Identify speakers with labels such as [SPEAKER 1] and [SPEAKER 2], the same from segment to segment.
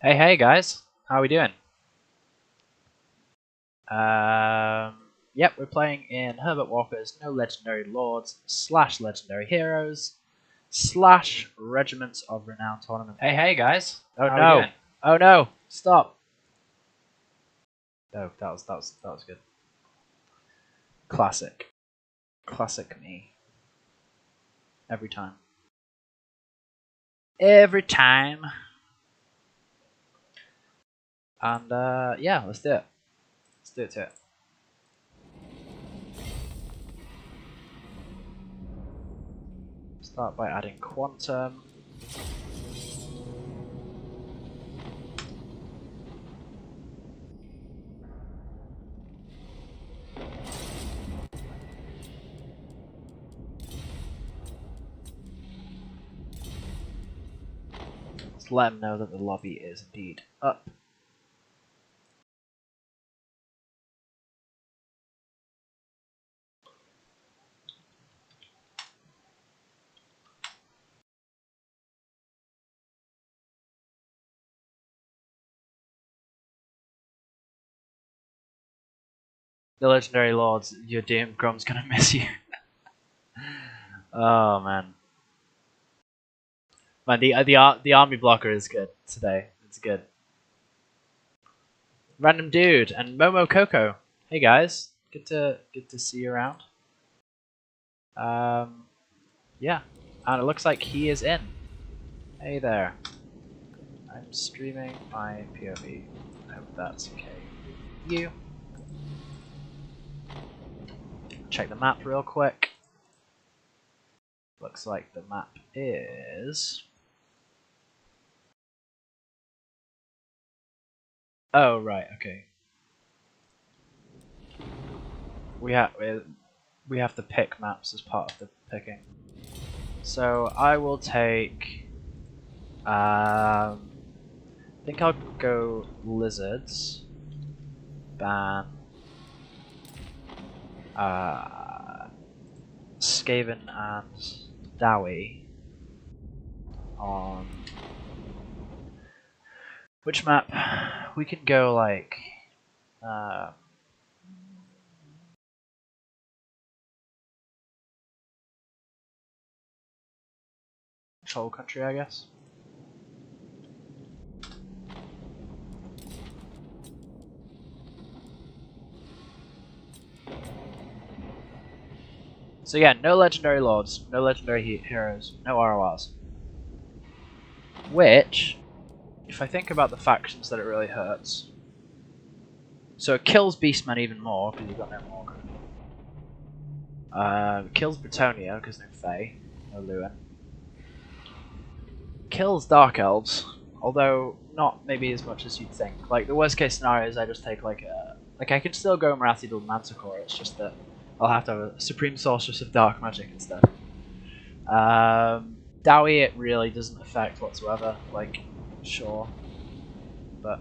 [SPEAKER 1] Hey guys, how are we doing? Yep, we're playing in Herbert Walker's No Legendary Lords / Legendary Heroes / Regiments of Renown tournament. Hey guys,
[SPEAKER 2] Oh
[SPEAKER 1] how are we
[SPEAKER 2] no!
[SPEAKER 1] doing? Oh no! Stop! Oh, that was good. Classic me. Every time. Every time. And yeah, let's do it. Let's do it to it. Start by adding quantum. Let's let them know that the lobby is indeed up. The Legendary Lords, your damn Grom's gonna miss you. Oh man. Man, the army blocker is good today. It's good. Random dude and Momo Coco. Hey guys, good to see you around. Yeah, and it looks like he is in. Hey there. I'm streaming my POV. I hope that's okay with you. Check the map real quick. Looks like the map is. Oh right, okay. We have to pick maps as part of the picking. So I will take. I think I'll go lizards. Ban. Skaven and Dowie on which map? We can go like Troll Country, I guess. So yeah, no legendary lords, no legendary heroes, no RoRs. Which, if I think about the factions that it really hurts. So it kills Beastmen even more because you've got no Morgan. Kills Bretonia because no Fae, no Lewin. Kills Dark Elves, although not maybe as much as you'd think. Like the worst case scenario is I just take like I can still go Marathi build Manticore. It's just that I'll have to have a Supreme Sorceress of Dark Magic instead. Dowie it really doesn't affect whatsoever. Like sure, but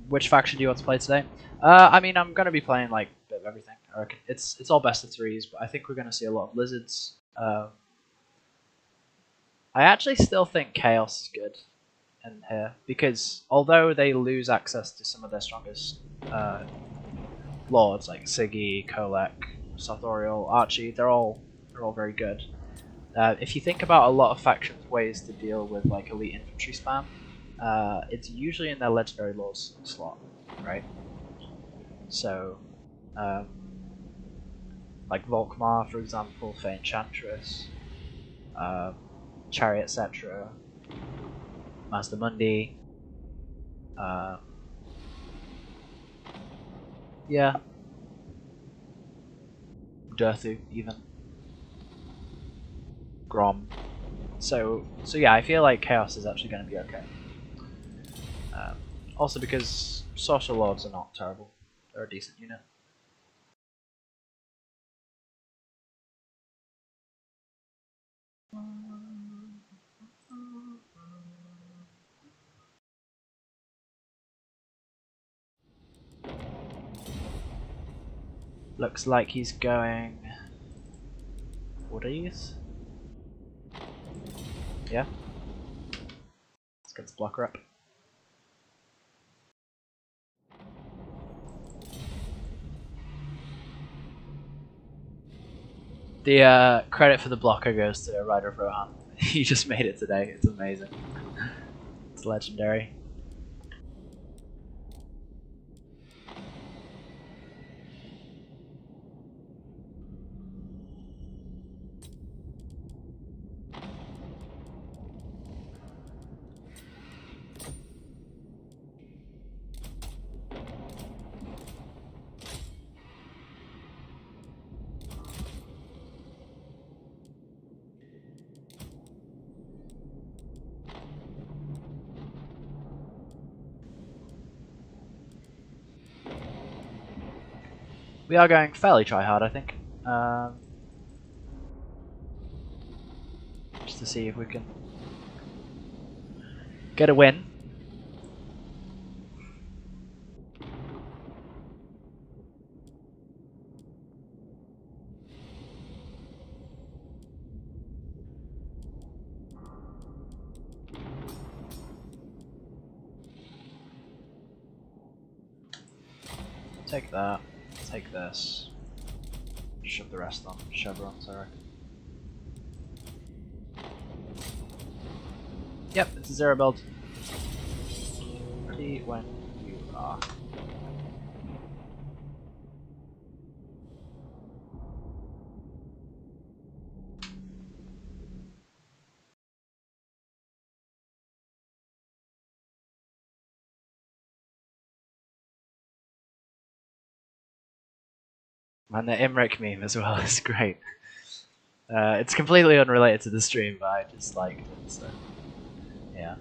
[SPEAKER 1] which faction do you want to play today? I mean, I'm gonna be playing like a bit of everything. I reckon it's all best of threes, but I think we're gonna see a lot of lizards. I actually still think Chaos is good in here because although they lose access to some of their strongest lords like Siggy, Kolek, Sarthorial, Archie, they're all very good. If you think about a lot of factions' ways to deal with like elite infantry spam, it's usually in their legendary lords slot, right? So, like Volkmar, for example, Fey Enchantress, Chariot Cetra, Master Mundi. Yeah. Durthu, even. Grom. So yeah, I feel like Chaos is actually going to be okay. Also because Sorcerer Lords are not terrible. They're a decent unit. Looks like he's going... Woodies? Yeah? Let's get this blocker up. The credit for the blocker goes to Rider of Rohan. He just made it today. It's amazing. It's legendary. We are going fairly try hard, I think. Just to see if we can get a win. Take that. Take this. Shove the rest on chevrons, I reckon. Yep, it's a 0 build. Ready when you are. And the Imrik meme as well is great. It's completely unrelated to the stream, but I just liked it, so yeah.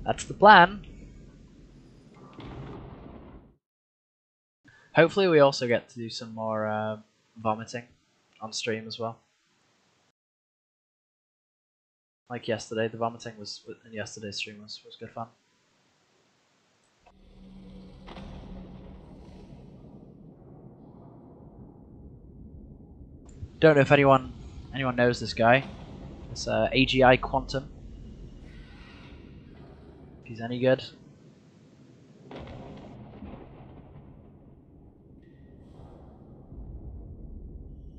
[SPEAKER 1] That's the plan. Hopefully we also get to do some more vomiting on stream as well. Like yesterday, the vomiting was in yesterday's stream was good fun. Don't know if anyone knows this guy. It's AGI Quantum. If he's any good.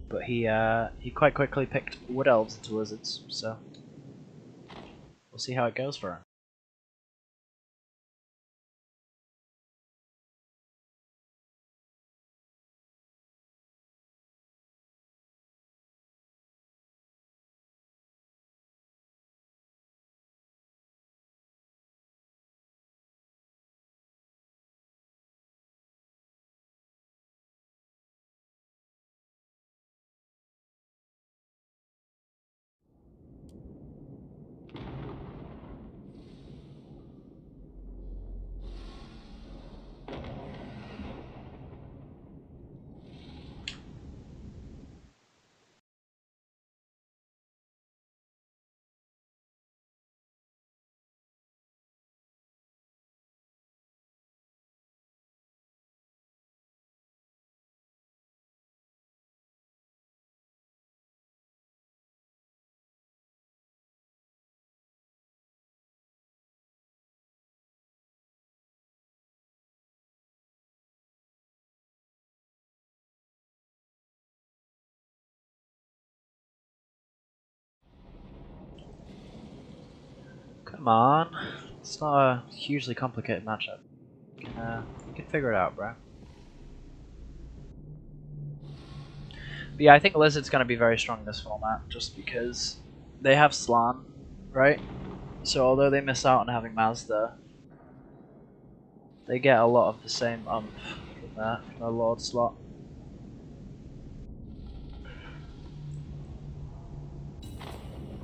[SPEAKER 1] But he quite quickly picked Wood Elves into Lizards, so we'll see how it goes for him. Come on, it's not a hugely complicated matchup. You can figure it out, bro. But yeah, I think Lizard's going to be very strong in this format, just because they have Slan, right? So although they miss out on having Mazda, they get a lot of the same from that, from the Lord slot.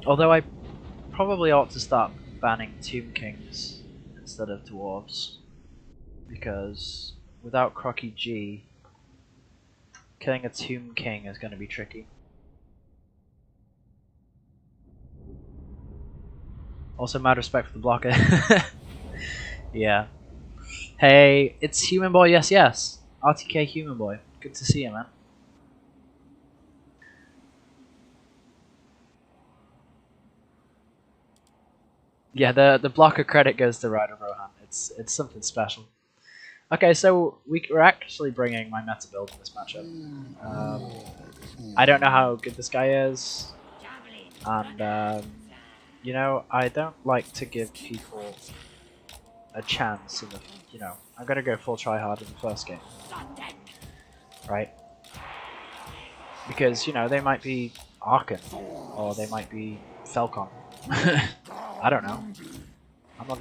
[SPEAKER 1] Although I probably ought to start banning Tomb Kings instead of Dwarves, because without Crocky G, killing a Tomb King is going to be tricky. Also, mad respect for the blocker. Yeah. Hey, it's Human Boy, yes, yes. RTK Human Boy. Good to see you, man. Yeah, the blocker credit goes to Rider Rohan. It's something special. Okay, so we're actually bringing my meta build in this matchup. I don't know how good this guy is, and you know, I don't like to give people a chance in the, you know, I'm gonna go full try hard in the first game, right? Because, you know, they might be Arkan, or they might be Falcon. I don't know. I'm not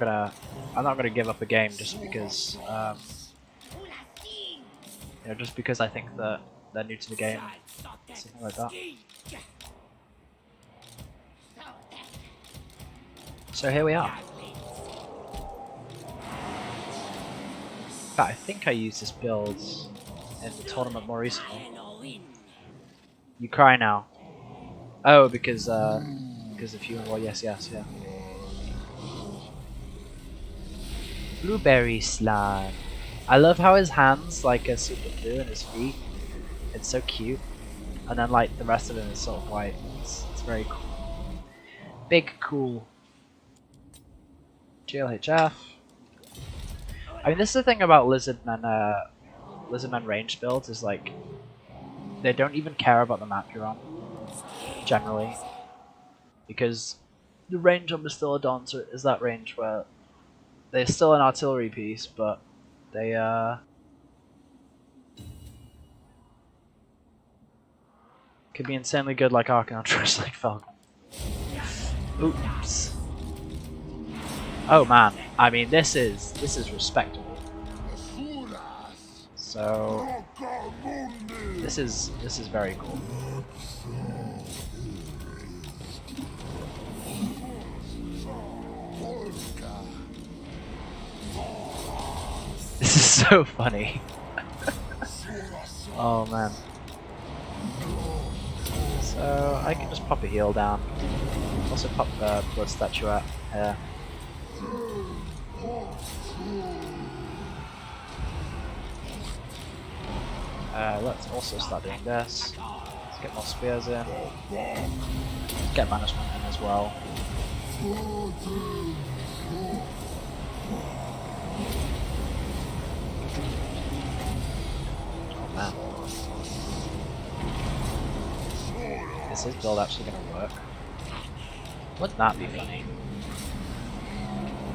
[SPEAKER 1] gonna give up a game just because you know, just because I think that they're new to the game, something like that. So here we are. In fact, I think I used this build in the tournament more recently. You cry now. Oh, because of you and well, yes, yeah. Blueberry slime. I love how his hands like are super blue and his feet. It's so cute. And then like the rest of him is sort of white. It's very cool. Big cool. GLHF. I mean, this is the thing about Lizardmen range builds is like they don't even care about the map you're on generally, because the range on Bastillodons is that range where they're still an artillery piece, but they could be insanely good like Arcantress, like Falcon. Oops. Oh man, I mean this is respectable. So this is very cool. This is so funny. Oh man. So I can just pop a heal down. Also pop the blood statuette here. Let's also start doing this. Let's get more spears in. Get banishment in as well. Oh man. Is his build actually going to work? Wouldn't that be funny?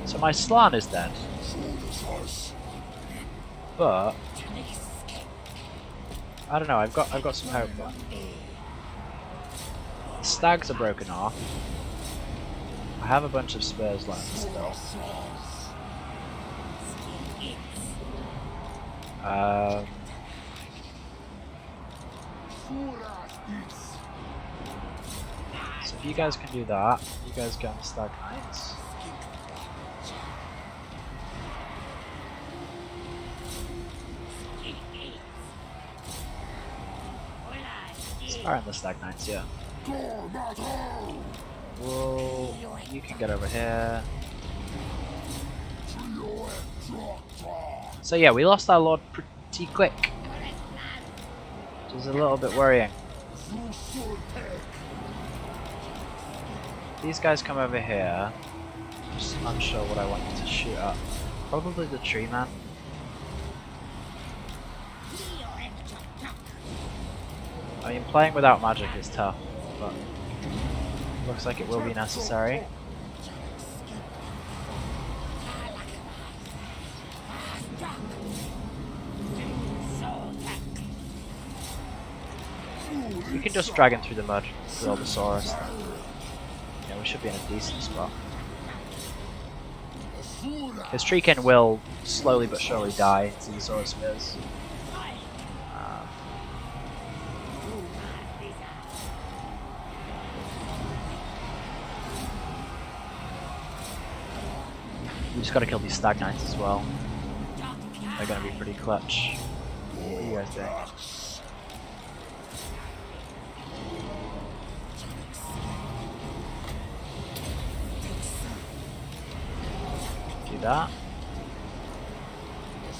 [SPEAKER 1] So my Slann is dead. But I don't know, I've got some hope left. The stags are broken off. I have a bunch of spears left still. So if you guys can do that, you guys go on the stag knights. Start on the stag knights, yeah. Whoa, you can get over here. So yeah, we lost our lord pretty quick, which is a little bit worrying. These guys come over here. I'm just unsure what I want you to shoot at. Probably the tree man. I mean, playing without magic is tough, but looks like it will be necessary. We can just drag him through the mud with all the Saurus. Yeah, we should be in a decent spot. His Treekin will slowly but surely die to the Saurus spears. We just gotta kill these stag knights as well. They're gonna be pretty clutch. What are you guys doing? Do that.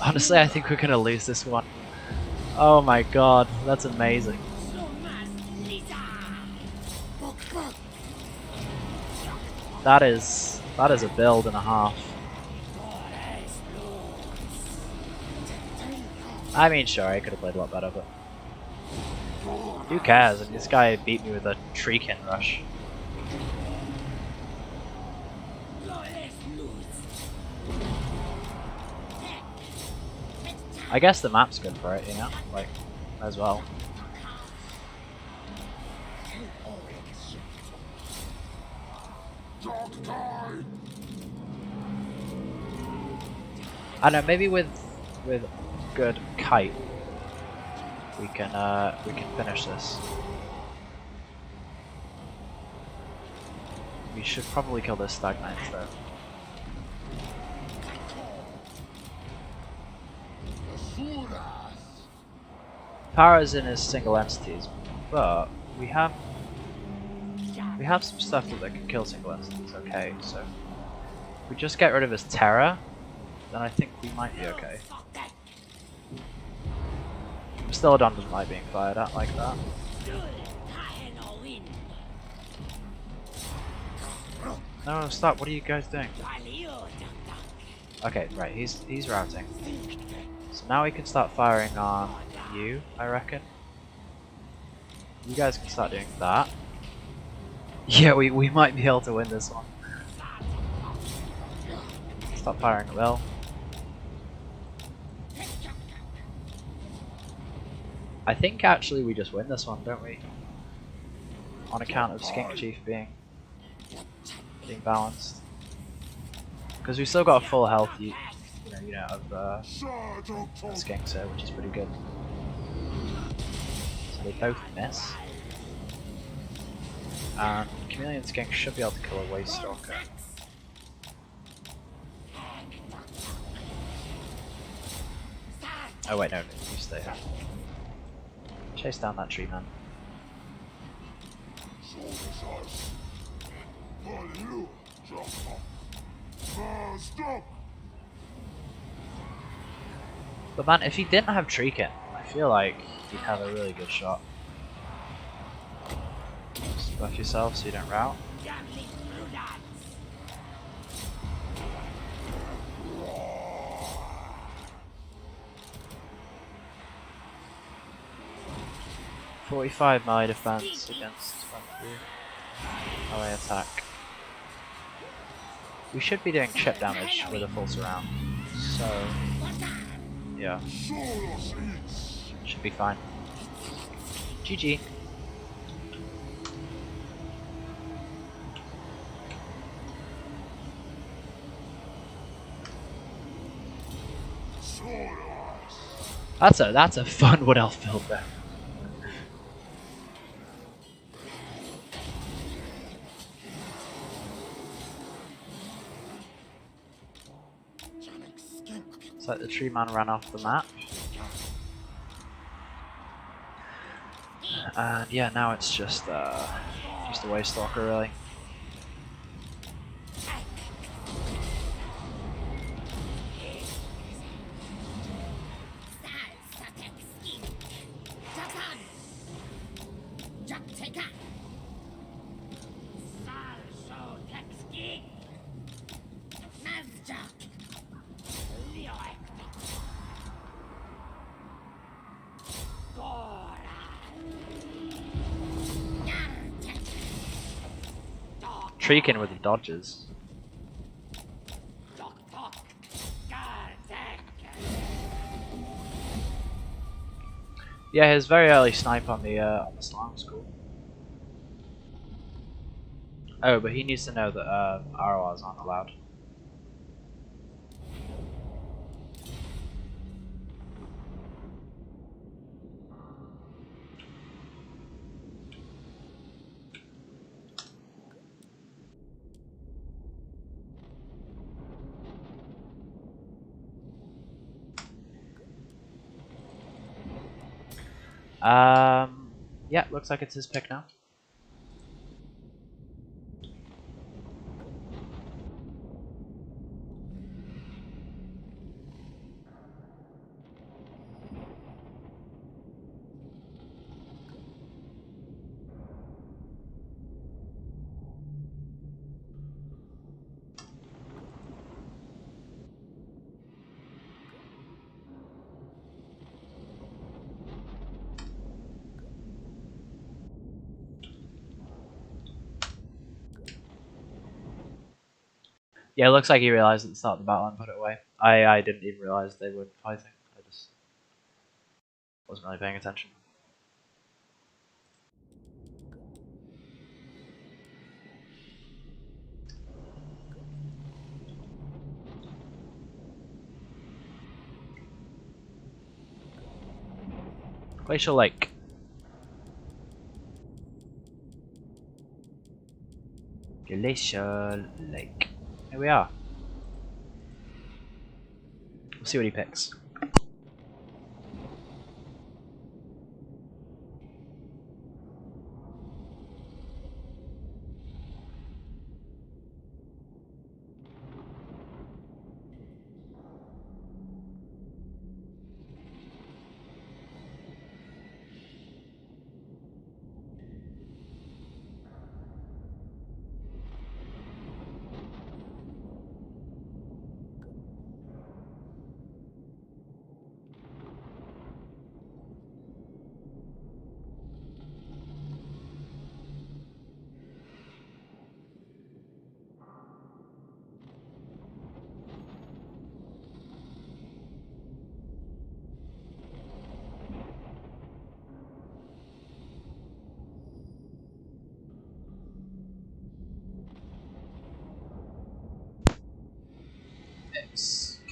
[SPEAKER 1] Honestly, I think we're gonna lose this one. Oh my god, that's amazing. That is That is a build and a half. I mean, sure, I could have played a lot better, but who cares? I mean, this guy beat me with a Treekin rush. I guess the map's good for it, you know? Like, as well. I don't know, maybe with good kite we can finish this. We should probably kill this Stag Knight though. Power's in his single entities, but we have some stuff that can kill single entities, okay, so if we just get rid of his terror, then I think we might be okay. Stilodon doesn't like being fired at like that. No, stop, what are you guys doing? Okay, right, he's routing. So now we can start firing on you, I reckon. You guys can start doing that. Yeah, we might be able to win this one. Stop firing at will. I think actually we just win this one, don't we? On account of Skink Chief being balanced. Because we've still got a full health, you know, of Skinks here, which is pretty good. So they both miss. And Chameleon Skink should be able to kill a Waste Stalker. Oh wait, no, you stay here. Chase down that tree man. But man, if he didn't have Treekin, I feel like he'd have a really good shot. Just buff yourself so you don't rout. .45 melee defense against 20 melee attack. We should be doing chip damage with a full surround, so yeah, should be fine. GG. That's a fun Wood Elf build there. It's like the tree man ran off the map. And yeah, now it's just a Waste Stalker really. Treekin with the dodges. Yeah, his very early snipe on the slam was cool. Oh, but he needs to know that RoRs aren't allowed. Yeah, looks like it's his pick now. Yeah, it looks like he realized at the start of the battle and put it away. I didn't even realize they were fighting. I just wasn't really paying attention. Glacial Lake. Glacial Lake. Here we are. We'll see what he picks.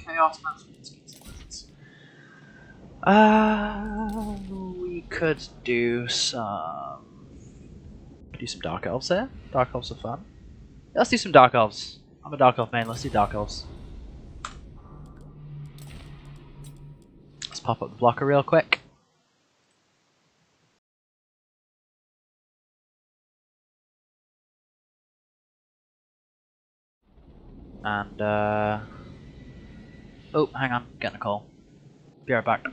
[SPEAKER 1] Chaos we could do some Dark Elves here. Dark Elves are fun. Let's do some Dark Elves. I'm a Dark Elf main, let's do Dark Elves. Let's pop up the blocker real quick. And oh, hang on, getting a call. Be right back.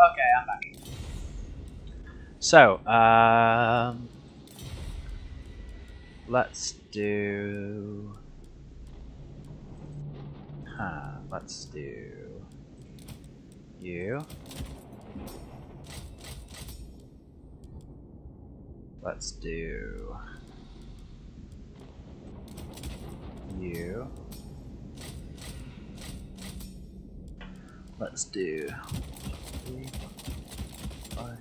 [SPEAKER 1] Okay, I'm back. So, let's do. Let's do you. Let's do you. Let's do 3, 5.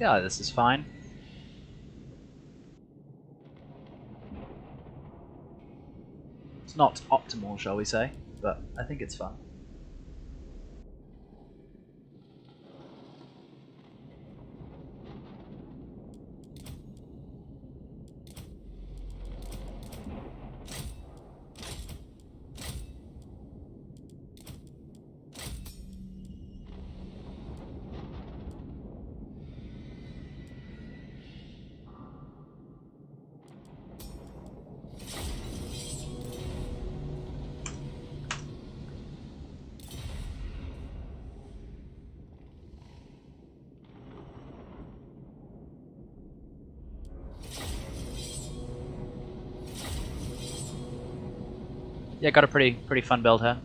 [SPEAKER 1] Yeah, this is fine. It's not optimal, shall we say, but I think it's fun. Yeah, got a pretty fun build here.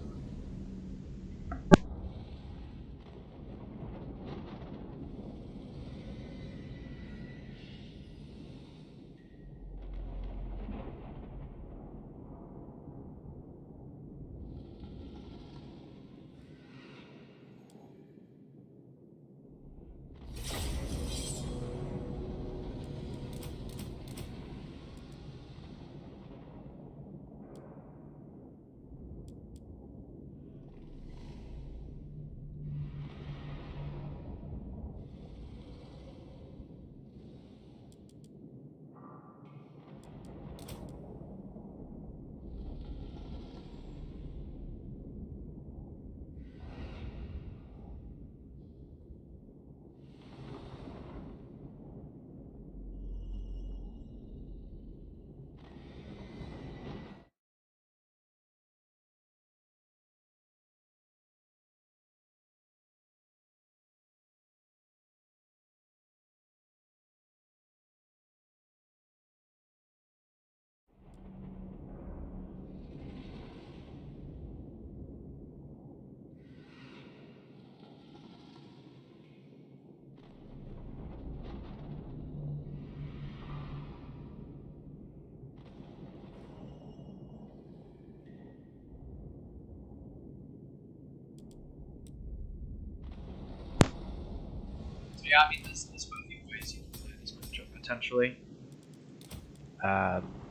[SPEAKER 1] Yeah, I mean, there's quite a few ways you can play this matchup potentially.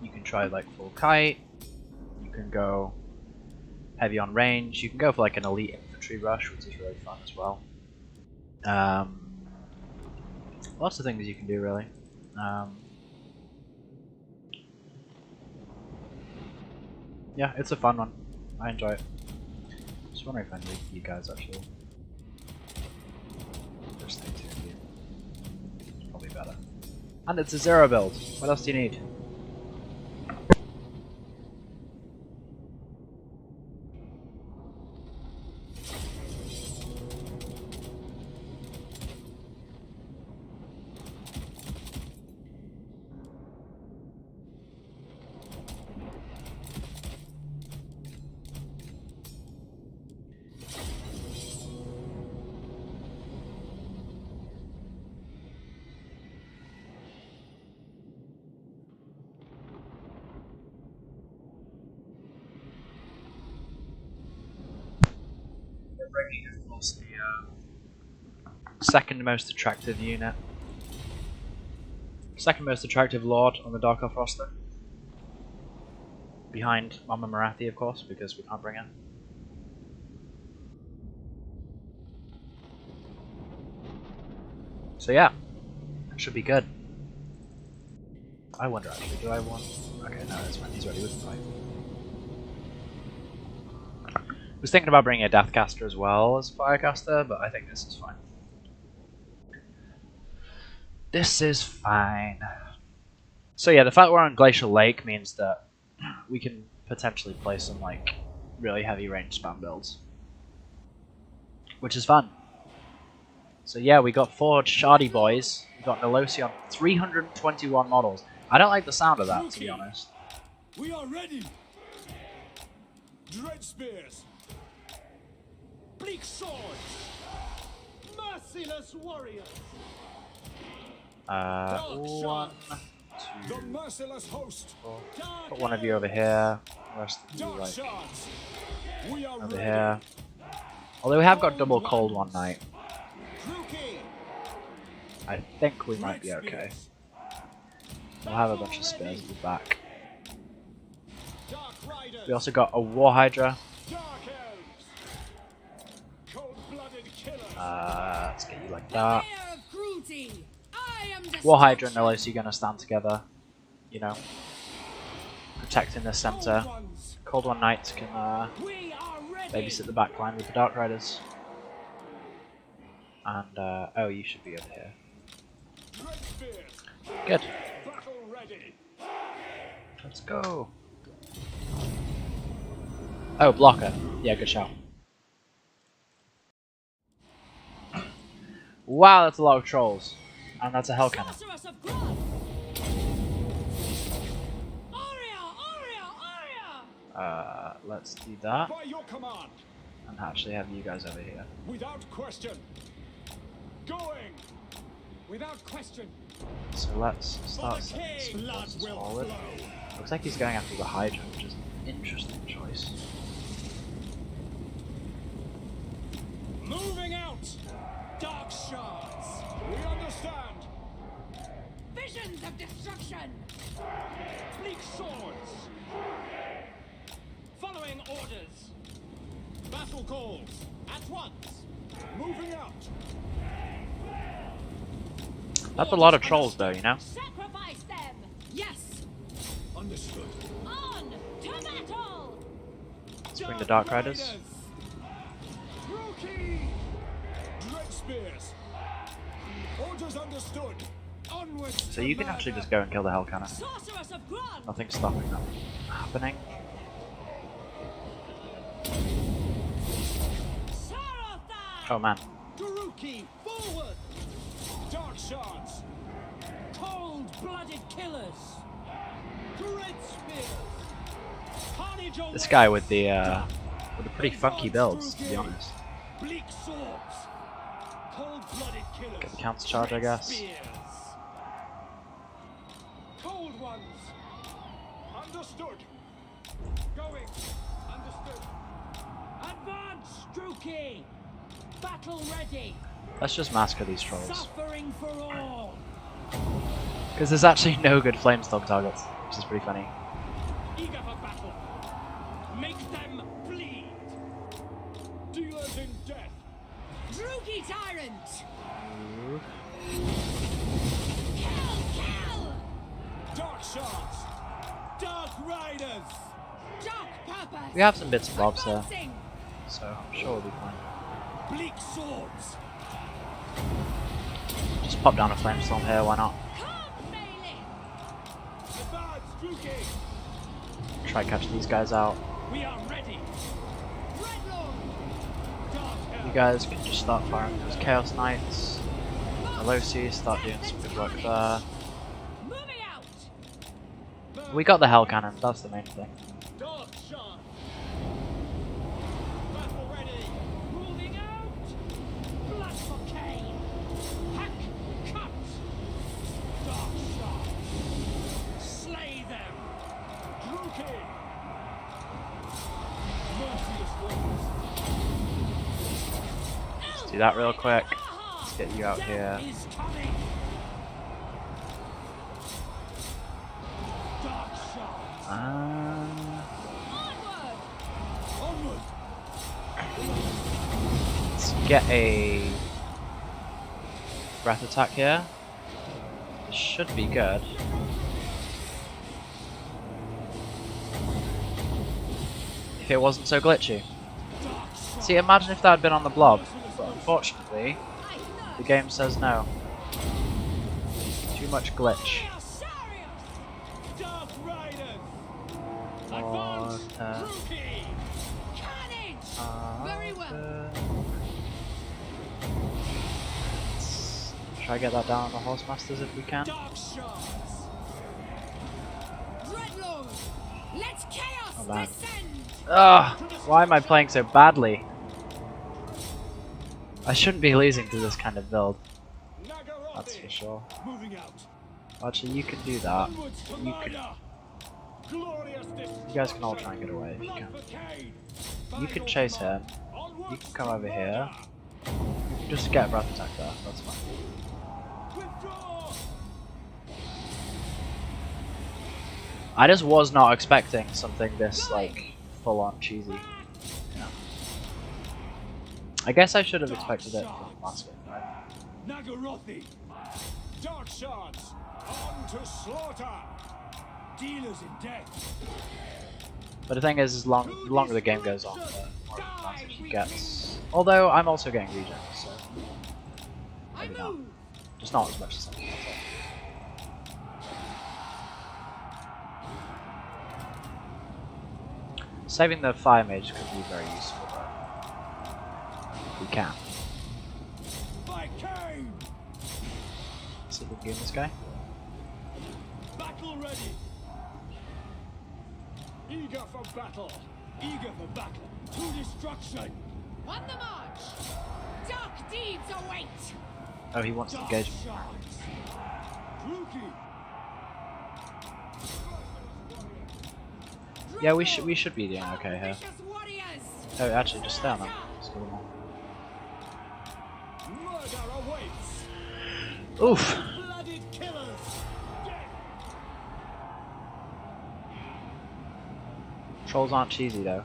[SPEAKER 1] You can try like full kite. You can go heavy on range. You can go for like an elite infantry rush, which is really fun as well. Lots of things you can do really. Yeah, it's a fun one. I enjoy it. Just wondering if I need you guys actually. Just think two of you. It's probably better. And it's a 0 build. What else do you need? Breaking, of course, the second most attractive unit. Second most attractive Lord on the Dark Elf roster. Behind Mama Marathi, of course, because we can't bring her. So yeah, that should be good. I wonder actually, do I want... Okay, no, that's fine, he's ready with the fight. I was thinking about bringing a Deathcaster as well as Firecaster, but I think this is fine. This is fine. So yeah, the fact we're on Glacial Lake means that we can potentially play some like really heavy range spam builds, which is fun. So yeah, we got 4 Shardy boys. We got Nolosi on 321 models. I don't like the sound of that, to be honest.
[SPEAKER 2] We are ready. Dread spears. Bleak swords. Merciless warriors.
[SPEAKER 1] One,
[SPEAKER 2] The
[SPEAKER 1] two,
[SPEAKER 2] merciless host.
[SPEAKER 1] 4. Put one of you over here. The rest of you like
[SPEAKER 2] We are
[SPEAKER 1] over
[SPEAKER 2] ready.
[SPEAKER 1] here. Although we have got double cold one night. I think we might be okay. We'll have a bunch of spears at the back. We also got a War Hydra. Let's get you like that. War Hydra and LOC gonna stand together, you know, protecting the center. Cold One Knights can babysit the back line with the Dark Riders. And, oh, you should be over here. Good. Let's go. Oh, blocker. Yeah, good shout. Wow, that's a lot of trolls. And that's a hell cannon. Let's do that. And actually have you guys over here.
[SPEAKER 2] Without question. Going. Without question.
[SPEAKER 1] So let's start sending some forces forward. Looks like he's going after the Hydra, which is an interesting choice.
[SPEAKER 2] Moving out. Dark shards. We understand.
[SPEAKER 3] Visions of destruction.
[SPEAKER 2] Bleak swords. Following orders. Battle calls. At once. Moving out.
[SPEAKER 1] That's a lot of trolls though, you know?
[SPEAKER 3] Sacrifice them. Yes.
[SPEAKER 2] Understood.
[SPEAKER 3] On to battle.
[SPEAKER 1] Let's bring the Dark Riders.
[SPEAKER 2] Rookie. Dread spears. Orders understood. Onwards.
[SPEAKER 1] So you can actually just go and kill the Hell Cannon.
[SPEAKER 3] Sorceress of Grun.
[SPEAKER 1] Nothing's stopping that happening. Oh man.
[SPEAKER 2] Rookie. Forward. Dark shards. Cold-blooded killers. Dread spears. Carnage away.
[SPEAKER 1] This guy with the pretty funky builds, to be honest.
[SPEAKER 2] Bleak swords. Cold-blooded killers.
[SPEAKER 1] Get the counter charge, I guess.
[SPEAKER 2] Spears. Cold ones. Understood. Going. Understood. Advance, Drookie. Battle ready.
[SPEAKER 1] Let's just massacre these trolls.
[SPEAKER 2] Suffering for all.
[SPEAKER 1] Because there's actually no good flamestorm targets, which is pretty funny.
[SPEAKER 2] Eager for battle. Make them bleed. Dealers in death.
[SPEAKER 3] Drookie tyrant. Kill.
[SPEAKER 2] Dark shards. Dark riders.
[SPEAKER 3] Dark purpose.
[SPEAKER 1] We have some bits and bobs there,
[SPEAKER 3] Advancing.
[SPEAKER 1] so I'm sure we'll be fine.
[SPEAKER 2] Bleak swords.
[SPEAKER 1] Just pop down a flamestorm here, why not?
[SPEAKER 3] Come, melee.
[SPEAKER 2] Advance, Drookie.
[SPEAKER 1] Try catch these guys out.
[SPEAKER 2] We are ready.
[SPEAKER 3] Redlord.
[SPEAKER 2] Dark hell.
[SPEAKER 1] You guys can just start firing those Chaos Knights. LOC, start doing some good work there.
[SPEAKER 3] Moving out.
[SPEAKER 1] We got the Hell Cannon, that's the main thing.
[SPEAKER 2] Dark shards. Battle ready. Moving out. Blood for Cain. Hack. Cut. Dark shards. Slay them. Drookie. Merciless ones.
[SPEAKER 1] Let's do that real quick. Let's get you out here.
[SPEAKER 2] Death is coming. Dark shards.
[SPEAKER 3] Onward.
[SPEAKER 2] Onward.
[SPEAKER 1] Let's get a breath attack here. This should be good. If it wasn't so glitchy. See, imagine if that had been on the blob, but unfortunately, the game says no. Too much glitch.
[SPEAKER 2] Dark riders. Advance.
[SPEAKER 1] Water.
[SPEAKER 2] Drookie.
[SPEAKER 3] Carnage. Very well.
[SPEAKER 1] Try to get that down on the Horse Masters if we can.
[SPEAKER 2] Dark shards.
[SPEAKER 3] Redlord. Let chaos
[SPEAKER 1] Oh, man.
[SPEAKER 3] descend.
[SPEAKER 1] Ugh, why am I playing so badly? I shouldn't be losing to this kind of build, that's for sure.
[SPEAKER 2] Moving out.
[SPEAKER 1] Actually, you can do that.
[SPEAKER 2] Onwards to
[SPEAKER 1] You can.
[SPEAKER 2] murder. Glorious
[SPEAKER 1] You guys can all try and get away if you
[SPEAKER 2] Blood
[SPEAKER 1] can.
[SPEAKER 2] for Cain.
[SPEAKER 1] You can chase him.
[SPEAKER 2] Onwards
[SPEAKER 1] You can come
[SPEAKER 2] to
[SPEAKER 1] over here.
[SPEAKER 2] murder.
[SPEAKER 1] You can just get a breath attack there. That's fine. I just was not expecting something this like full on cheesy. Yeah. I guess I should have expected it from last game, right?
[SPEAKER 2] Nagarothi. Dark shards. On to slaughter. Dealers in death.
[SPEAKER 1] But the thing is, the longer the game goes on, the more advantage he gets. Although I'm also getting regen, so maybe not. Just not as much as something else. Saving the fire mage could be very useful though. We can. See if we can get this guy.
[SPEAKER 2] Battle ready. Eager for battle. Eager for battle. To destruction.
[SPEAKER 3] On the march. Dark deeds await.
[SPEAKER 1] Oh, he wants to engage me. Yeah, we should be doing okay here. Oh, actually, just stay on them. Oof. Trolls aren't cheesy though.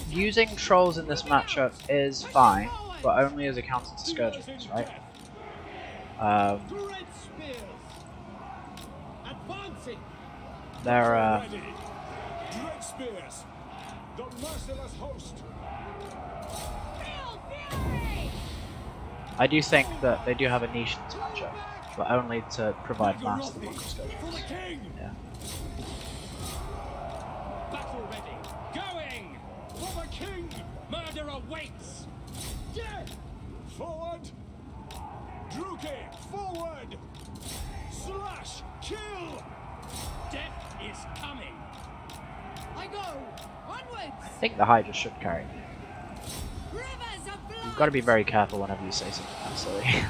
[SPEAKER 1] Using trolls in this matchup is fine, but only as a counter to scourges, right? They're
[SPEAKER 2] the merciless host.
[SPEAKER 1] I do think that they do have a niche in this matchup, but only to provide mass to the monk scourges. Yeah.
[SPEAKER 2] Battle ready. Going for the king. Murder awaits. Death. Forward. Druke. Forward. Slash. Kill. Death is coming.
[SPEAKER 3] I go. Onwards.
[SPEAKER 1] I think the Hydra should carry.
[SPEAKER 3] Rivers of blood.
[SPEAKER 1] You've got to be very careful whenever you say something that silly.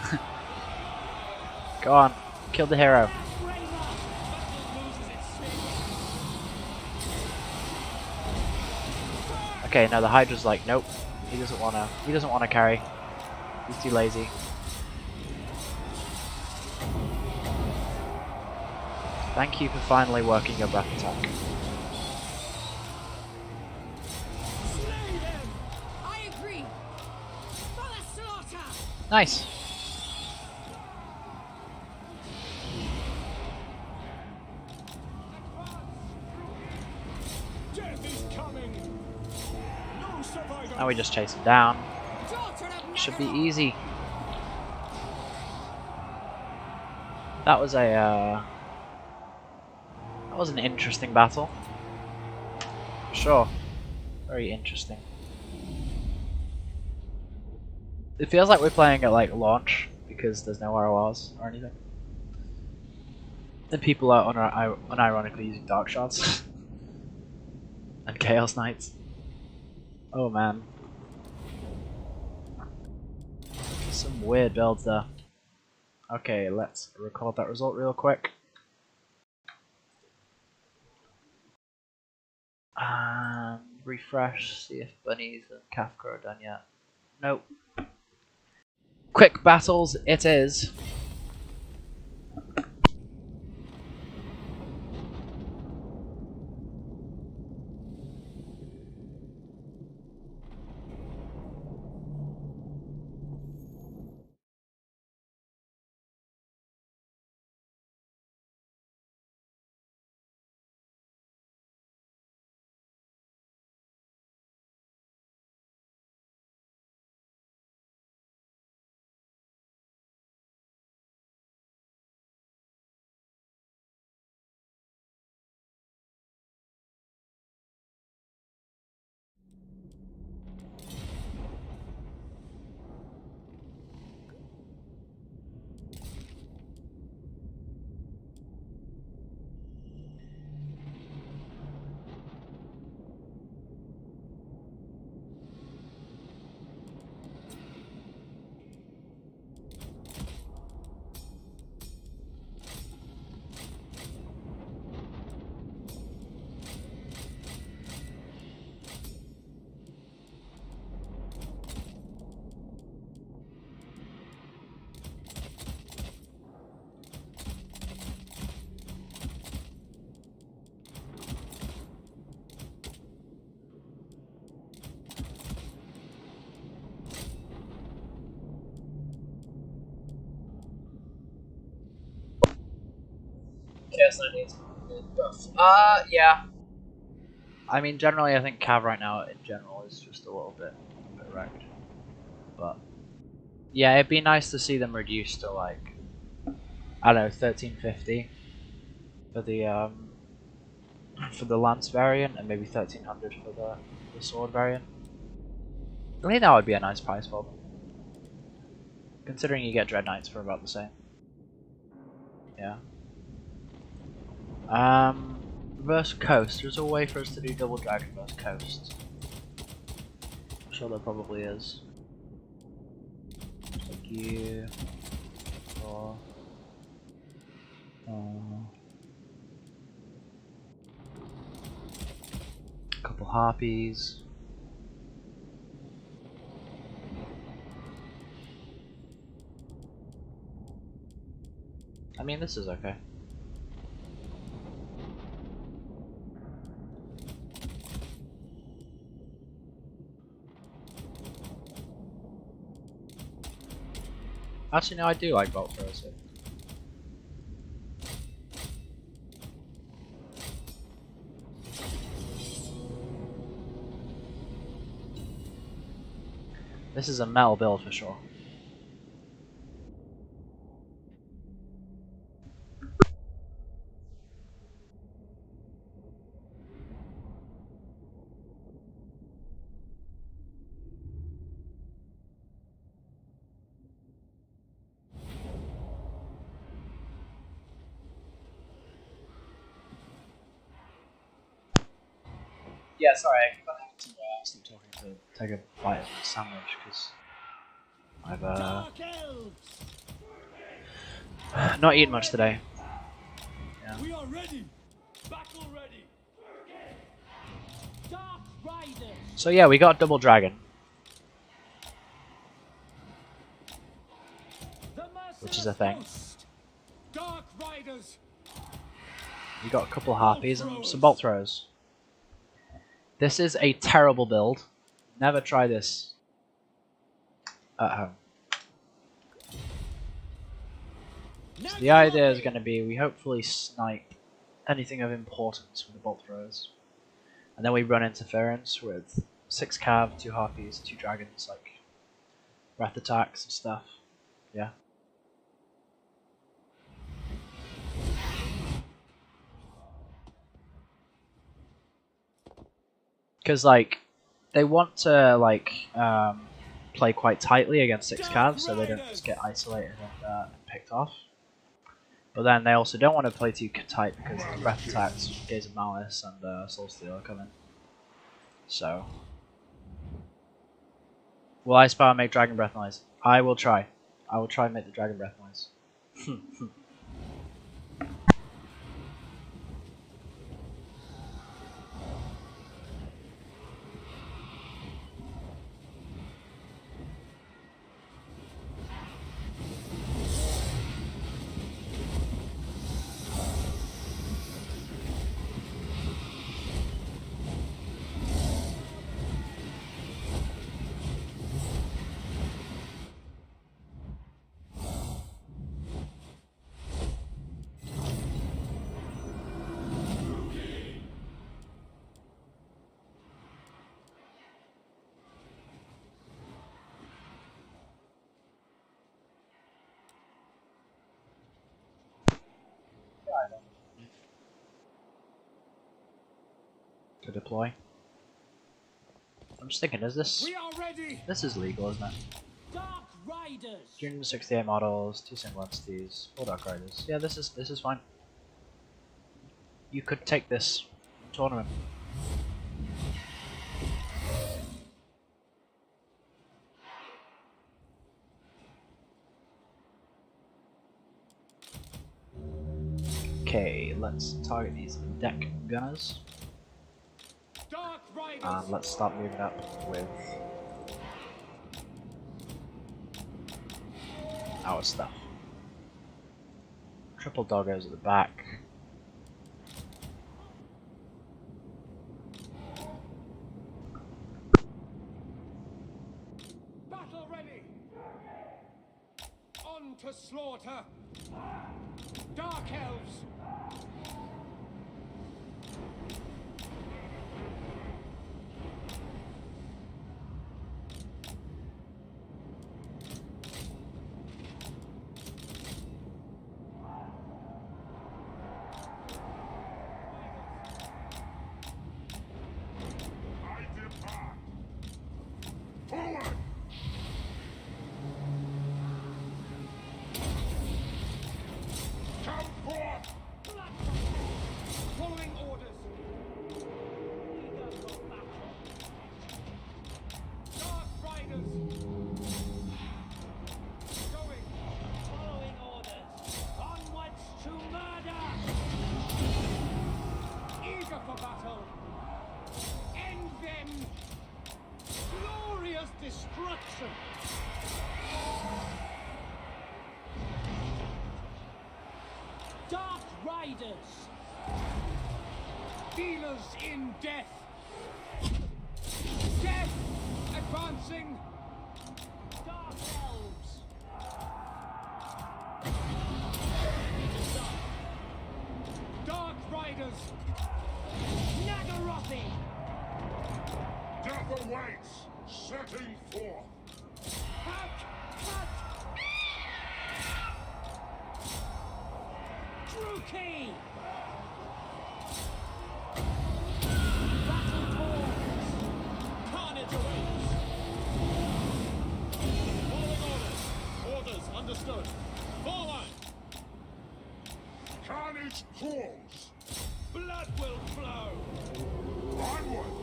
[SPEAKER 1] Go on, kill the hero. Okay, now the Hydra's like, nope, he doesn't wanna carry. He's too lazy. Thank you for finally working your breath attack.
[SPEAKER 3] I agree. For the slaughter.
[SPEAKER 1] Nice.
[SPEAKER 2] Death is coming. No survivor.
[SPEAKER 1] Now we just chase him down.
[SPEAKER 3] Daughter of
[SPEAKER 1] Should be
[SPEAKER 3] Nagaroth.
[SPEAKER 1] easy. That was an interesting battle. Sure. Very interesting. It feels like we're playing at like launch because there's no RoRs or anything. And people are unironically using dark shots. And chaos knights. Oh man. Some weird builds there. Okay, let's record that result real quick. And refresh, see if Bunnies and Kafka are done yet. Nope. Quick battles it is. Chaos Knight needs buff. Yeah. I mean, generally, I think Cav right now, in general, is just a little bit wrecked. But yeah, it'd be nice to see them reduced to like, I don't know, 1350 for the lance variant, and maybe 1300 for the sword variant. I think that would be a nice price for them, considering you get Dread Knights for about the same. Yeah. Versus Coast. There's a way for us to do double dragon versus Coast. I'm sure there probably is. Just like you. Or a couple harpies. I mean, this is okay. Actually, no, I do like bolt throws. So. This is a metal build for sure. Yeah, sorry, I have to stop talking to take a bite of the sandwich because I've not eaten much today. Yeah.
[SPEAKER 2] We are ready. Battle ready.
[SPEAKER 3] Dark Riders.
[SPEAKER 1] So yeah, we got double dragon, which is a thing.
[SPEAKER 2] Dark Riders.
[SPEAKER 1] We got a couple harpies and some bolt throws. This is a terrible build. Never try this at home. So the idea is going to be we hopefully snipe anything of importance with the bolt throws, and then we run interference with 6 cav, 2 harpies, 2 dragons, like breath attacks and stuff. Yeah. Because like they want to like play quite tightly against 6 calves, so they don't just get isolated and picked off. But then they also don't want to play too tight because the breath attacks, Gaze of Malice, and Soul Steal are coming. So, will Ice Power make Dragon Breath noise? I will try. I will try and make the Dragon Breath noise. To deploy. I'm just thinking, is this...
[SPEAKER 2] We are ready.
[SPEAKER 1] This is legal, isn't it?
[SPEAKER 3] Dark Riders.
[SPEAKER 1] 368 models, 2 single entities, 4 Dark Riders. Yeah, this is fine. You could take this tournament. Okay, let's target these deck gunners.
[SPEAKER 2] Dark Riders.
[SPEAKER 1] And let's start moving up with our stuff. Triple doggos at the back.
[SPEAKER 2] Battle ready. On to slaughter. Dark Elves.
[SPEAKER 3] Riders.
[SPEAKER 2] Dealers in death. Death advancing.
[SPEAKER 3] Dark Elves.
[SPEAKER 2] Dark Riders.
[SPEAKER 3] Nagarothi.
[SPEAKER 2] Death awaits. Setting forth.
[SPEAKER 3] Hack. Hack. Druki. Battle Forms.
[SPEAKER 2] Carnage awaits. Following orders. Orders understood. Forward. Carnage calls. Blood will flow. Onward.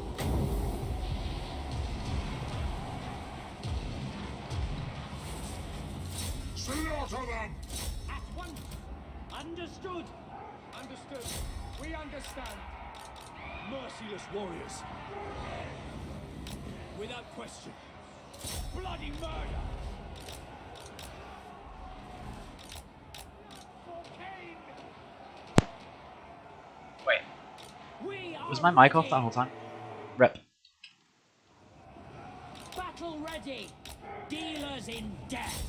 [SPEAKER 2] Slaughter them.
[SPEAKER 3] At once. Understood.
[SPEAKER 2] Understood. We understand. Merciless warriors. Without question. Bloody murder. For Cain.
[SPEAKER 1] Wait,
[SPEAKER 3] We are
[SPEAKER 1] was my mic off
[SPEAKER 3] ready.
[SPEAKER 1] that whole time? Rip.
[SPEAKER 3] Battle ready. Dealers in death.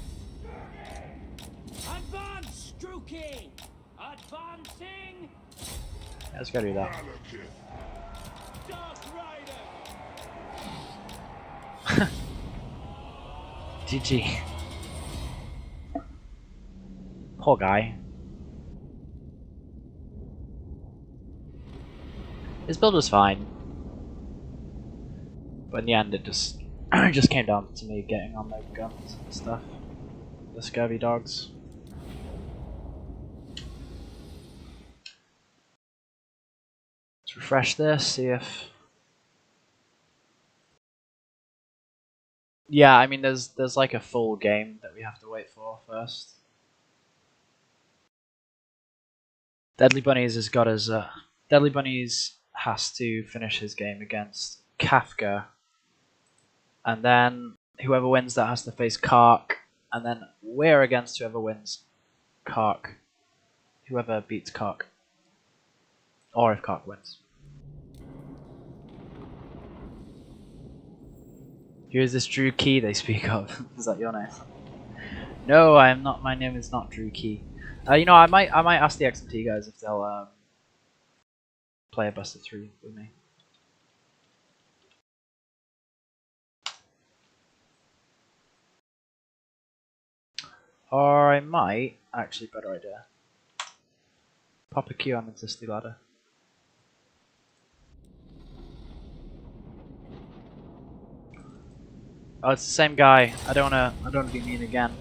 [SPEAKER 3] Advance, Druki. Advancing.
[SPEAKER 1] Yeah, let's go do that.
[SPEAKER 2] Dark Rider.
[SPEAKER 1] GG. Poor guy. His build was fine, but in the end it just just came down to me getting on the guns and stuff. The scurvy dogs. Let's refresh this, see if. Yeah, I mean there's like a full game that we have to wait for first. Deadly Bunnies has got his Deadly Bunnies has to finish his game against Kafka, and then whoever wins that has to face Kark, and then we're against whoever wins Kark. Whoever beats Kark. Or if Kark wins. Here's this Drew Key they speak of. Is that your name? No, I am not. My name is not Drew Key. You know, I might ask the XMT guys if they'll play a best of 3 with me. Or I might, actually, better idea. Pop a Q on the Disney ladder. Oh, it's the same guy. I don't wanna be mean again.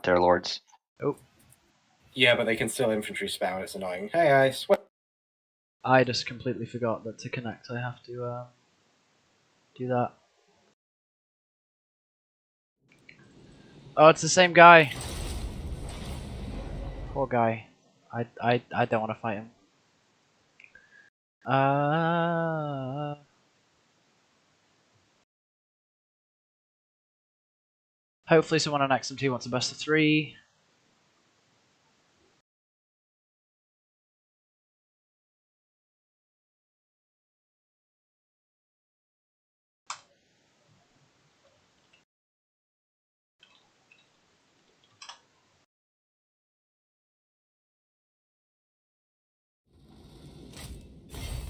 [SPEAKER 4] They're lords.
[SPEAKER 1] Oh,
[SPEAKER 5] Yeah, but they can still infantry spam. It's annoying. Hey, Ice. What?
[SPEAKER 1] I just completely forgot that to connect I have to do that. Oh, it's the same guy. Poor guy. I don't want to fight him. Hopefully someone on XM2 wants a best of 3.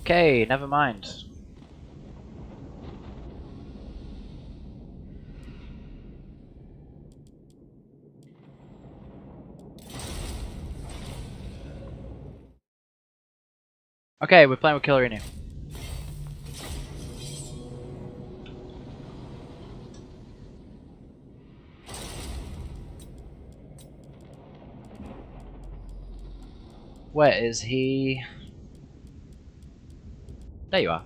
[SPEAKER 1] Okay, never mind. Okay, we're playing with Killer Renown. Where is he? There you are.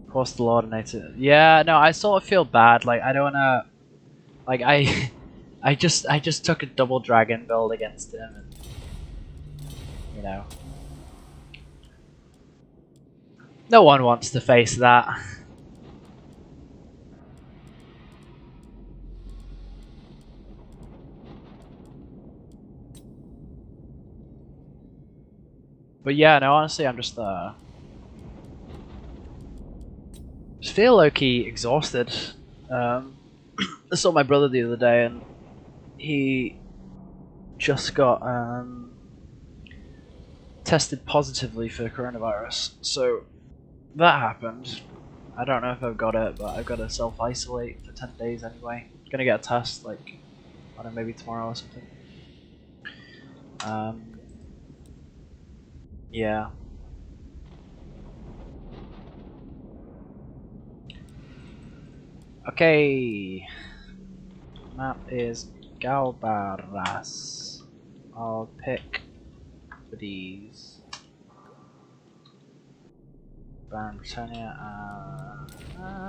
[SPEAKER 1] Horse the Lord and yeah, no, I sort of feel bad. Like I don't wanna, like I just took a double dragon build against him, and you know, no one wants to face that. But yeah, no, honestly, I'm just feel low-key exhausted. I saw my brother the other day, and he just got tested positively for coronavirus. So that happened. I don't know if I've got it, but I've got to self-isolate for 10 days anyway. Gonna get a test, like, I don't know, maybe tomorrow or something. Yeah. Okay. Map is Galbaras. I'll pick these. Baron Britannia and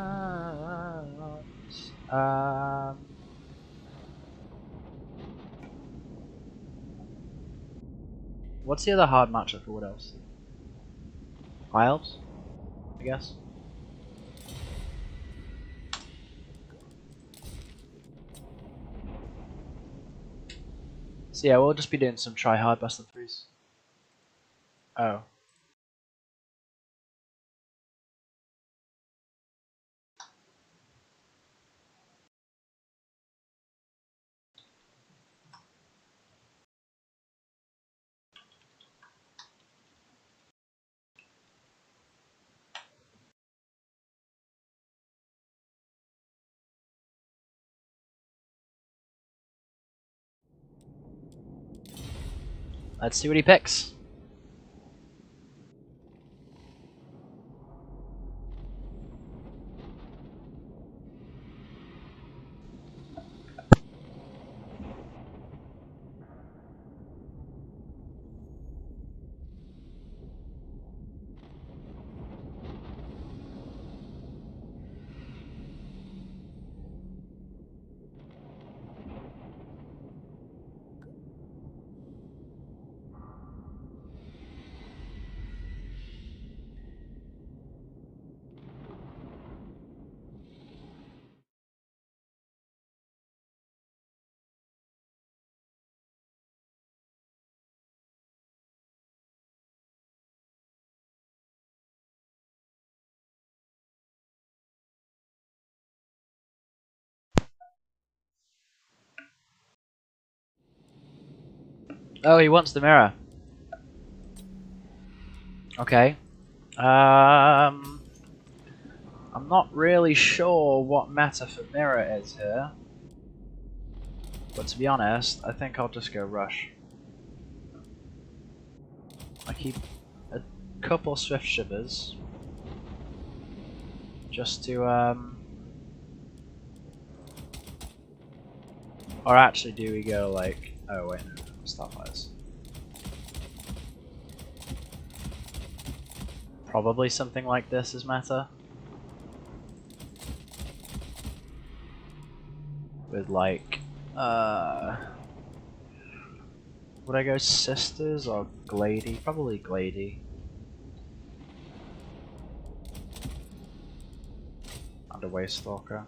[SPEAKER 1] what's the other hard matchup for what else? Isles, I guess. So yeah, we'll just be doing some try hard best of threes. Oh. Let's see what he picks. Oh, he wants the mirror. Okay. I'm not really sure what meta for mirror is here. But to be honest, I think I'll just go rush. I keep a couple swift shivers. Just to, or actually do we go like, oh wait, no, Starfires. Probably something like this is meta. With like, would I go Sisters or Glady? Probably Glady. Underway Stalker.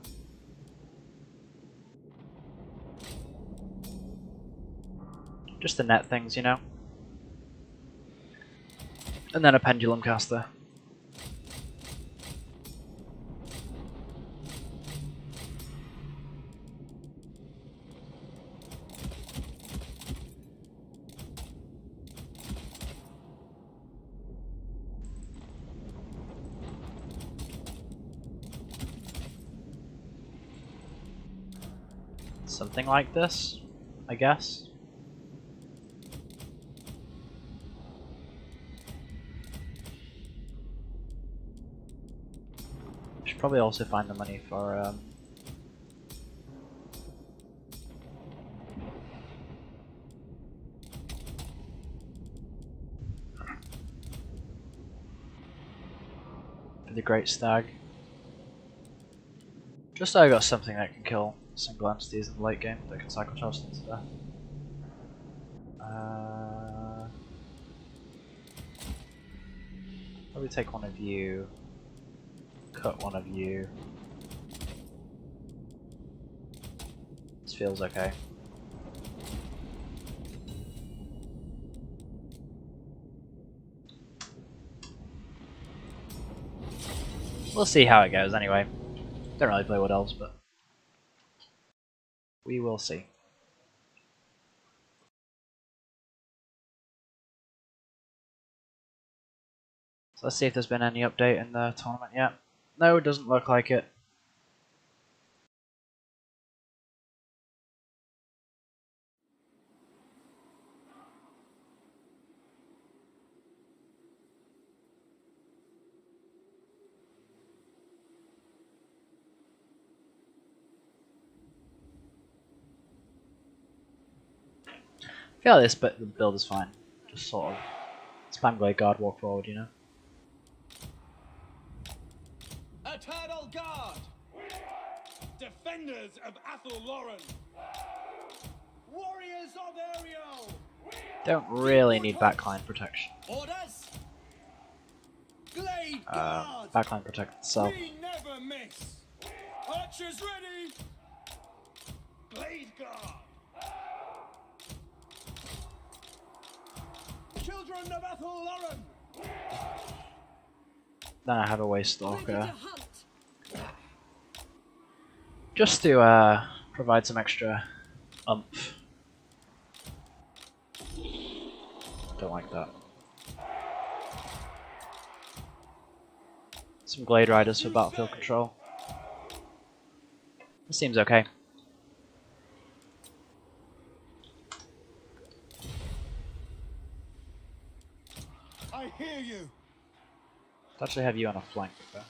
[SPEAKER 1] Just the net things, you know? And then a Pendulum Caster. Something like this, I guess. Should probably also find the money for the Great Stag. Just so I got something that can kill single entities in the late game that can cycle charge them to death. Probably take one of you, cut one of you. This feels okay. We'll see how it goes anyway. Don't really play Wood Elves, but we will see. So let's see if there's been any update in the tournament yet. No, it doesn't look like it. I feel like this bit, the build is fine. Just sort of spam Glade Guard, walk forward, you know?
[SPEAKER 2] Eternal Guard! Defenders of Athel Lauren! Warriors of Ariel!
[SPEAKER 1] Don't really need backline protection.
[SPEAKER 2] Orders! Glade Guard!
[SPEAKER 1] Backline protect itself.
[SPEAKER 2] We never miss! Archers ready! Glade Guard! Children of Athel Lauren!
[SPEAKER 1] Then I have a Waste
[SPEAKER 3] Ready to
[SPEAKER 1] Stalker.
[SPEAKER 3] hunt.
[SPEAKER 1] Just to provide some extra oomph. Don't like that. Some Glade Riders for battlefield control. This seems okay.
[SPEAKER 2] I hear you!
[SPEAKER 1] Let's actually have you on a flank though.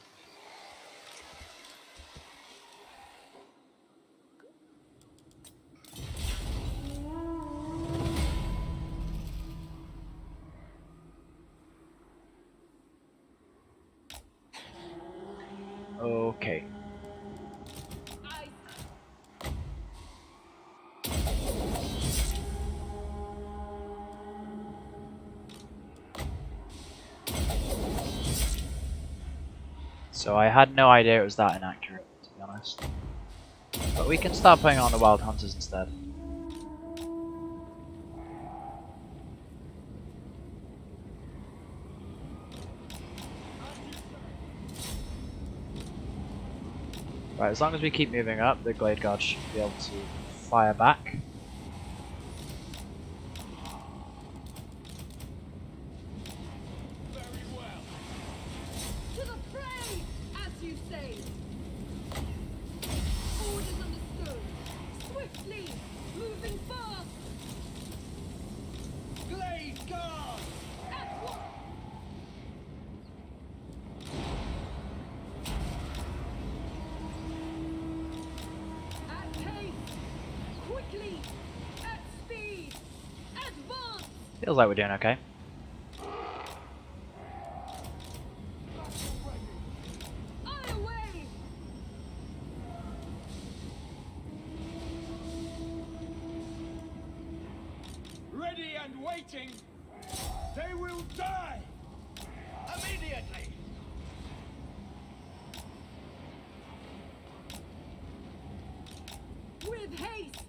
[SPEAKER 1] Okay.
[SPEAKER 3] I
[SPEAKER 1] So I had no idea it was that inaccurate, to be honest. But we can start putting on the Wild Hunters instead. Right, as long as we keep moving up, the Glade Guard should be able to fire back.
[SPEAKER 2] Very well!
[SPEAKER 3] to the fray, as you say. Orders understood. Swiftly, moving fast.
[SPEAKER 2] Glade Guard!
[SPEAKER 3] At once. At pace. Quickly. At speed. Advance.
[SPEAKER 1] Feels like we're doing okay.
[SPEAKER 3] Eye away.
[SPEAKER 2] Ready and waiting! They will die! Immediately!
[SPEAKER 3] With haste.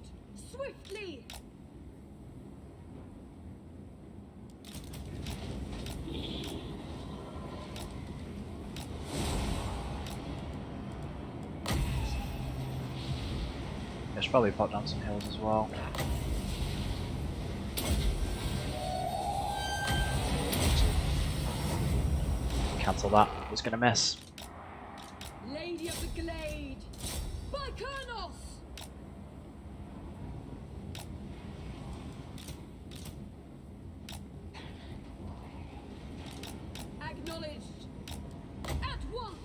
[SPEAKER 3] Swiftly.
[SPEAKER 1] I should probably pop down some hills as well. Cancel that, I was gonna miss.
[SPEAKER 3] Lady of the Glade. By Kurnos. Acknowledged. At once.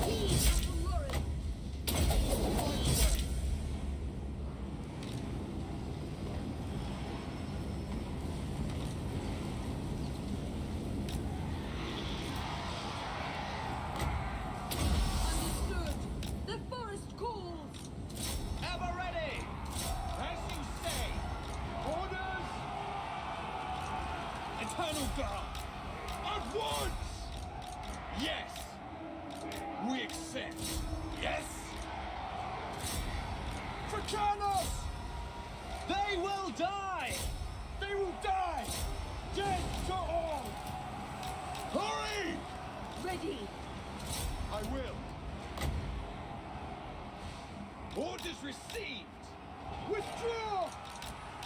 [SPEAKER 3] He of the Lauren. Understood. The forest calls.
[SPEAKER 2] Ever ready! As you say! Orders! Eternal Guard! At once! Yes. We accept. Yes. For Carlos! They will die! They will die! Dead to all! Hurry!
[SPEAKER 3] Ready.
[SPEAKER 2] I will. Orders received! Withdraw!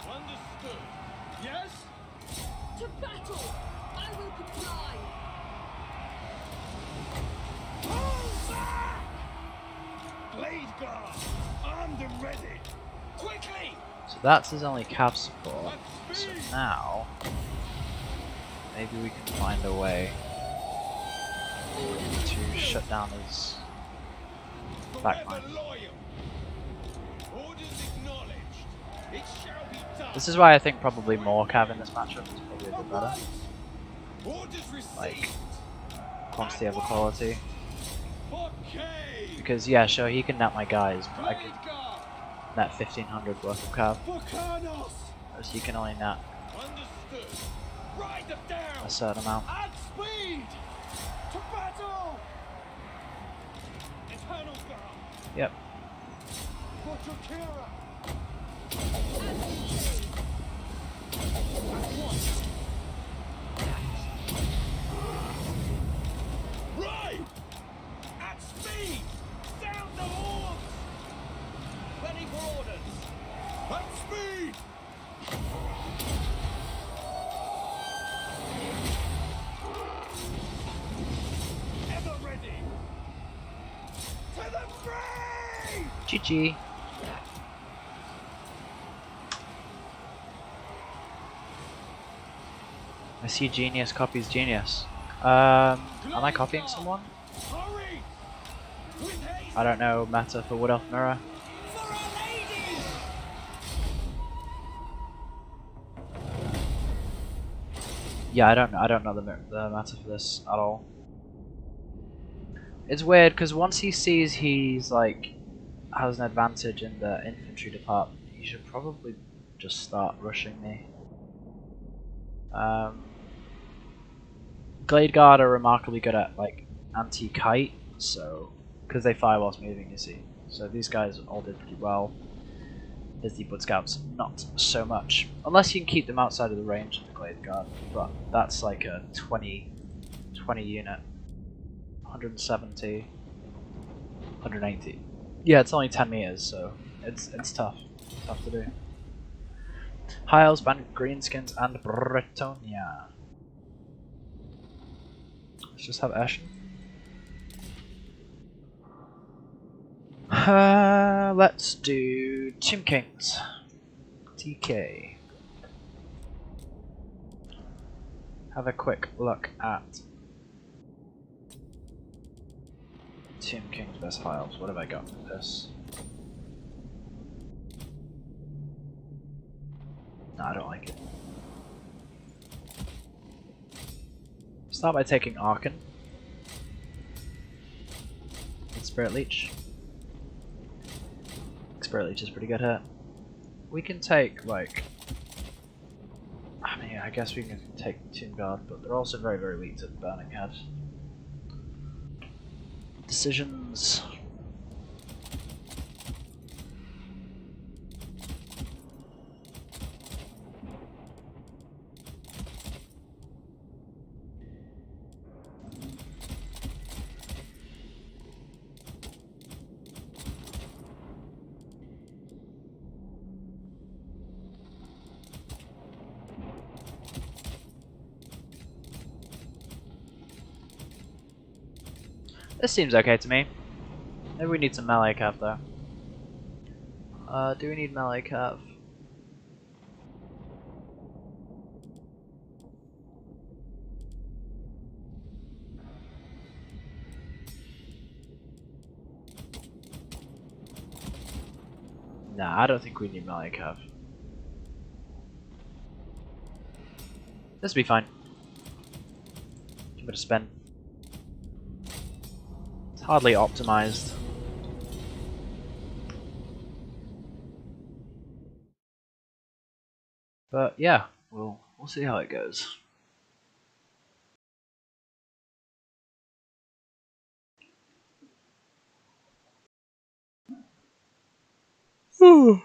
[SPEAKER 2] Understood. Yes?
[SPEAKER 3] To battle! I will comply!
[SPEAKER 2] Pull back! Blade guard! Armed and ready! Quickly!
[SPEAKER 1] So that's his only cav support. So now, maybe we can find a way to shut down his backline.
[SPEAKER 2] Forever loyal! Orders acknowledged! It shall be done!
[SPEAKER 1] This is why I think probably more cav in this matchup is probably a bit better.
[SPEAKER 2] Orders received!
[SPEAKER 1] Like, quantity over quality.
[SPEAKER 2] Okay!
[SPEAKER 1] Because yeah, sure, he can net my guys, but I
[SPEAKER 2] Blade
[SPEAKER 1] can
[SPEAKER 2] guard!
[SPEAKER 1] net 1500 worth of cav.
[SPEAKER 2] For Carlos!
[SPEAKER 1] Whereas he can only net
[SPEAKER 2] Understood! Ride them down!
[SPEAKER 1] a certain amount.
[SPEAKER 2] Add speed! To battle! Eternal guard!
[SPEAKER 1] Yep.
[SPEAKER 2] For Chokira! Right! At speed! Sound the horns! Ready for orders! At speed! Ever ready! To the fray!
[SPEAKER 1] GG. I see genius copies genius. Am I copying someone?
[SPEAKER 2] Hurry! With haste!
[SPEAKER 1] I don't know meta for Wood Elf Mirror.
[SPEAKER 2] For our lady!
[SPEAKER 1] Yeah, I don't know the meta for this at all. It's weird because once he sees he's like has an advantage in the infantry department, he should probably just start rushing me. Glade Guard are remarkably good at like anti-kite, so because they fire whilst moving, you see. So these guys all did pretty well. His Deep Wood Scouts not so much, unless you can keep them outside of the range of the Glade Guard. But that's like a 20 unit, 170, 180. Yeah, it's only 10 meters, so it's tough to do. High Elves, Bandit Greenskins, and Bretonia. Let's just have Ashen. Let's do Tomb Kings. TK. Have a quick look at Tomb Kings vs High Elves. What have I got for this? No, I don't like it. Start by taking Arkan. And Spirit Leech. Spirit Leech is pretty good hit. We can take, like... I mean, I guess we can take Tomb Guard, but they're also very, very weak to Burning Head. Decisions. This seems okay to me. Maybe we need some melee cav though. Do we need melee cav? Nah, I don't think we need melee cav. This will be fine. Give it a spin. It's hardly optimized. But yeah, we'll see how it goes. Okay,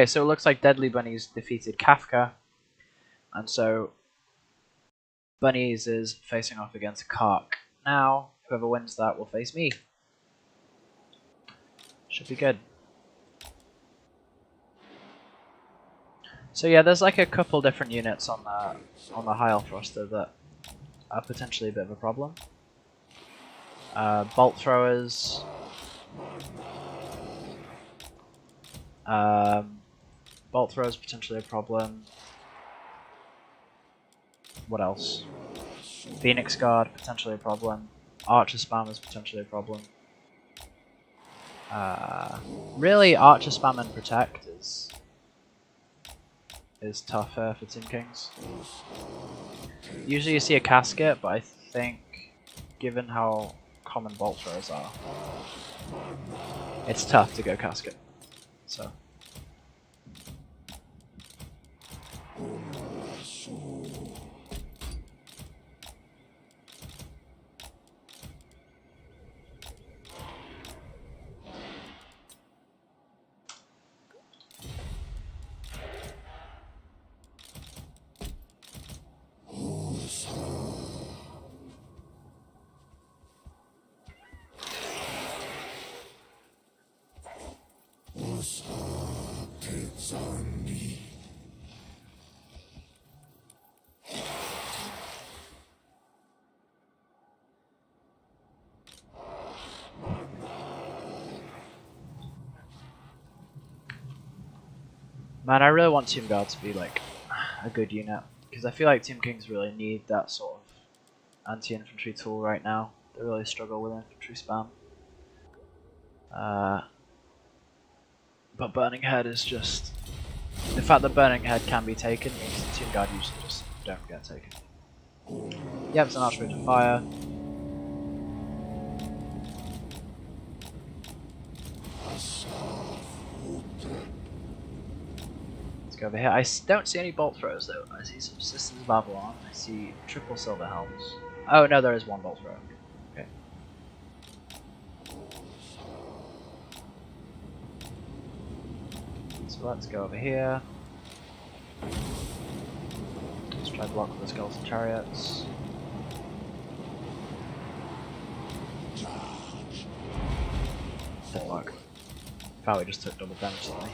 [SPEAKER 1] so it looks like Deadly Bunnies defeated Kafka, and so Bunnies is facing off against Kark. Now, whoever wins that will face me. Should be good. So yeah, there's like a couple different units on the high elf roster that are potentially a bit of a problem. Bolt throwers. Bolt throwers potentially a problem. What else? Phoenix Guard potentially a problem. Archer spam is potentially a problem. Really, Archer spam and protect is tougher for Team Kings. Usually you see a casket, but I think given how common bolt throwers are, it's tough to go casket. So. Man, I really want Team Guard to be like a good unit, because I feel like Team Kings really need that sort of anti-infantry tool right now. They really struggle with infantry spam. But Burning Head is just... The fact that Burning Head can be taken means that Team Guard usually just don't get taken. Yep, it's an Archbishop of Fire. Let's go over here. I don't see any bolt throws though. I see some Systems of Avalon. I see triple silver helms. Oh no, there is one bolt throw. Okay. So let's go over here. Let's try to block with the skeleton chariots. Didn't work. Wow, we just took double damage suddenly.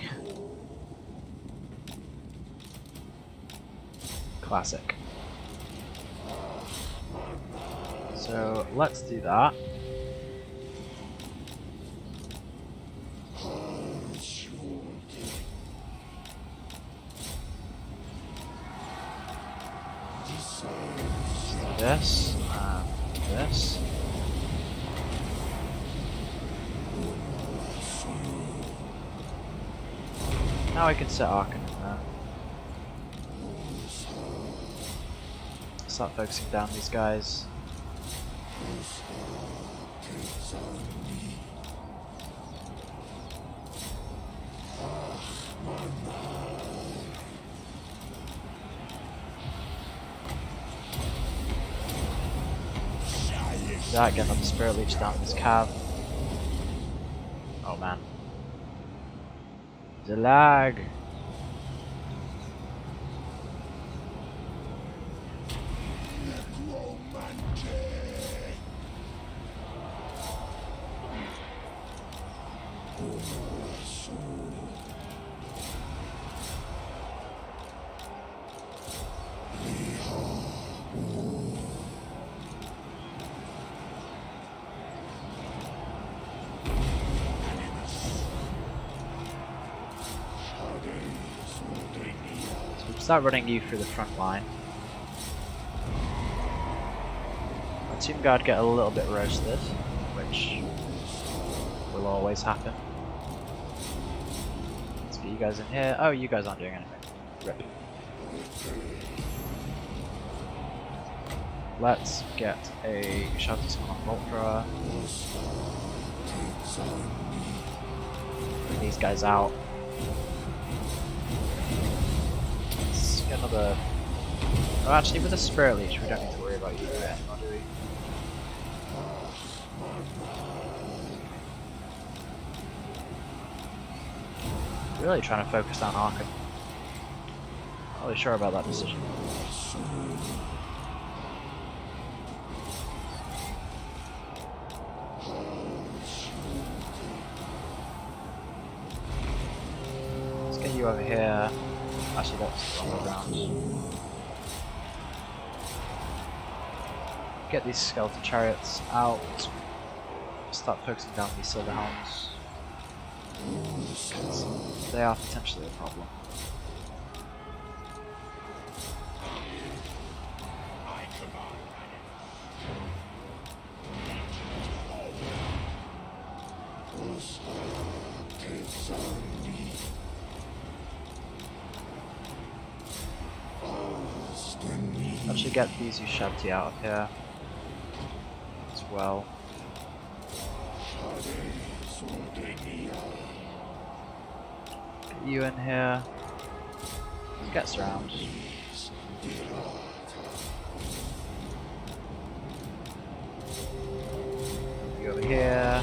[SPEAKER 1] Classic. So let's do that. This and this. Now I can set Arcan in there. Start focusing down these guys. That, get another Spirit Leech down this cav. Oh man. The lag. Start running you through the front line. Our Team Guard get a little bit roasted, which will always happen. Let's get you guys in here. Oh, you guys aren't doing anything. Rip. Let's get a Shelter Spawn Bolt Thrower. Bring these guys out. Let's get another. Oh, actually, with a Spirit Leech, we don't need to worry about you anymore, do we? Really trying to focus down Arkham. Not really sure about that decision. Let's get you over here. Actually, that's the wrong way around. Get these skeleton chariots out. Start focusing down these silver hounds. They are potentially a problem. Actually get these Ushabti out of here as well. Get you in here. Get surround. You over here.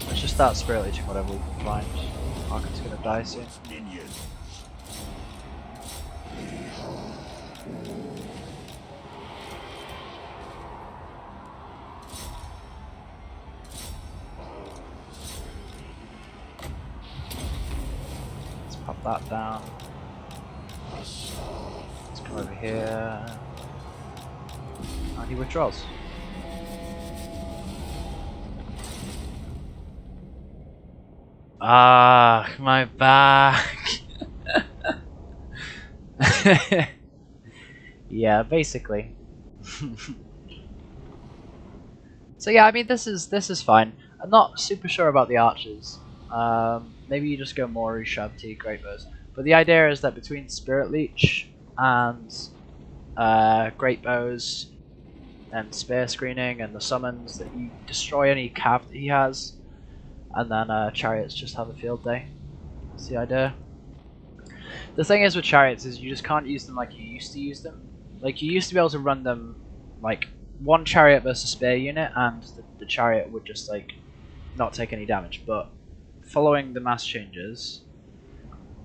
[SPEAKER 1] Let's just start Spirit Leeching whatever we can find. Arkham's gonna die soon. Pop that down. Let's come over here. And he withdraws. Ah, my back. Yeah, basically. So yeah, I mean this is fine. I'm not super sure about the archers. Maybe you just go more Ushabti, Great Bows. But the idea is that between Spirit Leech and Great Bows and Spear Screening and the summons, that you destroy any cav that he has, and then Chariots just have a field day. That's the idea. The thing is with Chariots is you just can't use them like you used to use them. Like you used to be able to run them like one Chariot versus Spear unit, and the Chariot would just like not take any damage, but following the mass changes,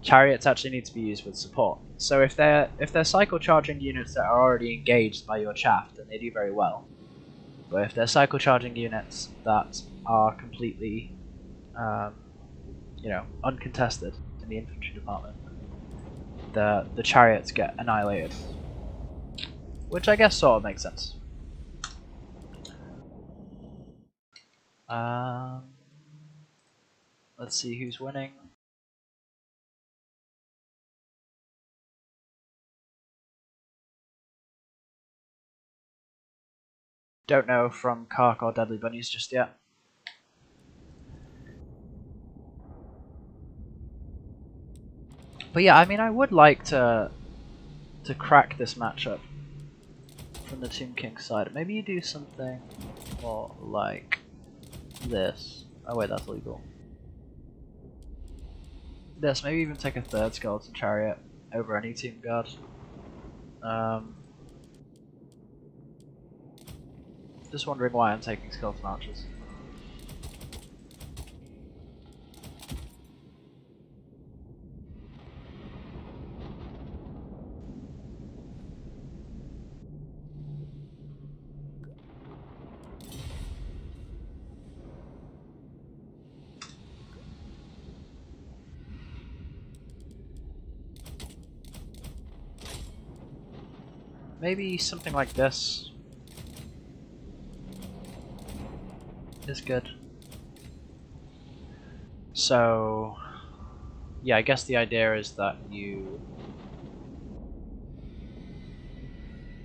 [SPEAKER 1] Chariots actually need to be used with support. So if they're cycle charging units that are already engaged by your chaff, then they do very well. But if they're cycle charging units that are completely, uncontested in the infantry department, the Chariots get annihilated, which I guess sort of makes sense. Let's see who's winning. Don't know from Kark or Deadly Bunnies just yet. But yeah, I mean, I would like to crack this matchup from the Tomb King side. Maybe you do something more like this. Oh wait, that's illegal. This, maybe even take a third Skeleton Chariot over any Team Guard. Just wondering why I'm taking Skeleton Archers. Maybe something like this is good. So, yeah, I guess the idea is that you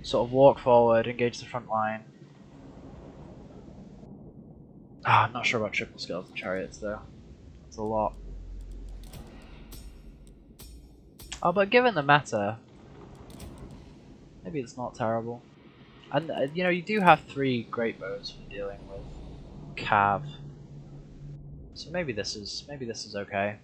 [SPEAKER 1] sort of walk forward, engage the front line. I'm not sure about triple Skeleton Chariots though. That's a lot. Oh, but given the meta, maybe it's not terrible. And you do have 3 Great Bows for dealing with Cav. So maybe this is okay.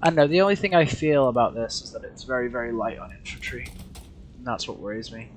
[SPEAKER 1] I don't know, the only thing I feel about this is that it's very, very light on infantry. And that's what worries me.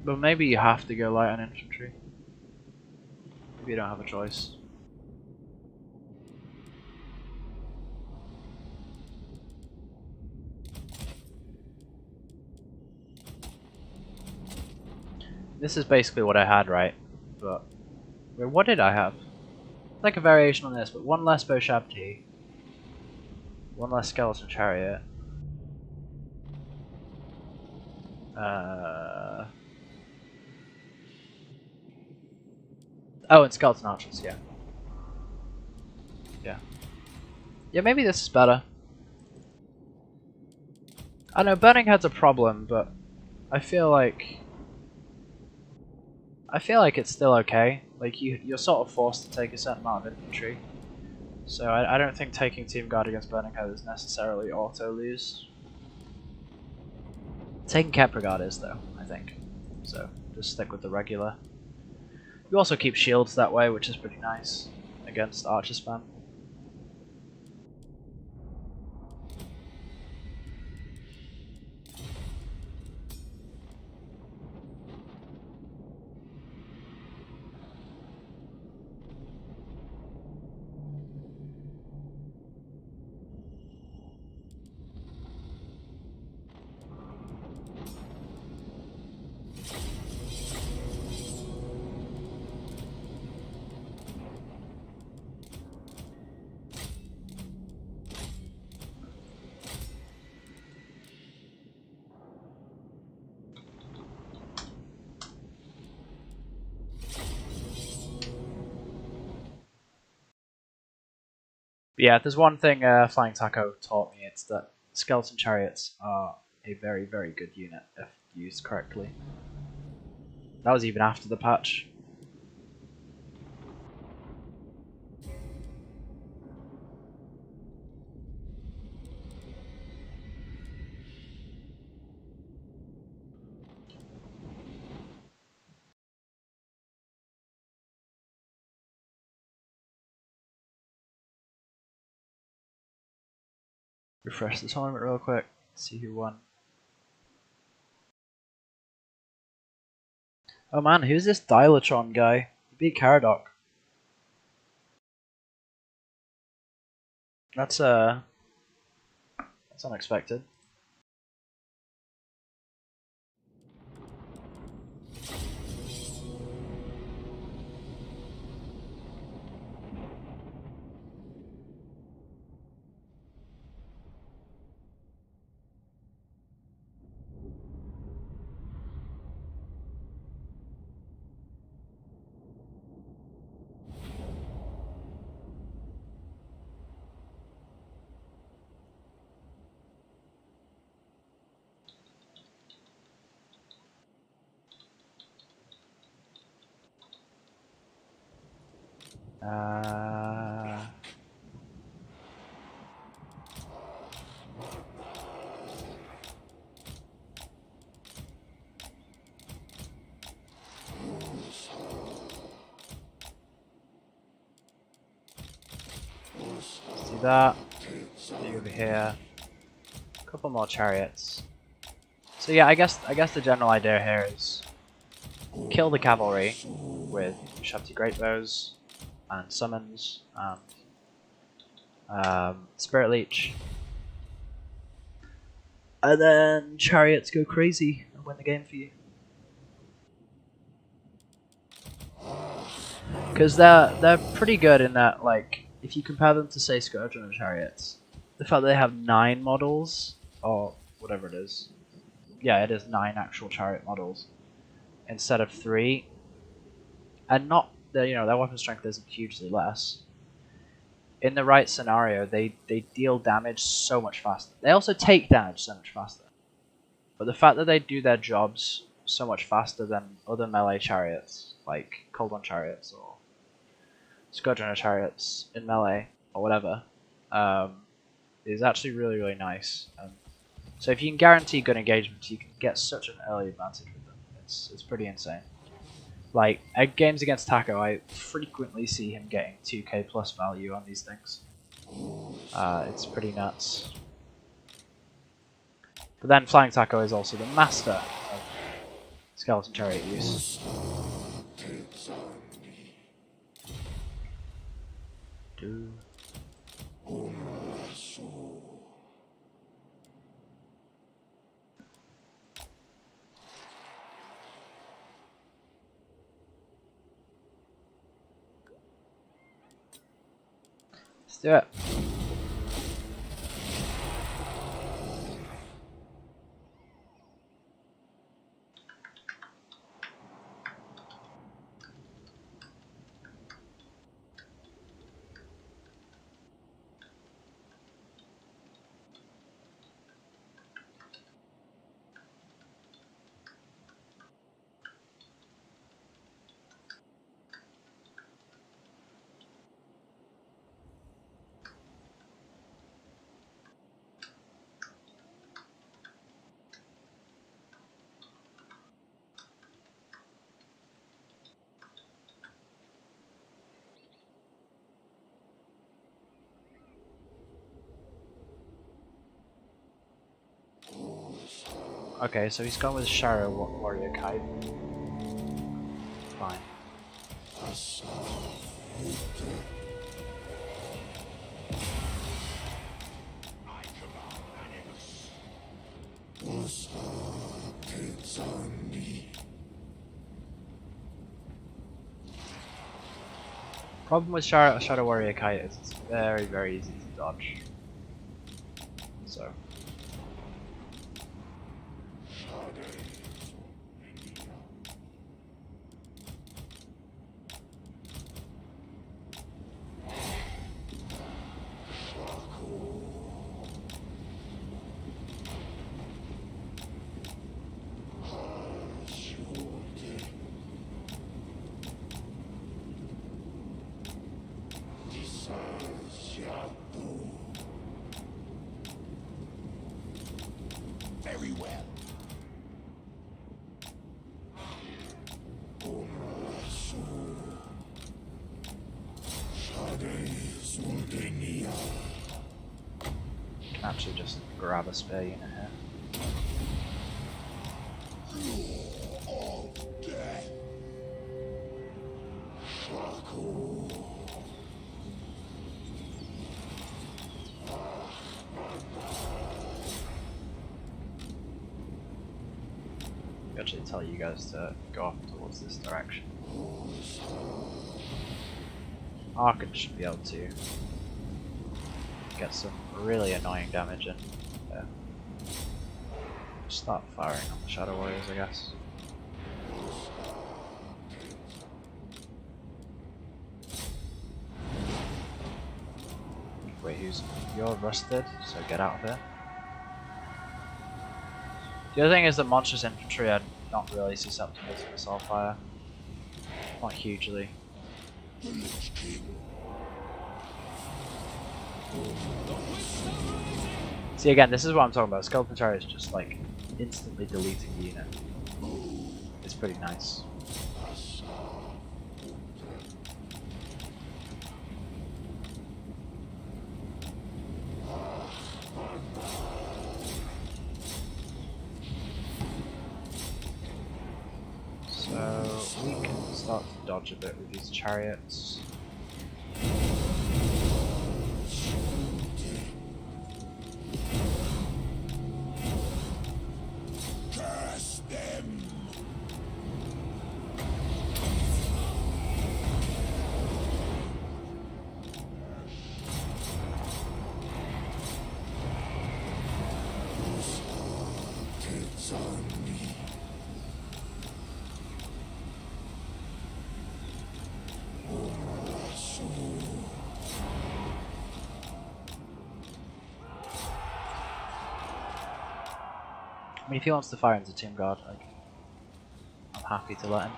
[SPEAKER 1] But maybe you have to go light on infantry. Maybe you don't have a choice. This is basically what I had, right? But wait, what did I have? Like a variation on this, but one less bow shabti, one less skeleton chariot. Oh, and skeleton archers, yeah. Yeah, maybe this is better. I know Burning Head's a problem, but I feel like it's still okay. Like you're sort of forced to take a certain amount of infantry. So I don't think taking Team Guard against Burning Head is necessarily auto lose. Taking Kepler Guard is though, I think. So just stick with the regular. You also keep shields that way, which is pretty nice against archer spam. But yeah, if there's one thing Flying Taco taught me, it's that skeleton chariots are a very, very good unit if used correctly. That was even after the patch. Refresh the tournament real quick, see who won. Oh man, who's this Dilatron guy? He beat Caradoc. That's unexpected. Do that. You over here. A couple more chariots. So yeah, I guess the general idea here is kill the cavalry with Shabti Greatbows and summons, and Spirit Leech. And then Chariots go crazy and win the game for you. Because they're pretty good in that, like, if you compare them to, say, Scourgeon and Chariots, the fact that they have 9 models, or whatever it is. Yeah, it is 9 actual Chariot models instead of 3. And not, their weapon strength isn't hugely less. In the right scenario, they deal damage so much faster. They also take damage so much faster. But the fact that they do their jobs so much faster than other melee chariots, like Cold One chariots or Scourgeon chariots in melee or whatever, is actually really, really nice. So if you can guarantee good engagements, you can get such an early advantage with them. It's pretty insane. Like, at games against Taco, I frequently see him getting 2k plus value on these things. It's pretty nuts. But then Flying Taco is also the master of Skeleton Chariot use. Let's do it. Okay, so he's gone with Shadow Warrior Kite. Fine. Problem with Shadow Warrior Kite is it's very, very easy to dodge. So.
[SPEAKER 2] Very well.
[SPEAKER 1] Can actually just grab a spare unit here. I actually tell you guys to go off towards this direction. Archon should be able to get some really annoying damage in. Yeah. Start firing on the Shadow Warriors, I guess. Wait, you're rusted, so get out of here. The other thing is that monstrous infantry are not really susceptible to missile fire. Not hugely. See, again, this is what I'm talking about. Skeleton Chariot is just like instantly deleting the unit. It's pretty nice. So we can start to dodge a bit with these chariots. I mean, if he wants to fire into Tomb Guard, like, I'm happy to let him.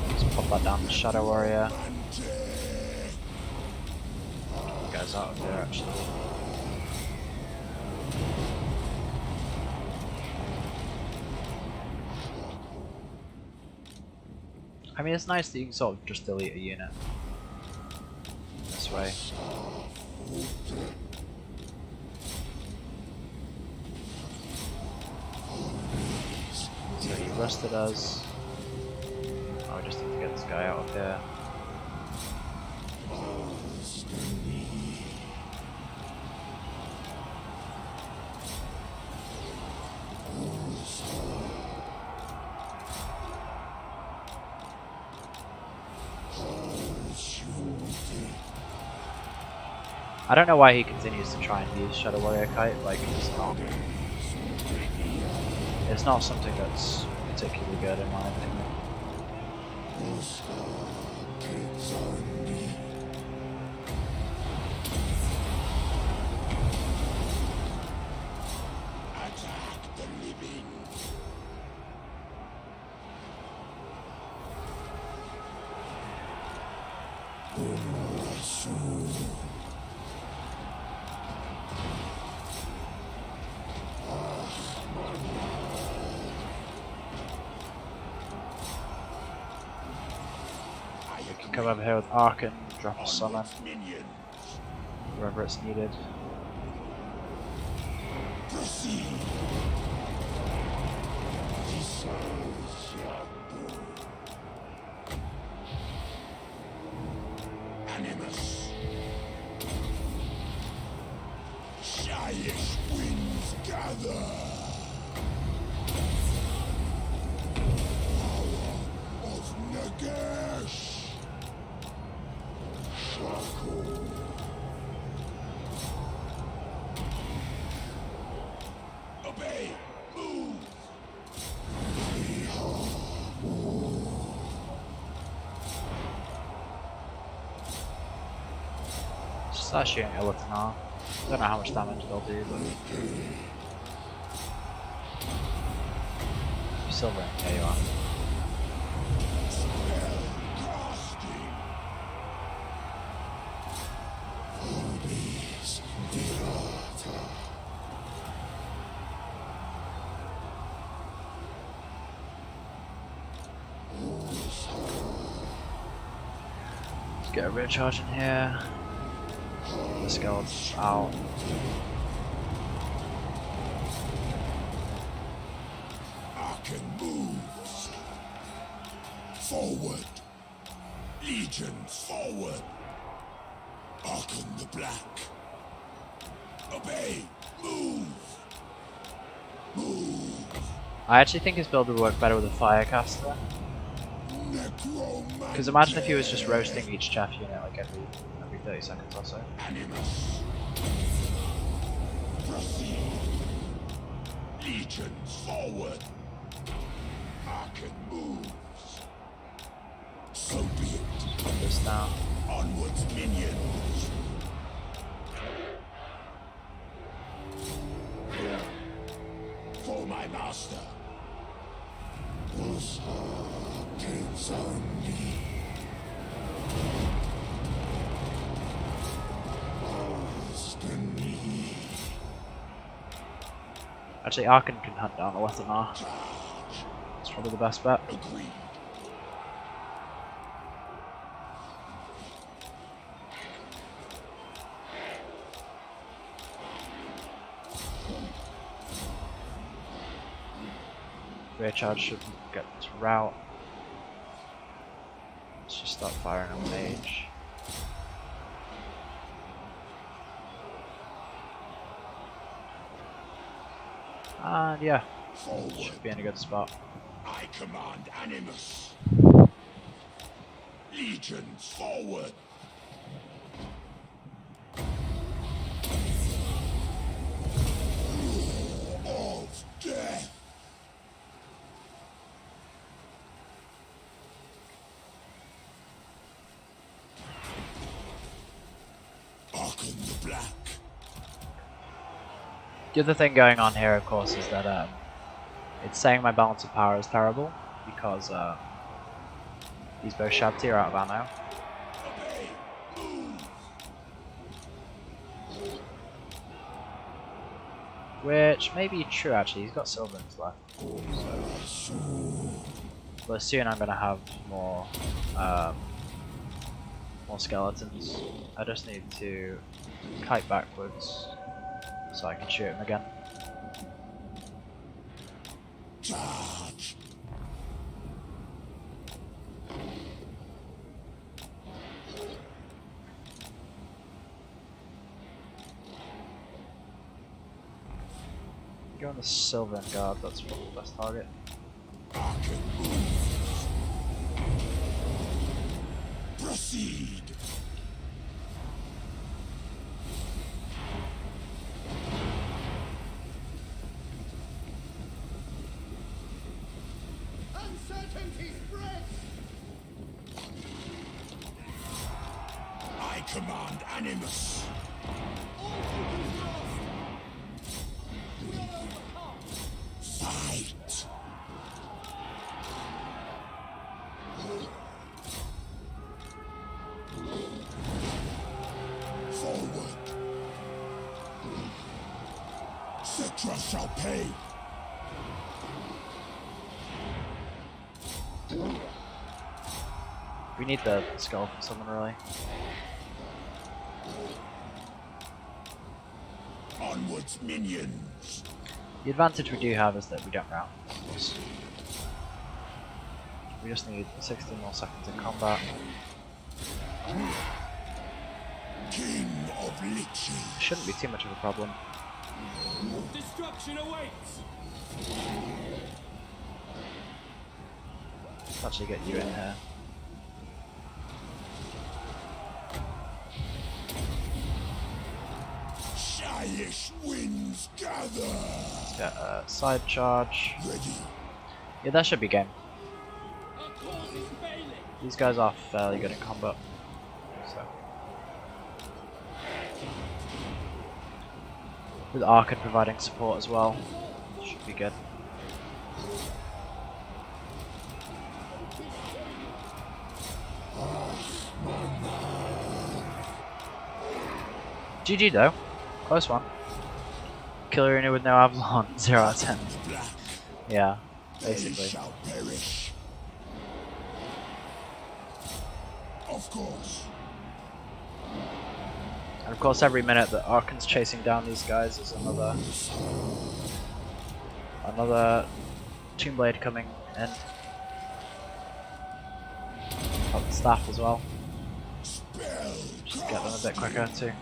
[SPEAKER 1] Let's pop that down to Shadow Warrior. Get guys out of there actually. I mean, it's nice that you can sort of just delete a unit this way. So he rested us. Oh, we just need to get this guy out of here. I don't know why he continues to try and use Shadow Warrior Kite, like it's not something that's particularly good in my opinion. Come over here with Ark and drop a summon wherever it's needed.
[SPEAKER 2] Animus. Shyish winds gather. Power of Nagash. Obey! Move!
[SPEAKER 1] Just start shooting a little now. I don't know how much damage they'll do, but you're silver. There you are. Get a rear charge in here. This guard's out.
[SPEAKER 2] Arkan moves. Forward. Legions forward. Arkan the Black. Obey. Move. Move.
[SPEAKER 1] I actually think his build would work better with a Firecaster. Because imagine if he was just roasting each chaff unit like every 30 seconds or so.
[SPEAKER 2] Animus. Proceed. Legions forward. Arkan moves. So be it.
[SPEAKER 1] Put this down.
[SPEAKER 2] Onwards, minions. For my master.
[SPEAKER 1] Actually, Arkan can hunt down the Lethanar. It's probably the best bet.
[SPEAKER 2] Agreed.
[SPEAKER 1] Rear charge should get to route. Let's just start firing on mage. And yeah, should be in a good spot.
[SPEAKER 2] I command Animus. Legions forward. Roar of death. Archon the Black.
[SPEAKER 1] The other thing going on here, of course, is that it's saying my balance of power is terrible because these both Shabti are out of ammo. Which may be true actually, he's got Sylvans left. So. But soon I'm going to have more skeletons. I just need to kite backwards so I can shoot him again.
[SPEAKER 2] Charge.
[SPEAKER 1] Go on the Sylvan Guard, that's probably the best target.
[SPEAKER 2] Proceed. Uncertainty spreads. I command Animus. Fight. Forward. Cetra shall pay.
[SPEAKER 1] We need the skull from someone really.
[SPEAKER 2] Onwards, minions.
[SPEAKER 1] The advantage we do have is that we don't rout. We just need 16 more seconds in combat.
[SPEAKER 2] King of Liches.
[SPEAKER 1] Shouldn't be too much of a problem.
[SPEAKER 2] Destruction awaits.
[SPEAKER 1] Let's actually get you in here.
[SPEAKER 2] Shyish winds gather.
[SPEAKER 1] Let's get a side charge.
[SPEAKER 2] Ready.
[SPEAKER 1] Yeah, that should be game.
[SPEAKER 2] Our cause is failing.
[SPEAKER 1] These guys are fairly good in combat. So. With Archon providing support as well. Should be good. GG though. Close one. Killer Arena with no Avalon. 0 out of 10. Yeah, basically.
[SPEAKER 2] Shall perish. Of course.
[SPEAKER 1] And of course every minute that Archon's chasing down these guys is another Tomb Blade coming in. Up the staff as well. Just get them a bit quicker too.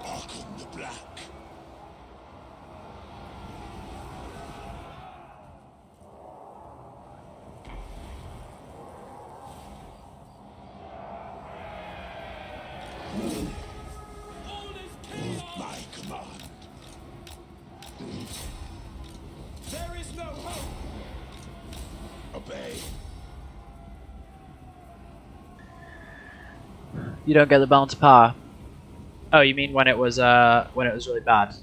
[SPEAKER 2] Archon the Black. My command. There is no hope. Obey.
[SPEAKER 1] You don't get the balance of power. Oh, you mean when it was really bad?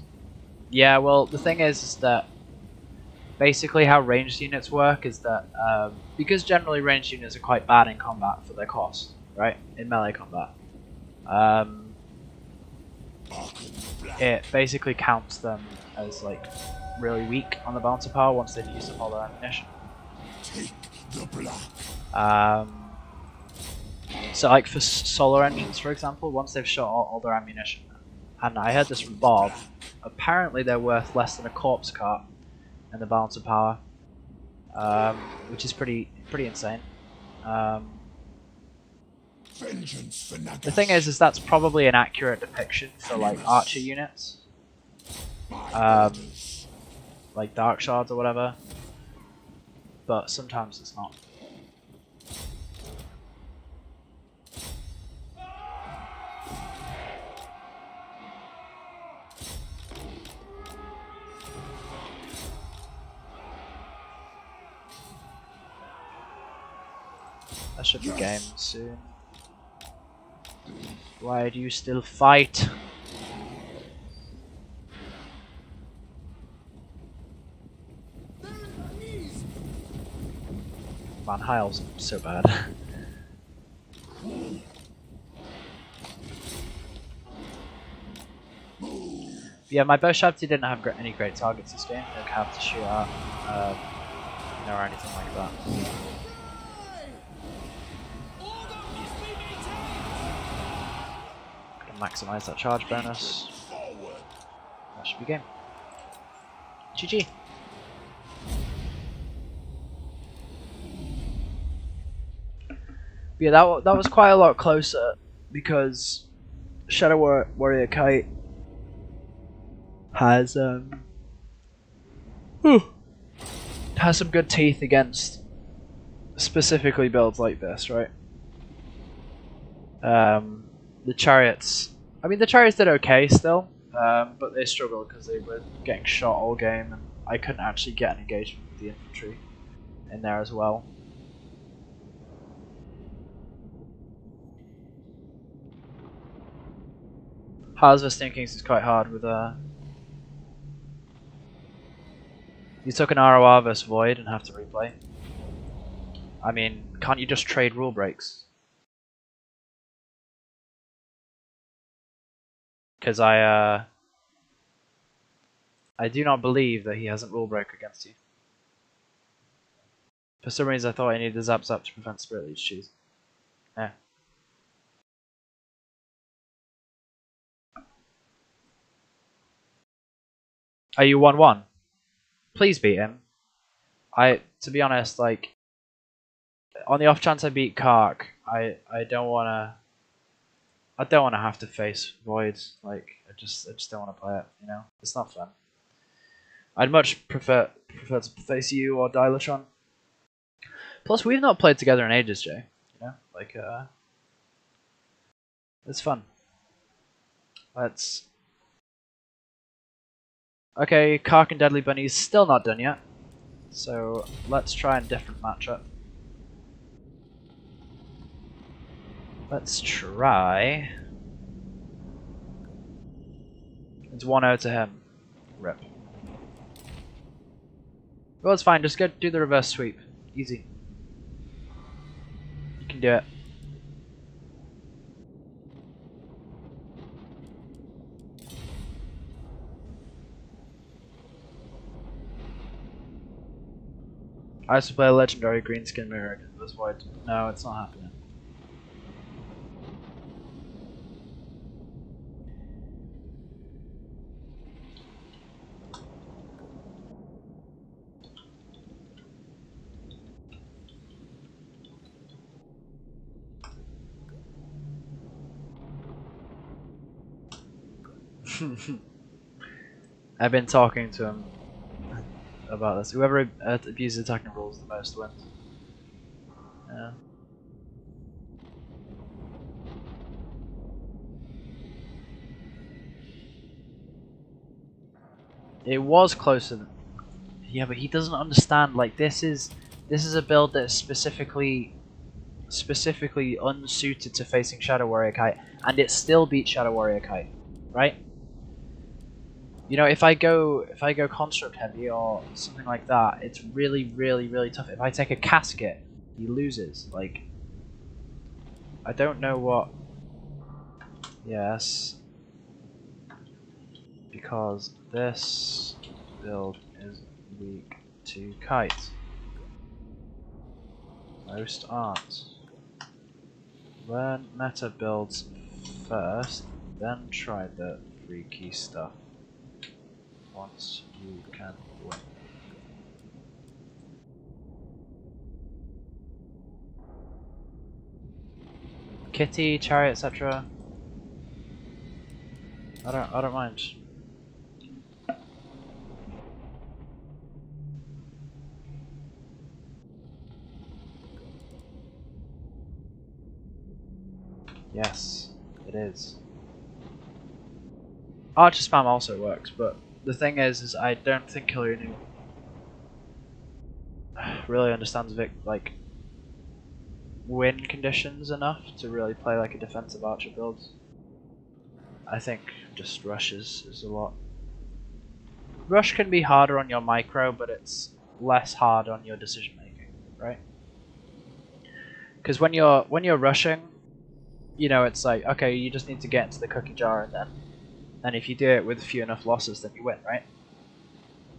[SPEAKER 1] Yeah, well the thing is that basically how ranged units work is that because generally ranged units are quite bad in combat for their cost, right? In melee combat. It basically counts them as like really weak on the balance of power once they've used up all their ammunition.
[SPEAKER 2] Take the black.
[SPEAKER 1] So like for solar engines, for example, once they've shot all their ammunition, and I heard this from Bob, apparently they're worth less than a corpse cart in the balance of power, which is pretty insane. The thing is that's probably an accurate depiction for like archer units, like dark shards or whatever, but sometimes it's not. That should be game soon. Why do you still fight? Man, Heil's so bad. Yeah, my bow shafty didn't have any great targets this game. Didn't have to shoot at, or anything like that. Gonna maximize that charge bonus. That should be game. GG. Yeah, that was quite a lot closer because Shadow Warrior Kite has some good teeth against specifically builds like this, right? The chariots, I mean the chariots did okay still, but they struggled because they were getting shot all game, and I couldn't actually get an engagement with the infantry in there as well. Harvest Kings is quite hard with you took an ROR versus Void and have to replay. I mean, can't you just trade rule breaks? Because I do not believe that he hasn't rule break against you. For some reason I thought I needed the Zap Zap to prevent Spirit Leech Cheese. Yeah. Are you 1-1? Please beat him. To be honest, like, on the off chance I beat Kark, I don't wanna have to face Void. Like, I just don't wanna play it, you know? It's not fun. I'd much prefer to face you or Dilatron. Plus we've not played together in ages, Jay. You know? Like it's fun. Let's okay, Kark and Deadly Bunny's still not done yet. So let's try a different matchup. Let's try. It's 1-0 to him. Rip. Well, it's fine. Just go do the reverse sweep. Easy. You can do it. I used to play a legendary greenskin mirror because it was white. No, it's not happening. I've been talking to him about this. Whoever abuses attacking rules the most wins. Yeah. It was closer than... Yeah, but he doesn't understand. Like, this is a build that's specifically unsuited to facing Shadow Warrior Kite, and it still beats Shadow Warrior Kite, right? You know, if I go construct heavy or something like that, it's really tough. If I take a casket, he loses. Like, I don't know what. Yes, because this build is weak to Kite. Most aren't. Learn meta builds first, then try the free key stuff. Once you can win. Kitty, chariot, etc. I don't mind. Yes, it is. Archer spam also works, but the thing is I don't think Killian really understands like win conditions enough to really play like a defensive archer build. I think just rushes is a lot. Rush can be harder on your micro, but it's less hard on your decision making, right? Because when you're rushing, you know, it's like, okay, you just need to get into the cookie jar, and if you do it with few enough losses, then you win, right?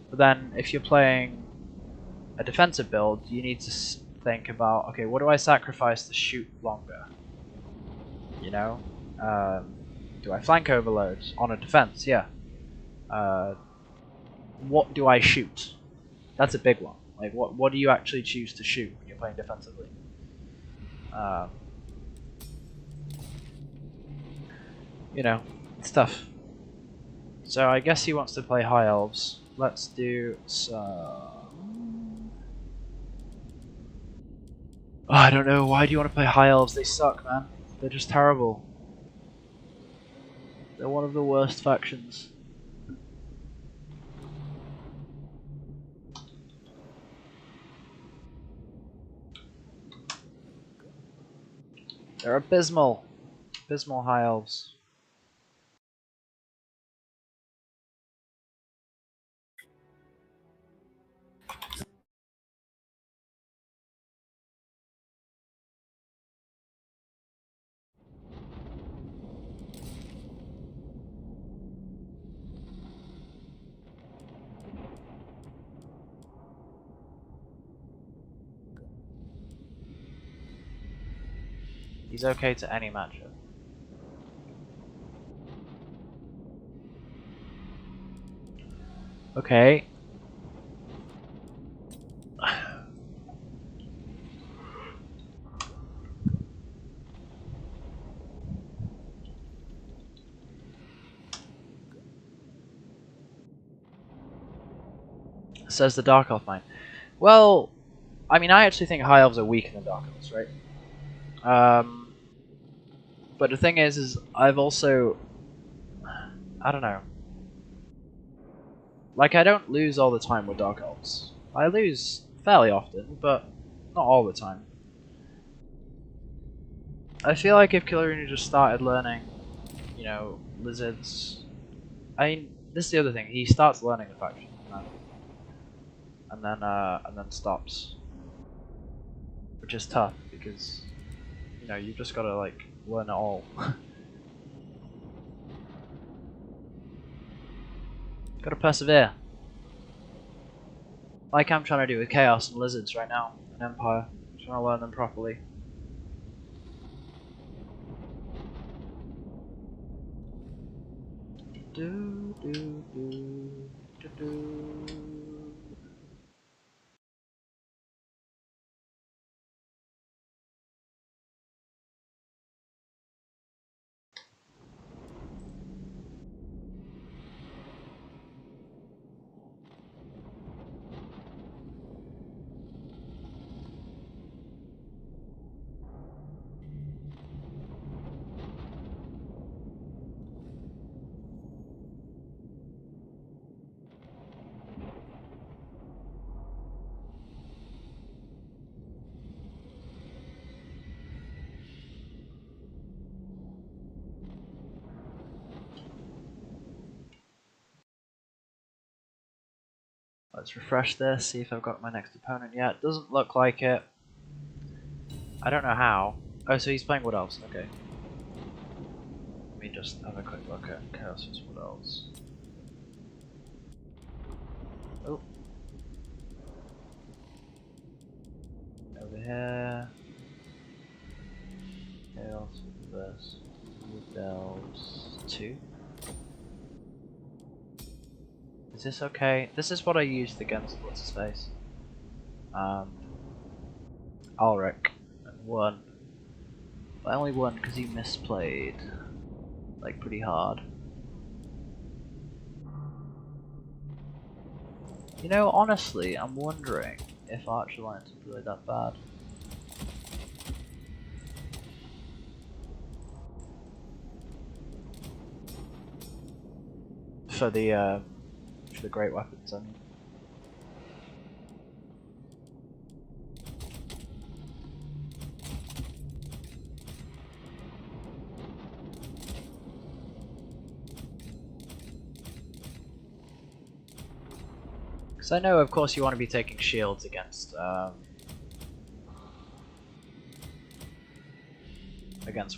[SPEAKER 1] But then if you're playing a defensive build, you need to think about, okay, what do I sacrifice to shoot longer? You know, do I flank overload on a defense? Yeah. What do I shoot? That's a big one. Like, what do you actually choose to shoot when you're playing defensively? You know, it's tough. So I guess he wants to play High Elves. Let's do some... Oh, I don't know, why do you want to play High Elves? They suck, man. They're just terrible. They're one of the worst factions. They're abysmal. Abysmal High Elves. He's okay to any matchup. Okay. Says the Dark Elf mine. Well, I mean, I actually think High Elves are weaker than Dark Elves, right? But the thing is I've also... I don't know. Like, I don't lose all the time with Dark Elves. I lose fairly often, but not all the time. I feel like if Killarina just started learning, you know, lizards... I mean, this is the other thing. He starts learning the faction, and then stops, which is tough because, you know, you've just got to like learn it all. Got to persevere, like I'm trying to do with Chaos and Lizards right now, and Empire. I'm trying to learn them properly. Do do do do do. Let's refresh this, see if I've got my next opponent yet. Doesn't look like it. I don't know how. Oh, so he's playing Wood Elves, okay. Let me just have a quick look at Chaos's Wood Elves. Oh. Over here. Chaos. Is this okay? This is what I used against what's his face. Ulrich and won. But I only won because he misplayed like pretty hard. You know, honestly, I'm wondering if Archer Lines are really that bad. For the great weapons, I mean. Because I know, of course, you want to be taking shields against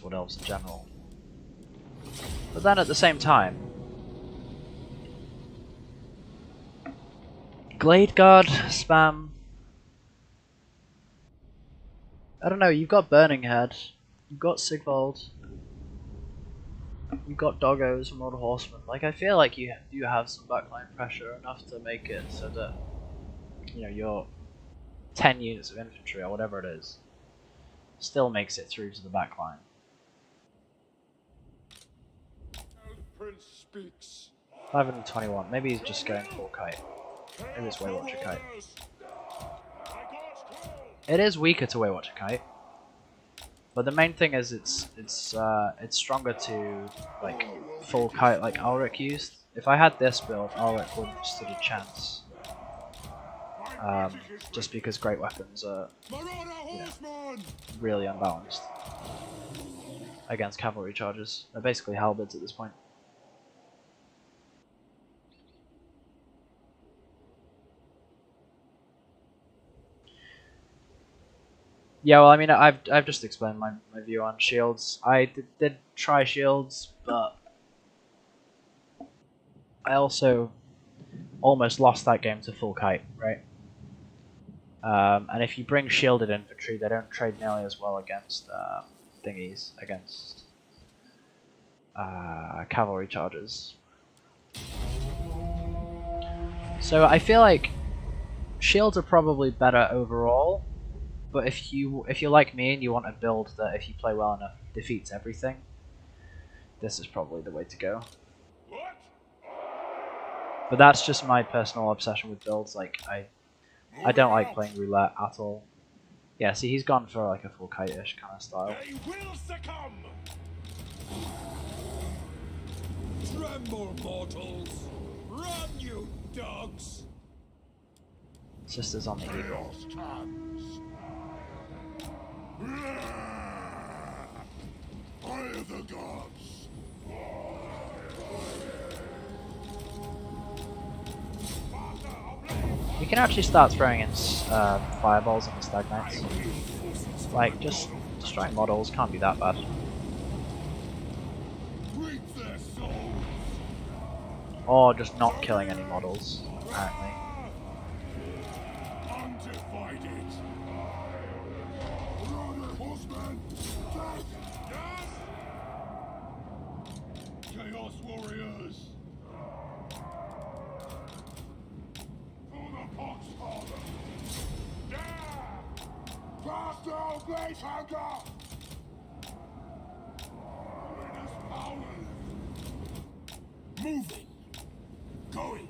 [SPEAKER 1] Wood Elves in general. But then at the same time, Glade Guard spam. I don't know. You've got Burning Head, you've got Sigvald, you've got Doggos and Lord Horsemen. Like, I feel like you have some backline pressure enough to make it so that, you know, your 10 units of infantry or whatever it is still makes it through to the backline.
[SPEAKER 2] Prince speaks.
[SPEAKER 1] 521. Maybe he's just going full kite. Maybe it's Waywatcher Kite. It is weaker to Waywatcher Kite, but the main thing is it's stronger to like full kite like Ulrich used. If I had this build, Ulrich wouldn't have stood a chance. Just because great weapons are, you know, really unbalanced against cavalry charges. They're basically halberds at this point. Yeah, well, I mean, I've just explained my view on shields. I did try shields, but I also almost lost that game to full kite, right? And if you bring shielded infantry, they don't trade nearly as well against thingies, against cavalry charges. So I feel like shields are probably better overall. But if you're like me and you want a build that, if you play well enough, defeats everything, this is probably the way to go. But that's just my personal obsession with builds. Like I don't like playing roulette at all. Yeah, see, he's gone for like a full kite-ish kind of style.
[SPEAKER 2] They will succumb. Tremble, mortals! Run, you dogs!
[SPEAKER 1] Sisters on the eagle.
[SPEAKER 2] Fire the gods!
[SPEAKER 1] You can actually start throwing in fireballs on the stag knights. Like, just destroying models can't be that bad. Or just not killing any models, apparently.
[SPEAKER 2] Chaos warriors! For the pox father! Cast down Blaze Hunger! Winner's power! Moving! Going!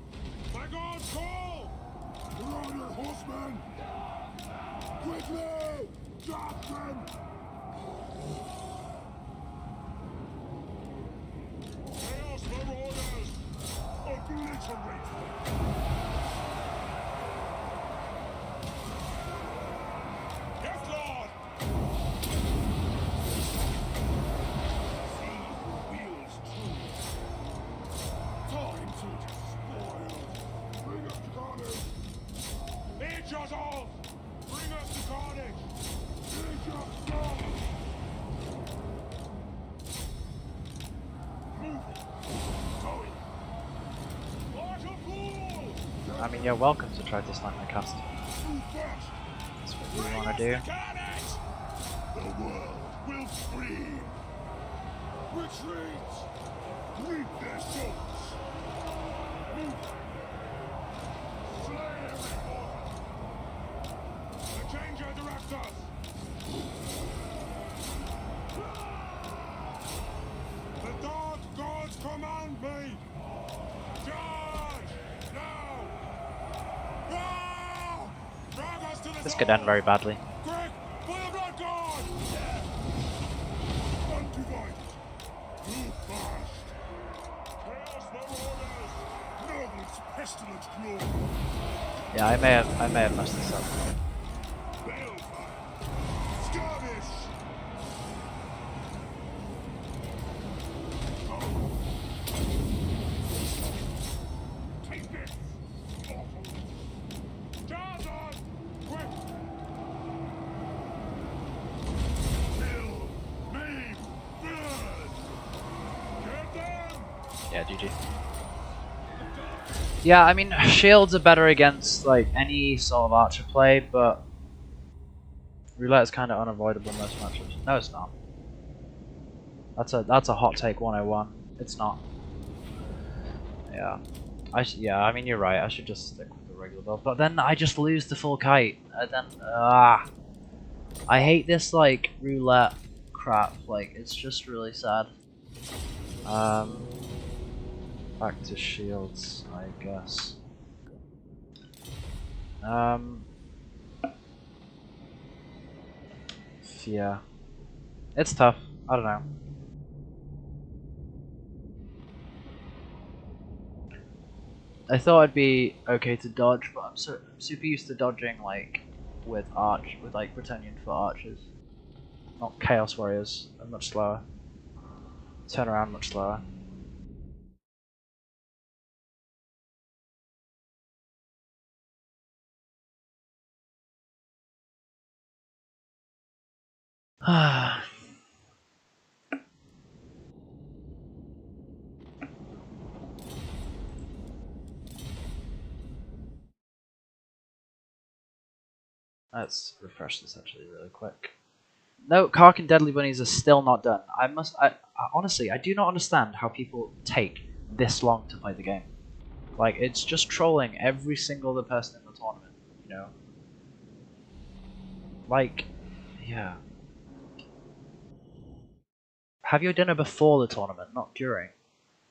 [SPEAKER 2] My God's call! Rider horsemen! Quickly! Drop them! Chaos Marauders! Obliterate them! Yes, Lord! See who wields truth. Time to despoil. Bring us to carnage! Each us all! Bring us to carnage! Each us all!
[SPEAKER 1] I mean, you're welcome to try to snipe my cast. That's what you want to do.
[SPEAKER 2] The world will scream. Retreat! Reap their souls! Move!
[SPEAKER 1] This could end very badly.
[SPEAKER 2] Greg, fire blood guard! Undivided. Move fast. Chaos Marauders! Noble's pestilent glory.
[SPEAKER 1] Yeah, I may have messed this up.
[SPEAKER 2] Balefire. Skirmish. Take this. Awful. Jars on. Quick. Kill. Maim. Burn. Get them.
[SPEAKER 1] Yeah, GG. Yeah, I mean, shields are better against like any sort of archer play, but roulette is kind of unavoidable in most matches. No, it's not. That's a hot take 101. It's not. Yeah, I mean, you're right. I should just stick with the regular build, but then I just lose the full kite, and then I hate this like roulette crap. Like, it's just really sad. Back to shields, I guess. Yeah. It's tough. I don't know. I thought it'd be okay to dodge, but I'm super used to dodging like with like Bretonnian foot archers. Not Chaos Warriors. They're much slower. Turn around much slower. Let's refresh this actually really quick. No, Kark and Deadly Bunnies are still not done. I honestly, I do not understand how people take this long to play the game. Like, it's just trolling every single other person in the tournament, you know? Like, yeah. Have your dinner before the tournament, not during.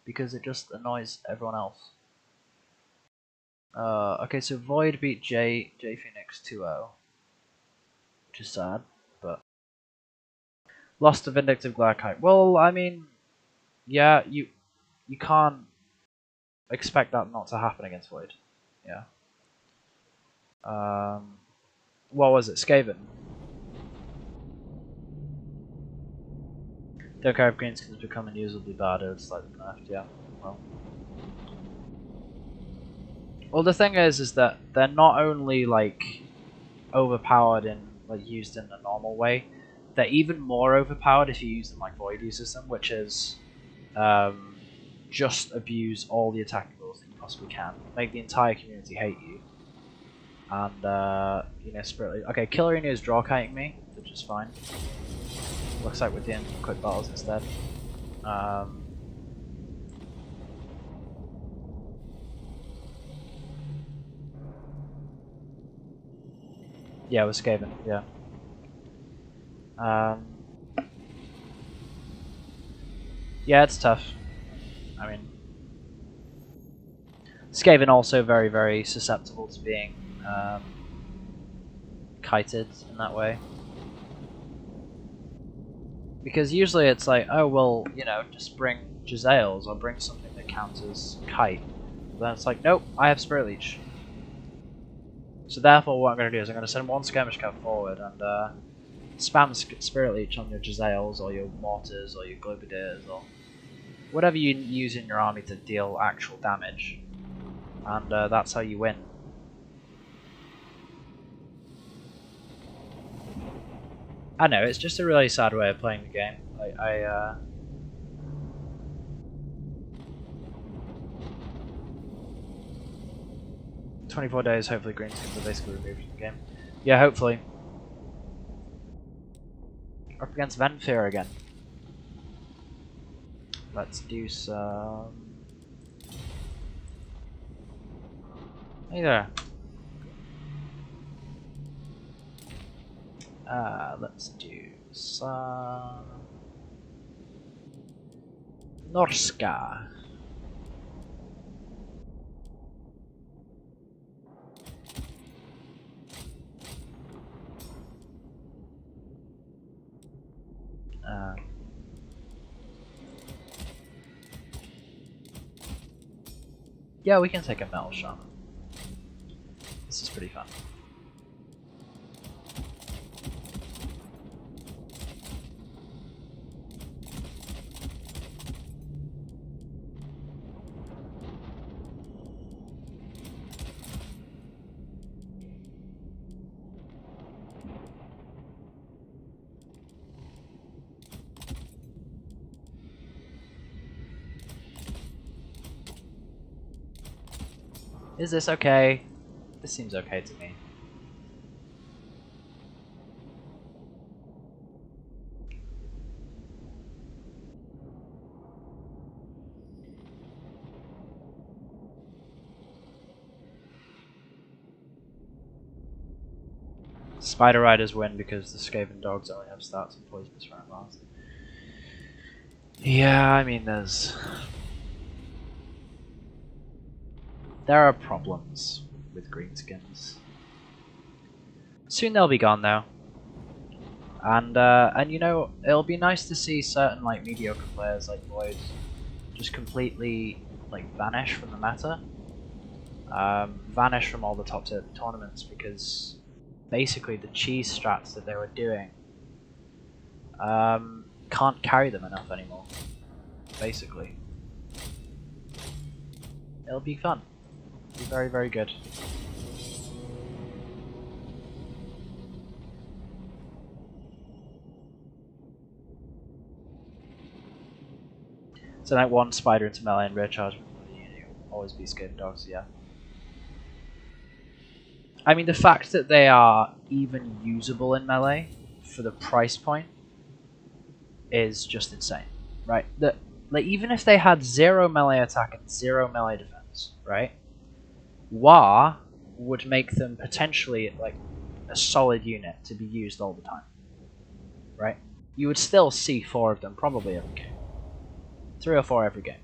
[SPEAKER 1] Because it just annoys everyone else. Okay, so Void beat J Phoenix 2-0. Which is sad, but... Lost to Vindictive Glarakite. Well, I mean... Yeah, you can't expect that not to happen against Void. Yeah. What was it? Skaven. Don't care if Greenskin's become unusably bad, it's like nerfed, yeah. Well, the thing is that they're not only like overpowered in like used in a normal way, they're even more overpowered if you use them like Void uses them, which is just abuse all the attacking rules that you possibly can, make the entire community hate you, and you know, Spirit. Okay, Killer Arena is draw kiting me, which is fine. Looks like we're doing quick battles instead. Yeah, we're Skaven, yeah. Yeah, it's tough. I mean, Skaven also very, very susceptible to being kited in that way. Because usually it's like, oh well, you know, just bring Jezzails or bring something that counters kite. But then it's like, nope, I have Spirit Leech. So therefore what I'm going to do is I'm going to send one skirmish cab forward and spam Spirit Leech on your Jezzails or your Mortars or your Globadiers or whatever you use in your army to deal actual damage. And that's how you win. I know, it's just a really sad way of playing the game. Like, 24 days, hopefully Greenskins are basically removed from the game. Yeah, hopefully. Up against Venfear again. Let's do some... Hey there. Let's do some... Norska. Yeah, we can take a metal shaman. This is pretty fun. Is this okay? This seems okay to me. Spider Riders win because the Skaven dogs only have stats and poisonous round bars. Yeah, I mean there are problems with greenskins. Soon they'll be gone though. And you know, it'll be nice to see certain like mediocre players like Void just completely like vanish from the meta. Vanish from all the top tier tournaments because basically the cheese strats that they were doing can't carry them enough anymore. Basically. It'll be fun. It'll be very, very good. So like one spider into melee and rear charge with you always be scared dogs, yeah. I mean the fact that they are even usable in melee for the price point is just insane. Right? Like even if they had 0 melee attack and 0 melee defense, right? War would make them potentially like a solid unit to be used all the time. Right? You would still see 4 of them probably every game. 3 or 4 every game.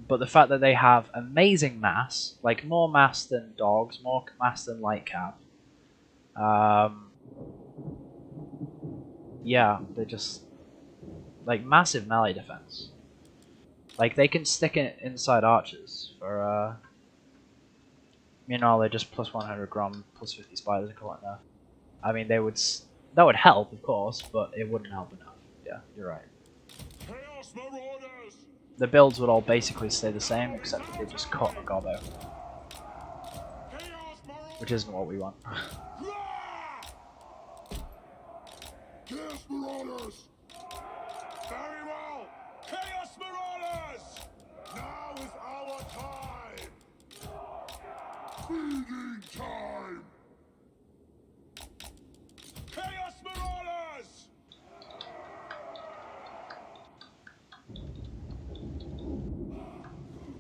[SPEAKER 1] But the fact that they have amazing mass, like more mass than dogs, more mass than light cap. Yeah, they're just like massive melee defense. Like they can stick it inside archers for you know, they're just plus 100 grom, plus 50 spiders and call it enough. I mean, that would help, of course, but it wouldn't help enough. Yeah, you're right.
[SPEAKER 2] Chaos Marauders!
[SPEAKER 1] The builds would all basically stay the same, except that they just cut a gobbo, which isn't what we want.
[SPEAKER 2] Chaos Marauders! Very well! Chaos Marauders! Now is our time! Feeding time! Chaos Marauders!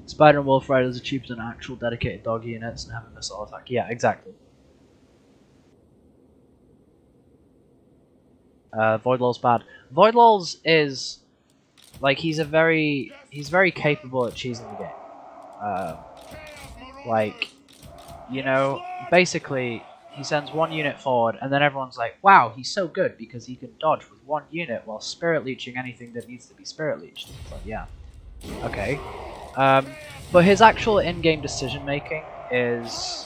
[SPEAKER 1] Spider and Wolf Riders are cheaper than actual dedicated dog units and have a missile attack. Yeah, exactly. Voidlaw's bad. Voidlaw's is like he's very capable at cheesing the game. Like, you know, basically he sends one unit forward and then everyone's like, wow, he's so good because he can dodge with one unit while spirit leeching anything that needs to be spirit leeched. It's like, yeah, okay. But his actual in-game decision making is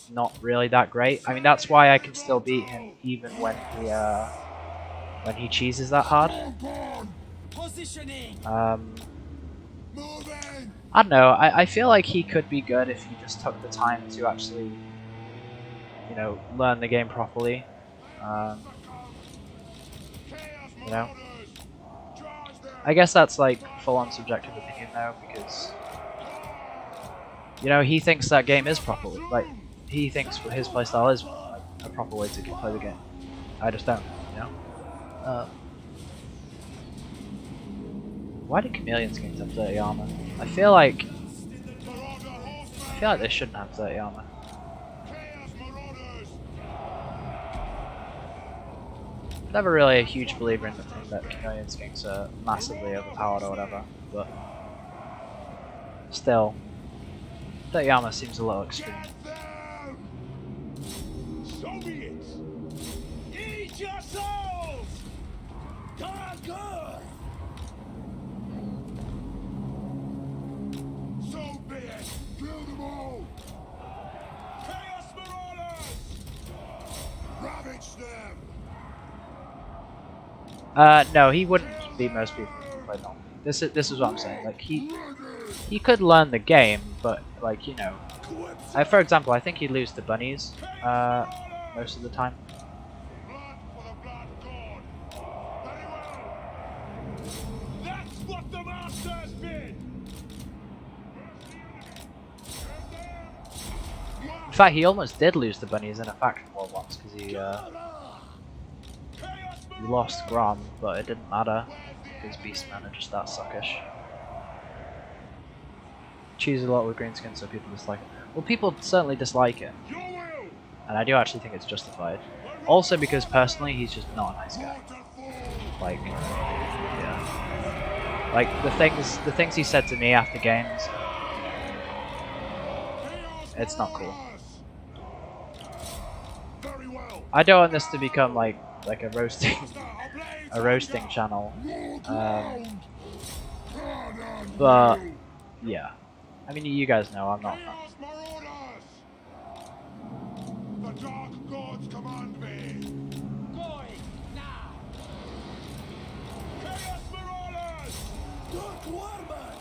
[SPEAKER 1] not really that great. I mean, that's why I can still beat him even when he cheeses that hard. I don't know. I feel like he could be good if he just took the time to actually, you know, learn the game properly. You know, I guess that's like full-on subjective opinion though, because you know he thinks that game is properly, like he thinks his playstyle is like, a proper way to play the game. I just don't, you know. Why do chameleon skins have 30 armor? I feel like they shouldn't have 30 armor. Never really a huge believer in the thing that chameleon skinks are massively overpowered or whatever, but still, 30 armor seems a little extreme.
[SPEAKER 2] So be it! Eat your souls! God, good! So be it! Kill them all! Chaos Marauders! Ravage them!
[SPEAKER 1] No, he wouldn't beat most people if he played normal. This is what I'm saying. Like he could learn the game, but like you know, for example, I think he'd lose to bunnies most of the time.
[SPEAKER 2] Blood for the blood god! Very well! That's what the master's been!
[SPEAKER 1] In fact, he almost did lose to bunnies in a faction war once because he lost Grom, but it didn't matter because Beastmen are just that suckish. Choose a lot with greenskin, so people dislike it. Well, people certainly dislike it, and I do actually think it's justified. Also because personally, he's just not a nice guy. Like, yeah, like the things he said to me after games, it's not cool. I don't want this to become like a roasting channel, but yeah, I mean you guys know I'm not.
[SPEAKER 2] The dark gods command me.
[SPEAKER 3] Going now.
[SPEAKER 2] Chaos Marauders! Dark Warman!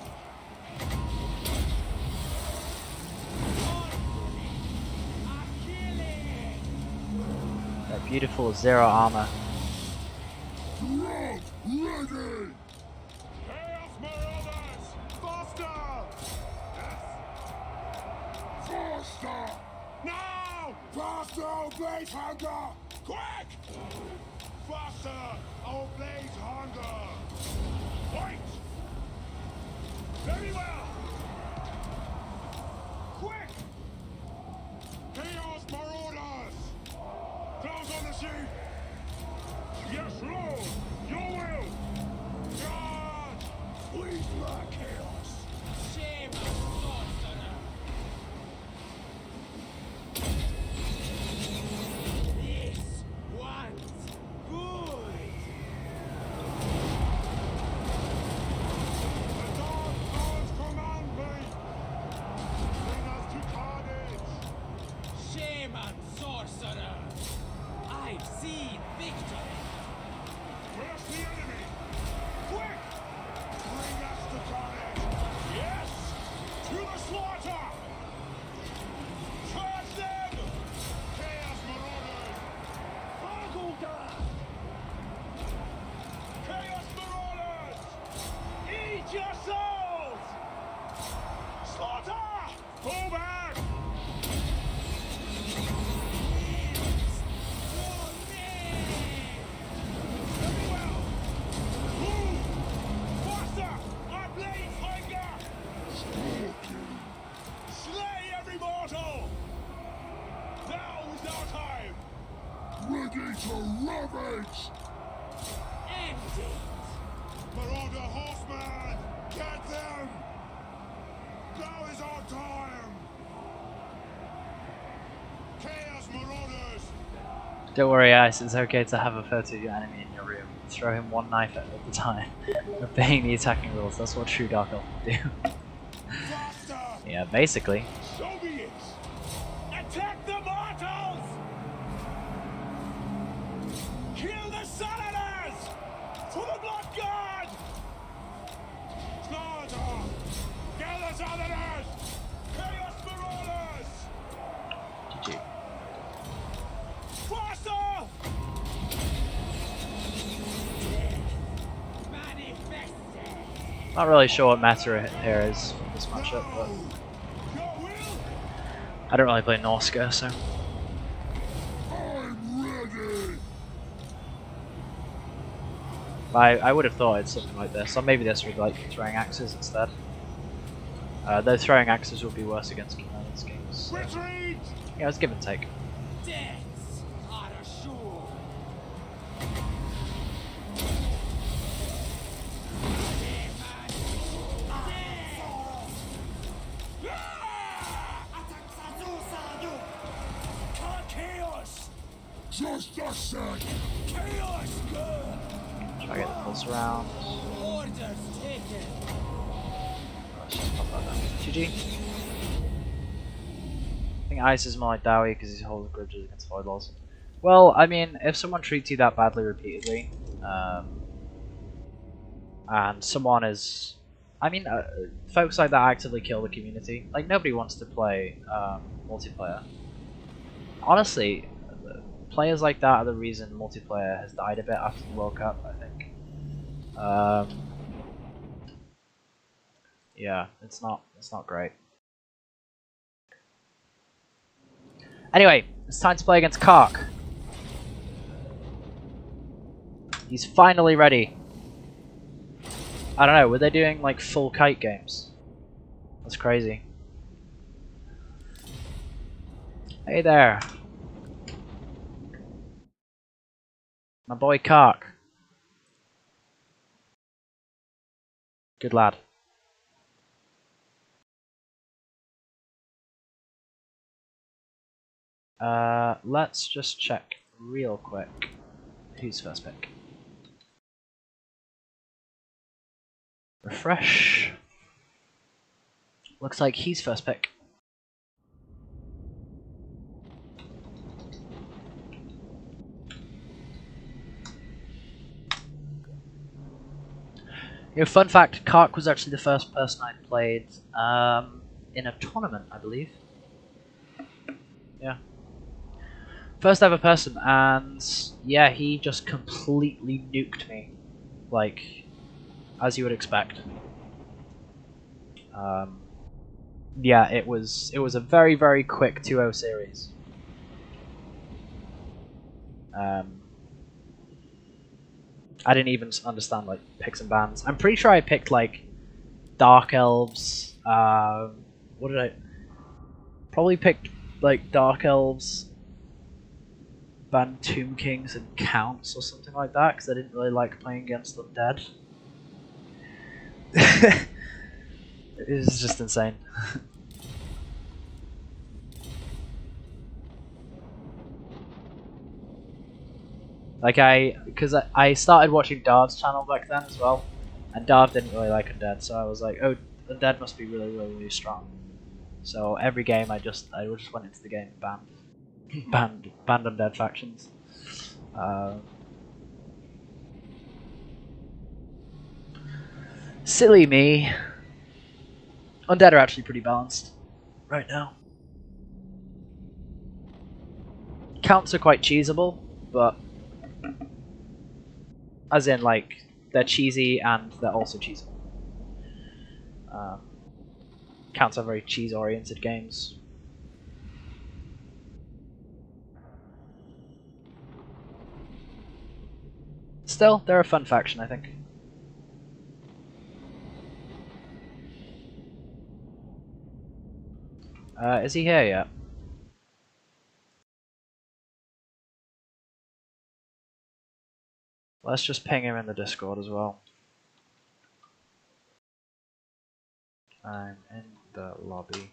[SPEAKER 1] That beautiful zero armor.
[SPEAKER 2] Ready! Chaos Marauders! Faster! Yes! Faster! Now! Faster, oh blaze hunger! Quick! Faster, oh blaze hunger! Wait! Very well! Quick! Chaos Marauders! Those on the sheet! Yes, Lord! Your will! God! Please, my chaos!
[SPEAKER 3] Shame on sorcerer. This one's good.
[SPEAKER 2] The dark gods command me! Bring us to carnage!
[SPEAKER 3] Shame on sorcerer. I've seen victory.
[SPEAKER 2] Where's the enemy? Quick! Bring us to carnage! Yes! To the slaughter! Charge them! Chaos Marauders! Hogulda! Chaos Marauders! Eat your souls! Slaughter! Pull back! Very well! Move! Faster! Our blades hunger! Slay every mortal! Now is our time! Ready to ravage!
[SPEAKER 3] End it.
[SPEAKER 2] Marauder horseman! Get them! Now is our time! Chaos Marauders!
[SPEAKER 1] Don't worry, Ice. It's okay to have a photo of your enemy in your room. Throw him one knife at a time. Obeying the attacking rules. That's what true Dark Elf would do.
[SPEAKER 2] Faster!
[SPEAKER 1] Yeah, basically.
[SPEAKER 2] So be it! Attack the mortals! Kill the Southerners! For the blood god! Slaughter! Kill the Southerners! Chaos Marauders!
[SPEAKER 1] GG.
[SPEAKER 2] Faster!
[SPEAKER 3] Manifest.
[SPEAKER 1] Not really sure what meta here is for this matchup, but
[SPEAKER 2] Your will?
[SPEAKER 1] I don't really play Norska, so.
[SPEAKER 2] I'm ready!
[SPEAKER 1] I would have thought it's something like this, or maybe this with like throwing axes instead. Though throwing axes would be worse against Canadian games. So.
[SPEAKER 2] Retreat!
[SPEAKER 1] Yeah, it's give and take.
[SPEAKER 3] Deaths are assured.
[SPEAKER 2] Chaos! Just a sec! Chaos girl.
[SPEAKER 1] Try to get the pulse around.
[SPEAKER 2] Orders taken.
[SPEAKER 1] Let's just pop that down. GG. I think Ice is more like Dowie because he's holding grudges against Void Laws. Well, I mean, if someone treats you that badly repeatedly, and someone is... I mean, folks like that actively kill the community. Like, nobody wants to play multiplayer. Honestly, players like that are the reason multiplayer has died a bit after the World Cup, I think. Yeah, it's not great. Anyway, it's time to play against Kark. He's finally ready. I don't know, were they doing like full kite games? That's crazy. Hey there. My boy Kark. Good lad. Let's just check real quick who's first pick. Refresh. Looks like he's first pick. You know, fun fact, Kark was actually the first person I played in a tournament, I believe. Yeah. First ever person, and yeah, he just completely nuked me. Like, as you would expect. Yeah, it was a very, very quick 2-0 series. I didn't even understand like picks and bans. I'm pretty sure I picked like Dark Elves. What did I? Probably picked like Dark Elves, banned Tomb Kings and Counts or something like that because I didn't really like playing against Undead. It is just insane. Like because I started watching Darv's channel back then as well, and Darv didn't really like Undead, so I was like, oh, Undead must be really, really, really strong. So every game I just went into the game and banned Undead factions. Silly me. Undead are actually pretty balanced right now. Counts are quite cheesable, but as in like they're cheesy and they're also cheesable. Counts are very cheese-oriented games. Still, they're a fun faction, I think. Is he here yet? Let's just ping him in the Discord as well. I'm in the lobby.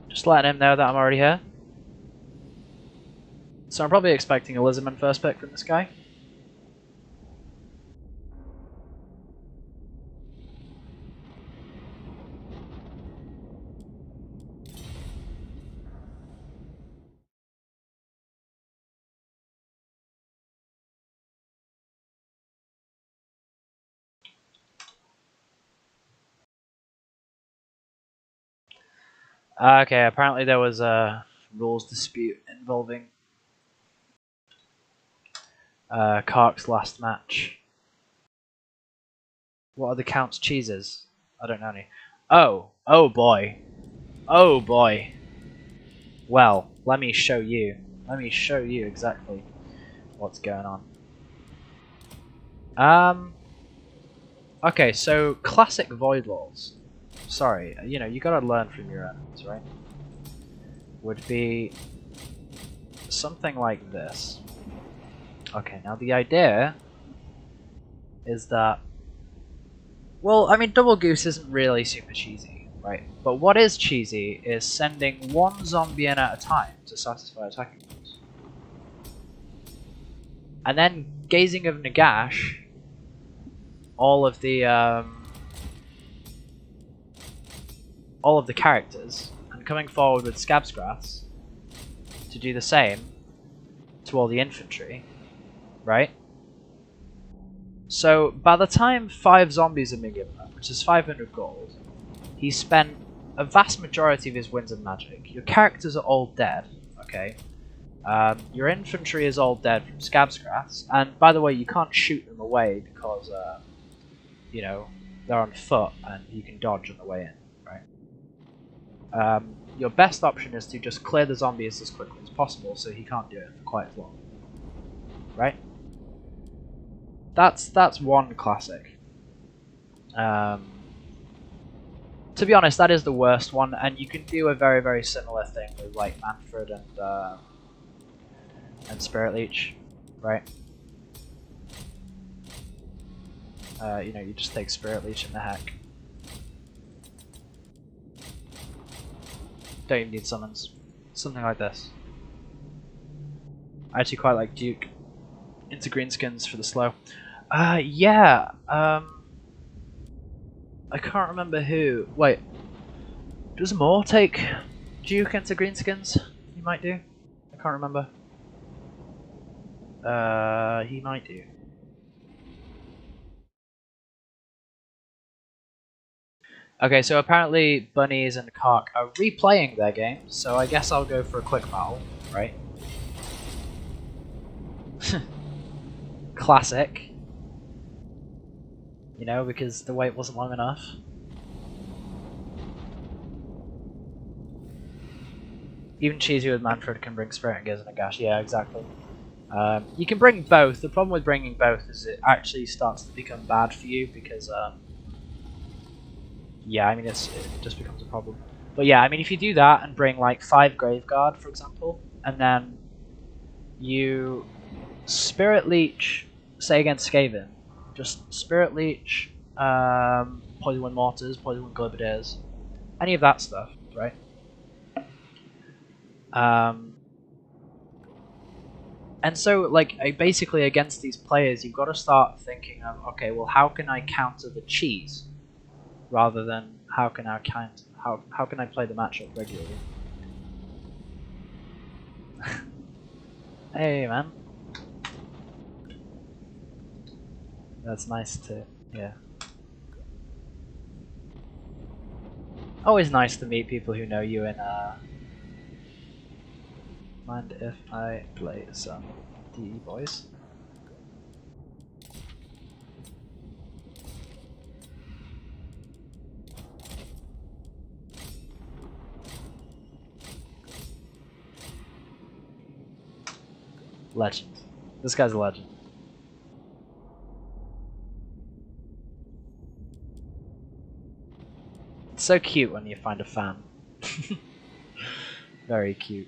[SPEAKER 1] Just letting him know that I'm already here. So I'm probably expecting a Lizardman first pick from this guy. Okay, apparently there was a rules dispute involving Kark's last match. What are the Count's cheeses? I don't know any. Oh boy. Oh boy. Well, let me show you. Let me show you exactly what's going on. Okay, so classic Void Laws. Sorry, you know, you gotta learn from your enemies, right? Would be something like this. Okay, now the idea is that, well, I mean, Double Goose isn't really super cheesy. right? But what is cheesy is sending one zombie in at a time to satisfy attacking rules. And then gazing of Nagash all of the characters and coming forward with Scabsgraths to do the same to all the infantry, right? So by the time 5 zombies are being given up, which is 500 gold, he spent a vast majority of his winds of magic. Your characters are all dead, okay? Your infantry is all dead from Scabsgraths, and by the way, you can't shoot them away because, you know, they're on foot and you can dodge on the way in, right? Your best option is to just clear the zombies as quickly as possible so he can't do it for quite as long, right? That's one classic. To be honest, that is the worst one, and you can do a very, very similar thing with like Manfred and Spirit Leech, right? You know, you just take Spirit Leech in the heck. Don't even need summons. Something like this. I actually quite like Duke into greenskins for the slow. Yeah. I can't remember who. Wait. Does Moore take Duke into greenskins? He might do. I can't remember. He might do. Okay, so apparently Bunnies and Kark are replaying their games, so I guess I'll go for a quick battle, right? Classic. You know, because the wait wasn't long enough. Even cheesy with Manfred can bring Spirit and Gears and Nagash. Yeah, exactly. You can bring both. The problem with bringing both is it actually starts to become bad for you because, yeah, I mean, it just becomes a problem. But yeah, I mean, if you do that and bring like 5 Graveguard, for example, and then you Spirit Leech, say against Skaven, just Spirit Leech, Poison Wind Mortars, Poison Wind Globadiers, any of that stuff, right? And so, like, basically against these players, you've got to start thinking of, okay, well, how can I counter the cheese, rather than how can I how can I play the matchup regularly? Hey, man. That's nice to, yeah. Always nice to meet people who know you in, Mind if I play some DE boys? Legend. This guy's a legend. It's so cute when you find a fan. Very cute.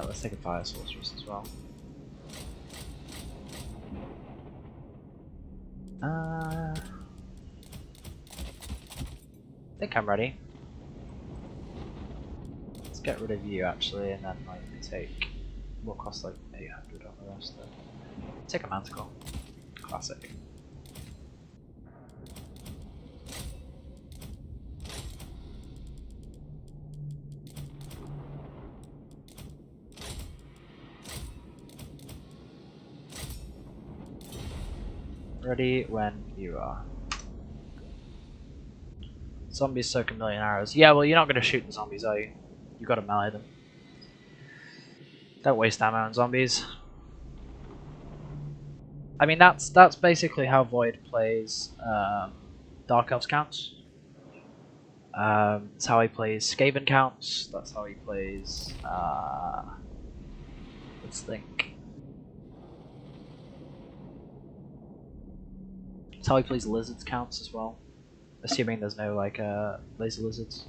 [SPEAKER 1] Let's take a Fire Sorceress as well. I think I'm ready. Let's get rid of you actually, and then like take what costs like 800 on the rest. Take a Manticore. Classic. Ready when you are. Zombies soak a million arrows. Yeah, well, you're not going to shoot the zombies, are you? You've got to melee them. Don't waste ammo on zombies. I mean, that's basically how Void plays Dark Elves counts. That's how he plays Skaven counts. That's how he plays. Let's think. That's how he plays Lizards counts as well. Assuming there's no like laser lizards.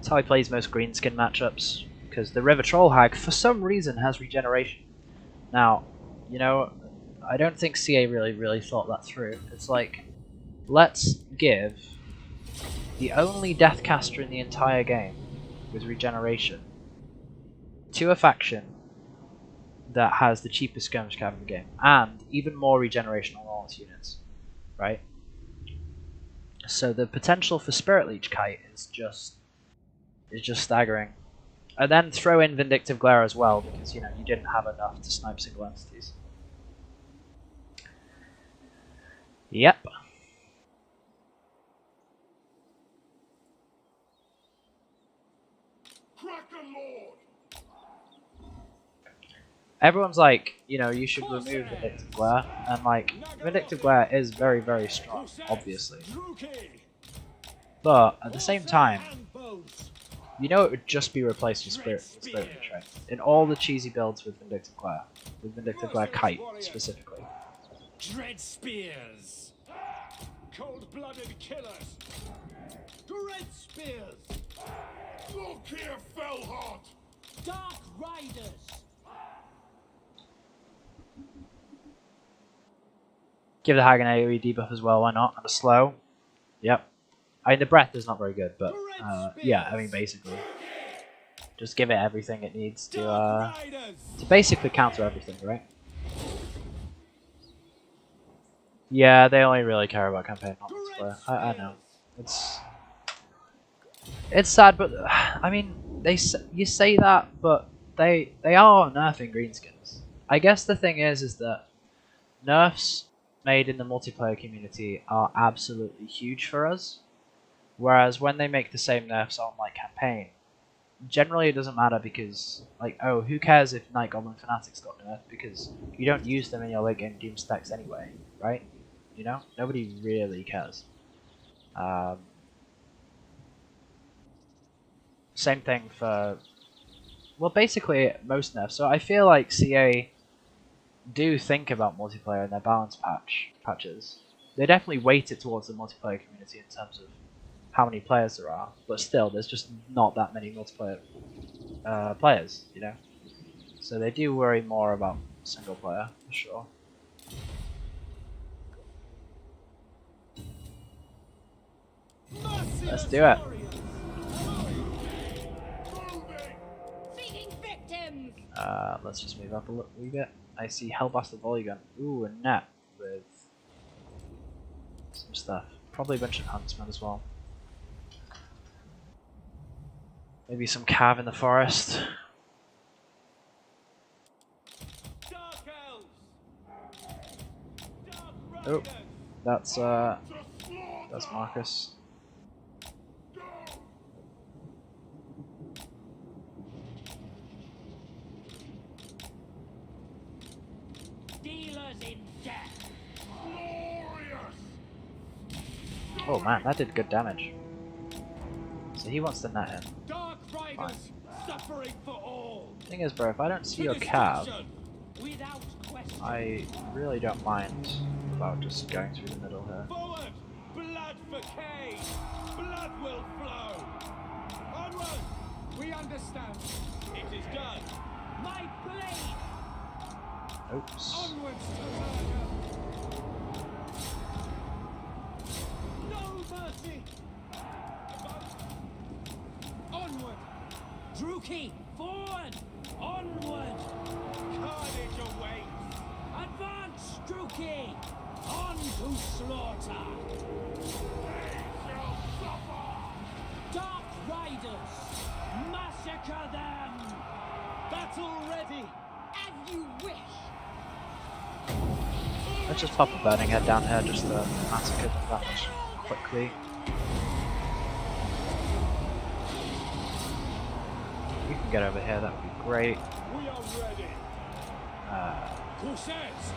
[SPEAKER 1] That's how he plays most greenskin matchups, because the River Troll Hag, for some reason, has regeneration. Now, you know, I don't think CA really thought that through. It's like, let's give the only Deathcaster in the entire game with regeneration to a faction that has the cheapest skirmish cav in the game, and even more regeneration on all its units, right? So the potential for Spirit Leech Kite is just staggering. And then throw in Vindictive Glare as well, because you know you didn't have enough to snipe single entities. Yep.
[SPEAKER 2] Kraken Lord!
[SPEAKER 1] Everyone's like, you know, you should remove Vindictive Glare, and like, Vindictive Glare is very strong, obviously. But at the same time, you know it would just be replaced with Spirit Leech, right? In all the cheesy builds with Vindictive Glare Kite specifically.
[SPEAKER 2] Dread spears! Cold-blooded killers! Dread spears! Look here, Fellheart!
[SPEAKER 3] Dark Riders!
[SPEAKER 1] Give the Hag an AoE debuff as well, why not? And a slow. Yep. I mean, the breath is not very good, but yeah, I mean, basically. Just give it everything it needs to basically counter everything, right? Yeah, they only really care about campaign, not multiplayer. I know. It's sad, but I mean, you say that, but they are nerfing greenskins. I guess the thing is that nerfs made in the multiplayer community are absolutely huge for us, whereas when they make the same nerfs on like campaign, generally it doesn't matter because like, oh, who cares if Night Goblin Fanatics got nerfed, because you don't use them in your late game Doom stacks anyway, right? You know, nobody really cares. Same thing for, well, basically most nerfs. So I feel like CA do think about multiplayer in their balance patches. They definitely weight it towards the multiplayer community in terms of how many players there are, but still, there's just not that many multiplayer players, you know. So they do worry more about single player for sure. Let's do it.
[SPEAKER 3] Seeking victims!
[SPEAKER 1] Let's just move up a wee bit. I see Hellblaster Volley Gun. Ooh, a net with some stuff. Probably a bunch of Huntsmen as well. Maybe some Cav in the forest. Oh, that's Marcus. Oh man, that did good damage. So he wants to net him. Fine. Thing is, bro, if I don't see your Cav, I really don't mind about just going through the middle here.
[SPEAKER 2] Forward! Blood for Cain! Blood will flow! Onward! We understand. It is done.
[SPEAKER 3] My blade!
[SPEAKER 1] Oops.
[SPEAKER 2] Onwards to murder! No mercy! Onward!
[SPEAKER 3] Druki, forward! Onward!
[SPEAKER 2] Carnage awaits!
[SPEAKER 3] Advance, Druki! On to slaughter!
[SPEAKER 2] They shall suffer!
[SPEAKER 3] Dark Riders! Massacre them!
[SPEAKER 2] Battle ready!
[SPEAKER 3] As you wish!
[SPEAKER 1] Let's just pop a burning head down here just to massacre them that much quickly. We can get over here, that would be great.
[SPEAKER 2] We are ready! Corsairs!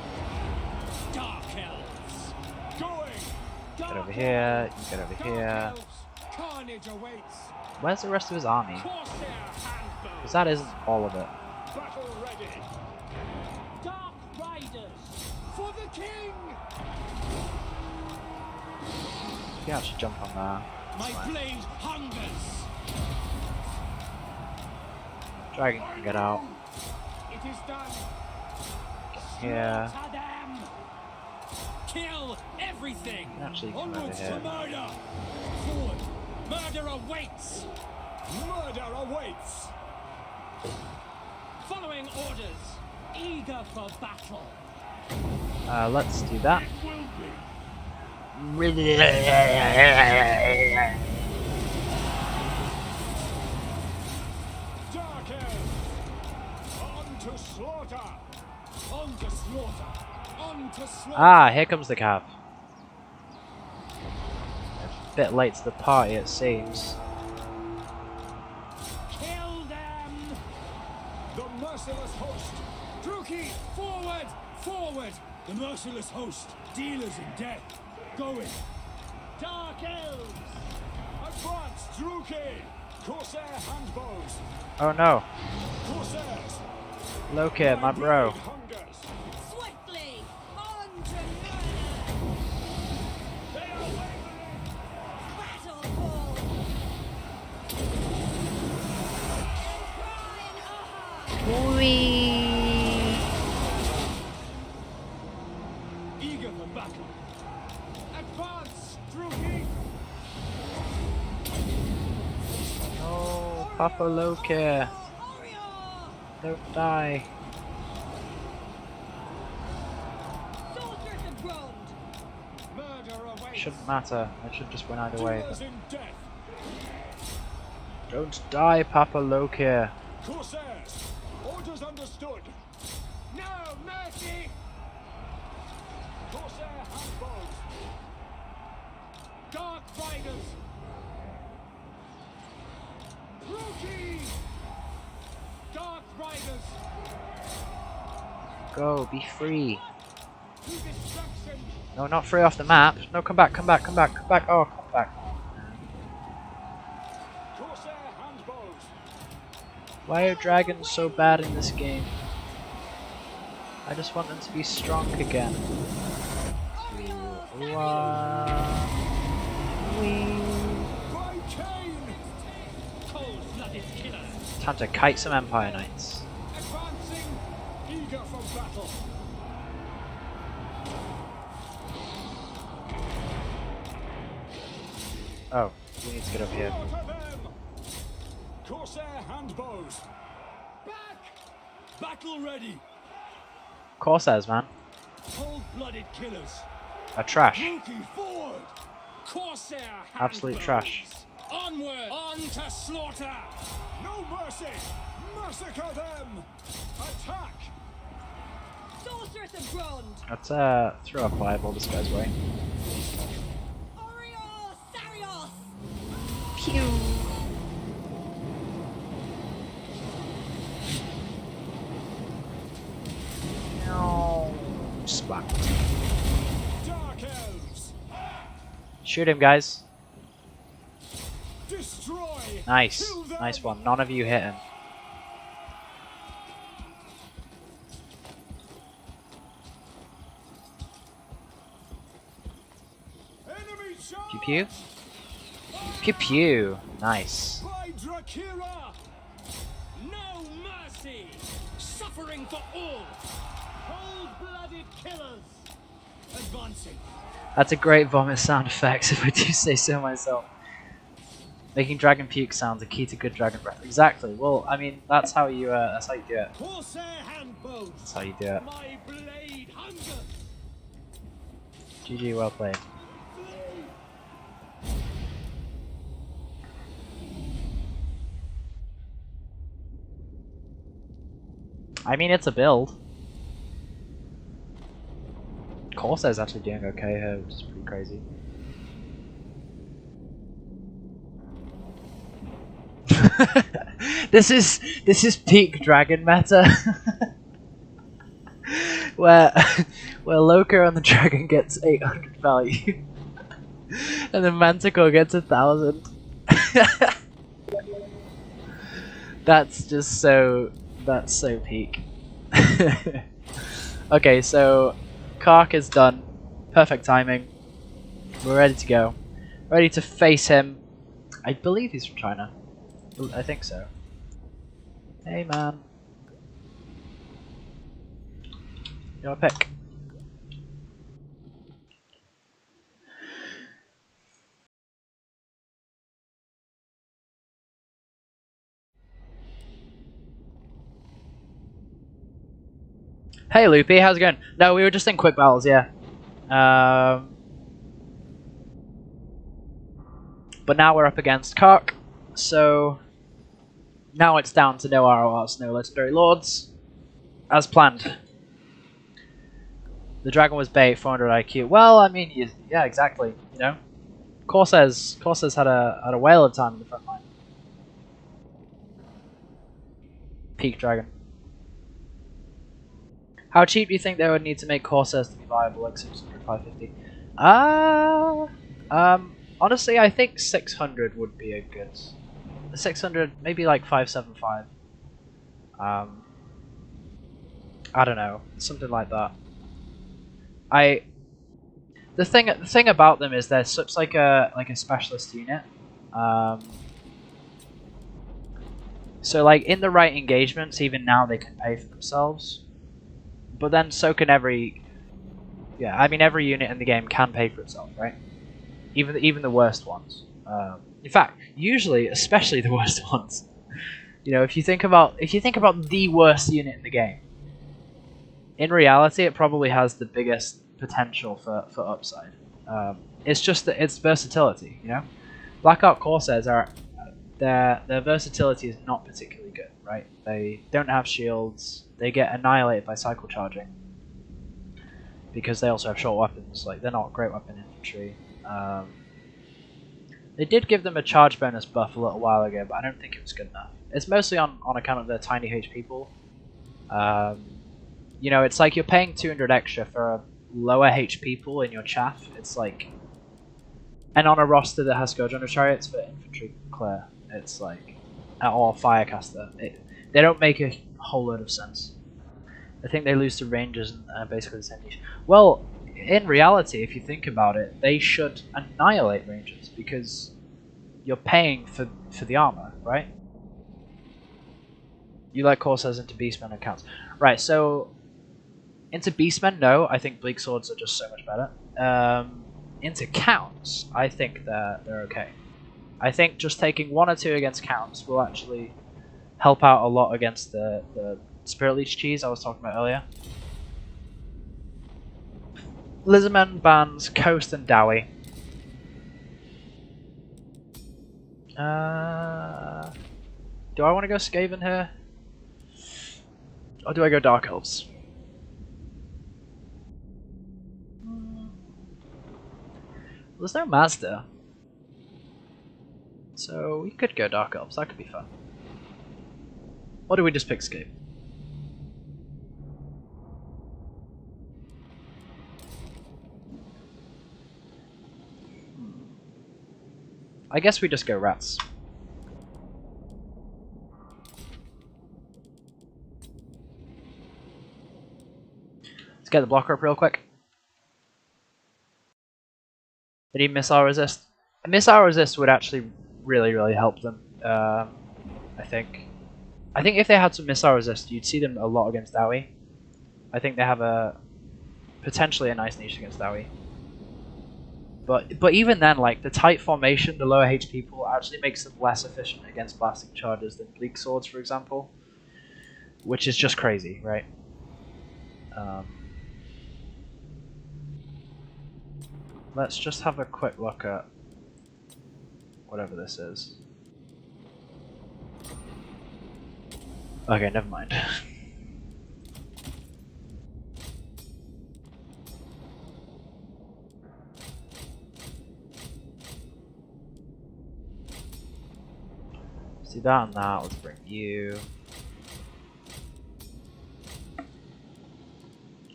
[SPEAKER 3] Dark Elves!
[SPEAKER 2] Going!
[SPEAKER 1] Get over here, you get over here.
[SPEAKER 2] Carnage awaits!
[SPEAKER 1] Where's the rest of his army?
[SPEAKER 2] Corsair handbow!
[SPEAKER 1] Because that isn't all of it.
[SPEAKER 2] Battle ready!
[SPEAKER 3] Dark Riders!
[SPEAKER 2] For the king!
[SPEAKER 1] You can actually jump on there.
[SPEAKER 2] My blade hungers!
[SPEAKER 1] Dragon can get out.
[SPEAKER 2] It is done.
[SPEAKER 1] Yeah.
[SPEAKER 2] Slaughter them. Kill everything.
[SPEAKER 1] Actually, come over
[SPEAKER 2] Onwards to
[SPEAKER 1] here.
[SPEAKER 2] murder. Forward. Murder awaits. Murder awaits. Following orders. Eager for battle.
[SPEAKER 1] Let's do that.
[SPEAKER 2] It will be. Dark elves. On to slaughter. On to slaughter. On to slaughter.
[SPEAKER 1] Ah, here comes the cav. A bit late to the party, it seems.
[SPEAKER 2] Kill them. The merciless host. Druki, forward, forward. The merciless host. Dealers in death. Going. Dark elves. Advance, Druki. Corsair handbows.
[SPEAKER 1] Oh no.
[SPEAKER 2] Corsairs.
[SPEAKER 1] Loki, my bro.
[SPEAKER 2] Hungers.
[SPEAKER 3] Swiftly! On to murder!
[SPEAKER 2] They are wavering.
[SPEAKER 3] Battle call! Cry and aha!
[SPEAKER 2] Eager for battle. Advance, Druki.
[SPEAKER 1] Oh, Papa Loki.
[SPEAKER 3] Orior!
[SPEAKER 1] Don't die.
[SPEAKER 3] Soldiers have groaned!
[SPEAKER 2] Murder awaits.
[SPEAKER 1] Shouldn't matter. I should just win either way.
[SPEAKER 2] Dealers in death.
[SPEAKER 1] Don't die, Papa Loki.
[SPEAKER 2] Corsairs. Orders understood. No mercy. Corsair handbows. Dark riders. Druki. Dark riders.
[SPEAKER 1] Go, be free.
[SPEAKER 2] To destruction.
[SPEAKER 1] No, not free off the map. No, come back, come back, come back, come back. Oh, come back.
[SPEAKER 2] Corsair handbows.
[SPEAKER 1] Why are dragons so bad in this game? I just want them to be strong again.
[SPEAKER 2] By Cain. Cold-blooded killers.
[SPEAKER 1] Time to kite some Empire Knights.
[SPEAKER 2] Advancing. Eager for battle.
[SPEAKER 1] Oh, we need to get up here.
[SPEAKER 2] Slaughter them. Corsair handbows. Back. Battle ready.
[SPEAKER 1] Corsairs, man.
[SPEAKER 2] Cold-blooded killers.
[SPEAKER 1] Are trash.
[SPEAKER 2] Druki forward. Corsair
[SPEAKER 1] Absolute
[SPEAKER 2] handbows.
[SPEAKER 1] trash.
[SPEAKER 2] Onward. On to slaughter. No mercy. Massacre them. Attack.
[SPEAKER 3] Soldiers have groaned!
[SPEAKER 1] Let's throw a fireball this guy's way.
[SPEAKER 3] Orior! Sarios!
[SPEAKER 1] Pew! No. Splat.
[SPEAKER 2] Dark elves.
[SPEAKER 1] Shoot him, guys.
[SPEAKER 2] Destroy.
[SPEAKER 1] Nice.
[SPEAKER 2] Kill them.
[SPEAKER 1] Nice one. None of you hit him.
[SPEAKER 2] Enemy charge.
[SPEAKER 1] Pew pew. Pew pew. Nice.
[SPEAKER 2] By Drakira. No mercy. Suffering for all. Cold-blooded killers. Advancing.
[SPEAKER 1] That's a great vomit sound effect, if I do say so myself. Making dragon puke sounds a key to good dragon breath. Exactly. Well, I mean, that's how you do it.
[SPEAKER 2] Corsair handbows.
[SPEAKER 1] That's how you do it.
[SPEAKER 2] My blade hunger.
[SPEAKER 1] GG, well played. I mean, it's a build. Corsair's actually doing okay here, which is pretty crazy. This is peak dragon meta. where Loka on the dragon gets 800 value and then Manticore gets 1,000. That's so peak. Okay, so Kark is done. Perfect timing. We're ready to go. Ready to face him. I believe he's from China. I think so. Hey man. Your pick. Hey Loopy, how's it going? No, we were just in quick battles, yeah. But now we're up against Kark, so now it's down to no RoRs, no legendary lords, as planned. The dragon was bait, 400 IQ. Well, I mean, yeah, exactly. You know, Corsairs had a whale of time in the front line. Peak dragon. How cheap do you think they would need to make Corsairs to be viable, like 600, 550? Honestly, I think 600 would be a good. 600, maybe like 575. I don't know, something like that. The thing about them is they're such like a specialist unit. So like in the right engagements, even now they can pay for themselves. But then so can every unit in the game can pay for itself, right? Even the worst ones. In fact, usually, especially the worst ones. You know, if you think about the worst unit in the game, in reality, it probably has the biggest potential for upside. It's just that its versatility. You know, Blackout Corsairs are their versatility is not particularly good, right? They don't have shields. They get annihilated by cycle charging because they also have short weapons. Like they're not great weapon infantry. They did give them a charge bonus buff a little while ago, but I don't think it was good enough. It's mostly on account of their tiny HP pool. You know, it's like you're paying 200 extra for a lower HP pool in your chaff. It's like, and on a roster that has Scourge Under Chariots for infantry clear, it's like, or Firecaster. They don't make a whole load of sense. I think they lose to Rangers and basically the same niche. Well, in reality, if you think about it, they should annihilate Rangers because you're paying for the armor, right? You let Corsairs into Beastmen and Counts. Right, so into Beastmen, no, I think Bleak Swords are just so much better. Into Counts, I think they're okay. I think just taking 1 or 2 against Counts will actually help out a lot against the Spirit Leech cheese I was talking about earlier. Lizardmen bans Coast and Dowie. Do I want to go Skaven here? Or do I go Dark Elves? There's no Mazda. So we could go Dark Elves, that could be fun. Or do we just pick Skaven? I guess we just go Rats. Let's get the blocker up real quick. Did he missile resist? A missile resist would actually really help them. I think if they had some missile resist, you'd see them a lot against Dowie. I think they have potentially a nice niche against Dowie. But even then, like the tight formation, the lower HP pool actually makes them less efficient against blasting charges than Bleak Swords, for example, which is just crazy, right? Let's just have a quick look at whatever this is. Okay, never mind. Do that and that. Let's bring you.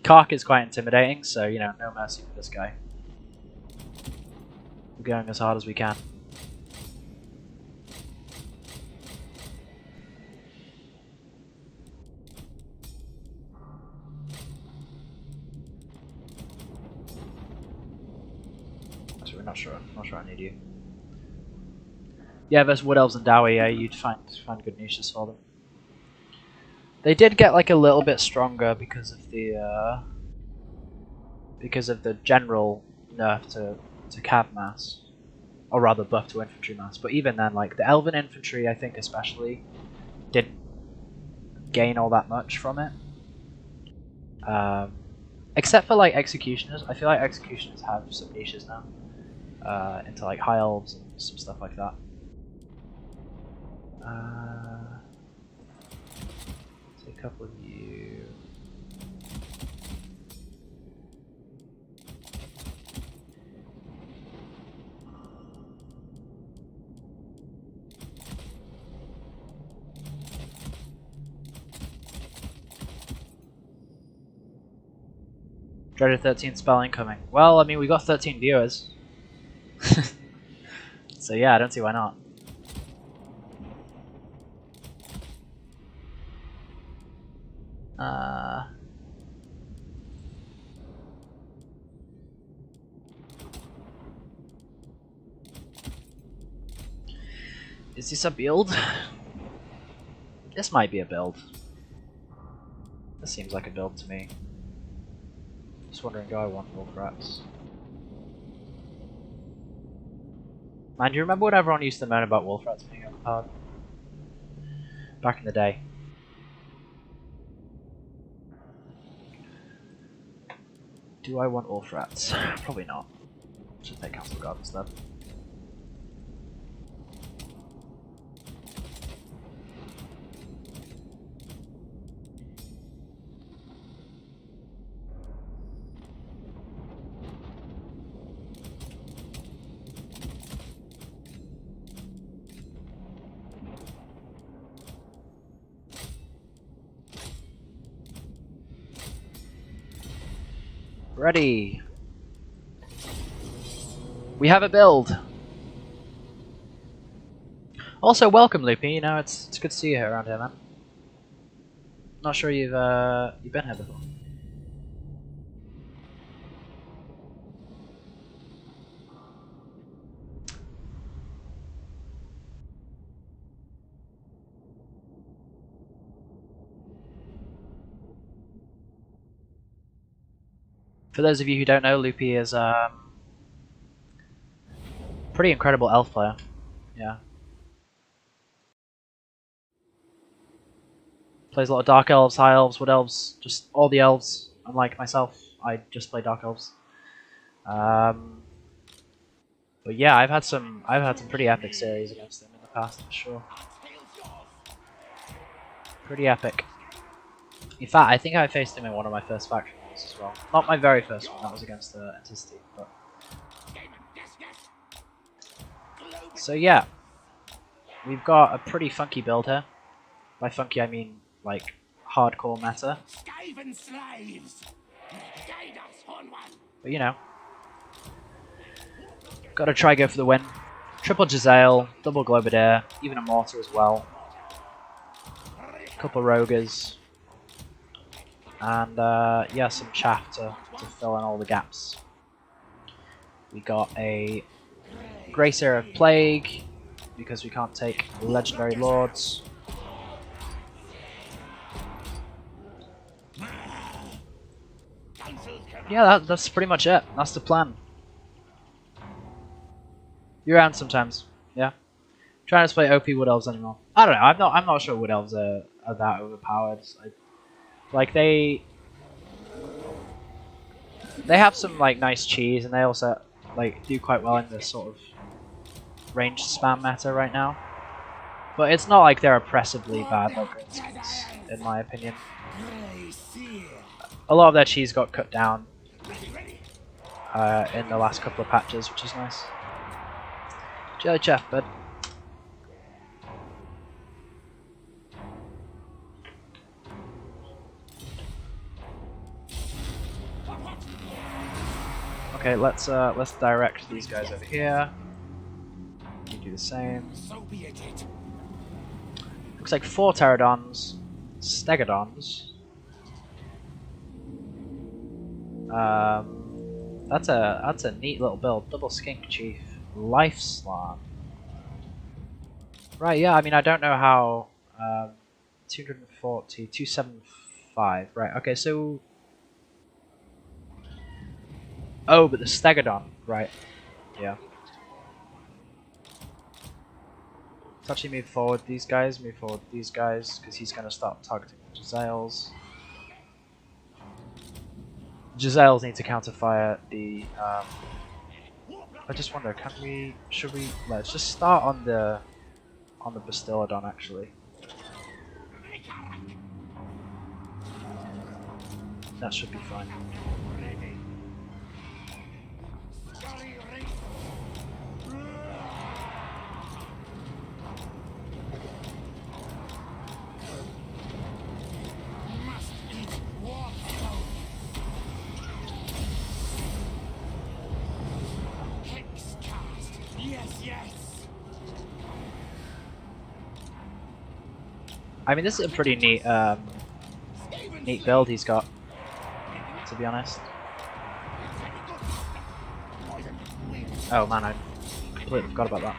[SPEAKER 1] Kark is quite intimidating, so you know, no mercy for this guy. We're going as hard as we can. Actually, we're not sure. I'm not sure I need you. Yeah, versus Wood Elves and Dowie, yeah, you'd find good niches for them. They did get like a little bit stronger because of the general nerf to cav mass, or rather buff to infantry mass. But even then, like the elven infantry, I think especially, didn't gain all that much from it. Except for like executioners, I feel like executioners have some niches now into like high elves and some stuff like that. Take a couple of you. Dreaded 13 spell incoming. Well, I mean, we got 13 viewers. So yeah, I don't see why not. Is this a build? This might be a build. This seems like a build to me. Just wondering, do I want wolf rats? Man, do you remember when everyone used to moan about wolf rats being overpowered? Back in the day. Do I want wolf rats? Probably not. Just make Castle Guard instead. Ready. We have a build. Also, welcome, Loopy. You know, it's good to see you around here, man. Not sure you've been here before. For those of you who don't know, Loopy is pretty incredible elf player. Yeah. Plays a lot of dark elves, high elves, wood elves, just all the elves. Unlike myself, I just play dark elves. But yeah, I've had some pretty epic series against him in the past for sure. Pretty epic. In fact, I think I faced him in one of my first faction wars as well. Not my very first one, that was against the Entity, but... So yeah, we've got a pretty funky build here. By funky I mean, like, hardcore meta. But you know, gotta try go for the win. Triple Giselle, double Globadier, even a Mortar as well. Couple Rogers. And yeah, some chaff to fill in all the gaps. We got a Grace Era of Plague, because we can't take Legendary Lords. Yeah, that's pretty much it. That's the plan. You're around sometimes, yeah. Trying to play OP Wood Elves anymore. I don't know. I'm not sure Wood Elves are that overpowered. Like they have some like nice cheese, and they also like do quite well in this sort of ranged spam meta right now. But it's not like they're oppressively bad like Greenskeins, in my opinion. A lot of their cheese got cut down in the last couple of patches, which is nice. Jelly Chef, bud. Okay, let's direct these guys over here. You do the same. Looks like 4 Pterodons, Stegodons. That's a neat little build. Double Skink Chief, Life Slam. Right, yeah. I mean, I don't know how 250 240, 275. Right, okay, so... Oh, but the Stegodon. Right, yeah. Let's actually move forward these guys, because he's going to start targeting the Giselles. Giselles need to counterfire the... I just wonder, should we... Let's just start on the Bastiladon, actually. That should be fine. I mean, this is a pretty neat build he's got, to be honest. Oh man, I completely forgot about that.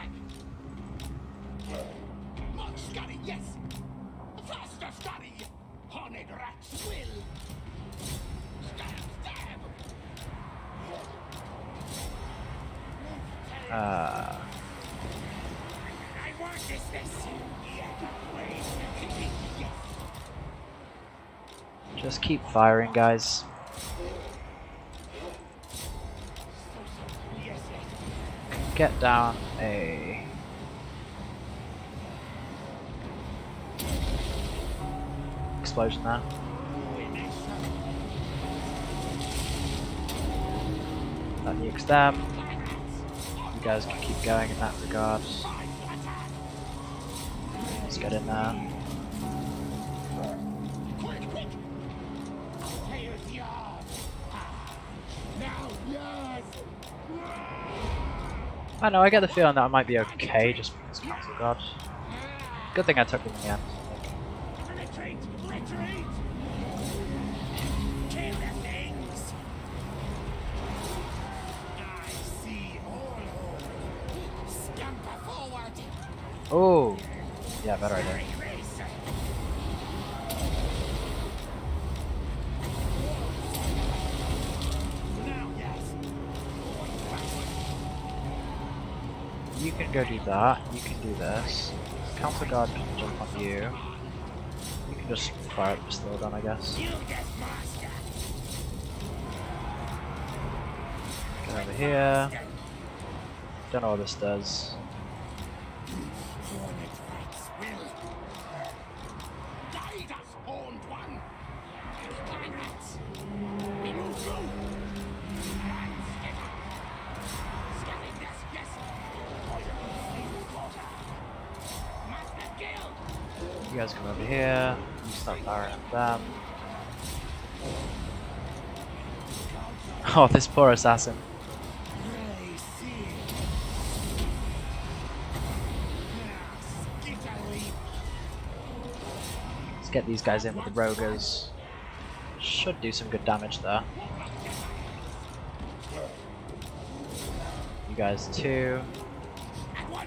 [SPEAKER 1] Just keep firing, guys. Get down a... explosion there. That nukes them. You guys can keep going in that regard. Let's get in there. I know, I get the feeling that I might be okay just because Council God. Good thing I took them in the end. Oh, yeah, better idea. You can go do that, you can do this. Council Guard can jump on you. You can just fire at the Bastiladon, I guess. Get over here. Don't know what this does. You guys come over here, you start firing at them. Oh, this poor assassin. Let's get these guys in with the Rogers. Should do some good damage there. You guys too.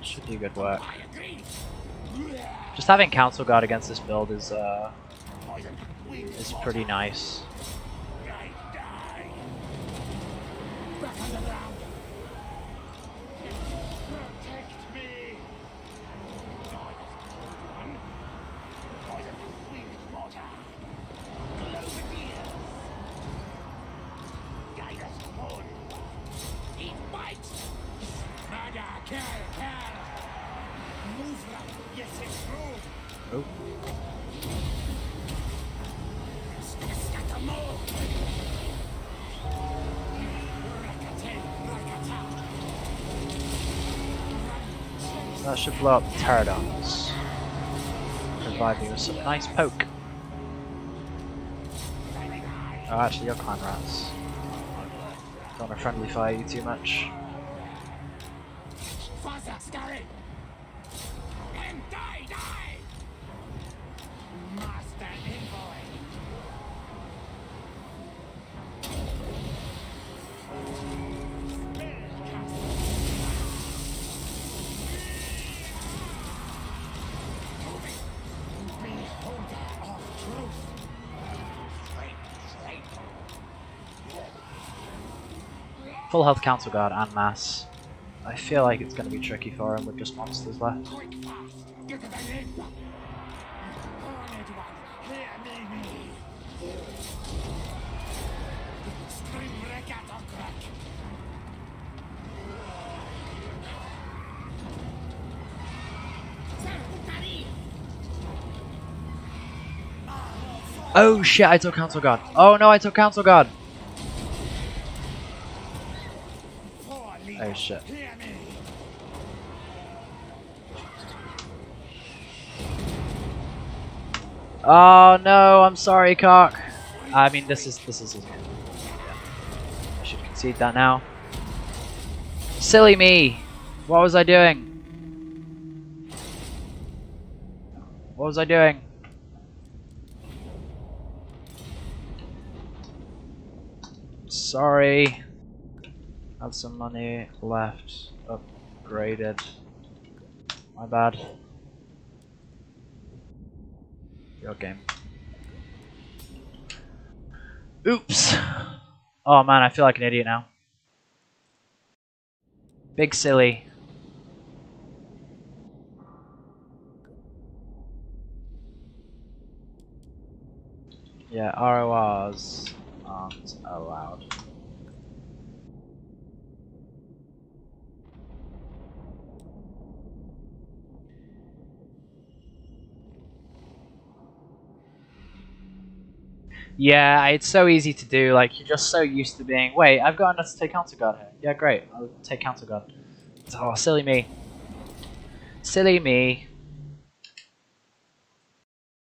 [SPEAKER 1] Should do good work. Just having Council Guard against this build is pretty nice. Oh. That should blow up the Pterodons, provide me with some nice poke. Oh, actually, you're clan rats. Don't want to friendly fire you too much. Full health council guard and mass. I feel like it's going to be tricky for him with just monsters left.
[SPEAKER 2] Quick, fast, get to the end. Horned one, hear me. Scream regatta crack.
[SPEAKER 1] Oh shit, I took council guard. Oh no, I took council guard. Oh shit.
[SPEAKER 2] Hear me.
[SPEAKER 1] Oh no, I'm sorry, cock. I mean, this is his game. Yeah. I should concede that now. Silly me. What was I doing? What was I doing? Sorry. Had some money left. Upgraded. My bad. Your game. Oops. Oh man, I feel like an idiot now. Big silly. Yeah, RoRs aren't allowed. Yeah, it's so easy to do, like, you're just so used to being, wait, I've got enough to take counter guard here. Yeah, great, I'll take counter guard. Oh, silly me. Silly me.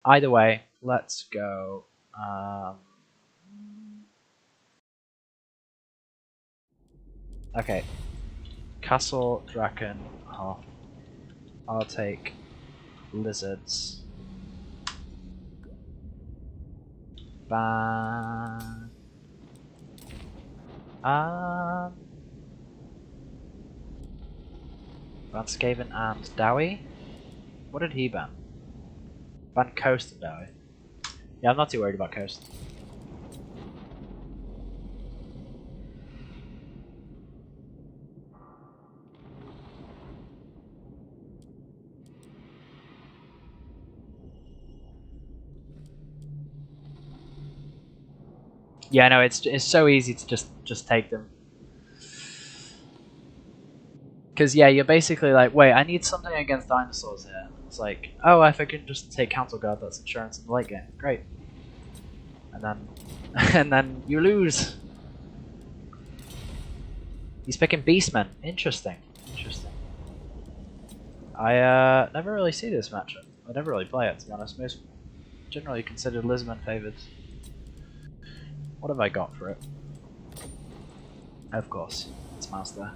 [SPEAKER 1] Either way, let's go. Okay. Castle, Draken, oh. I'll take lizards. Ban. Ban Skaven and Dowie? What did he ban? Ban Coast and Dowie. Yeah, I'm not too worried about Coast. Yeah, no, it's so easy to just take them. Because yeah, you're basically like, wait, I need something against dinosaurs here. It's like, oh, if I can just take Council Guard, that's insurance in the late game. Great. And then, and then you lose. He's picking Beastmen. Interesting. Interesting. I never really see this matchup. I never really play it, to be honest. Most generally considered Lizardmen favored. What have I got for it? Of course, it's mouse there.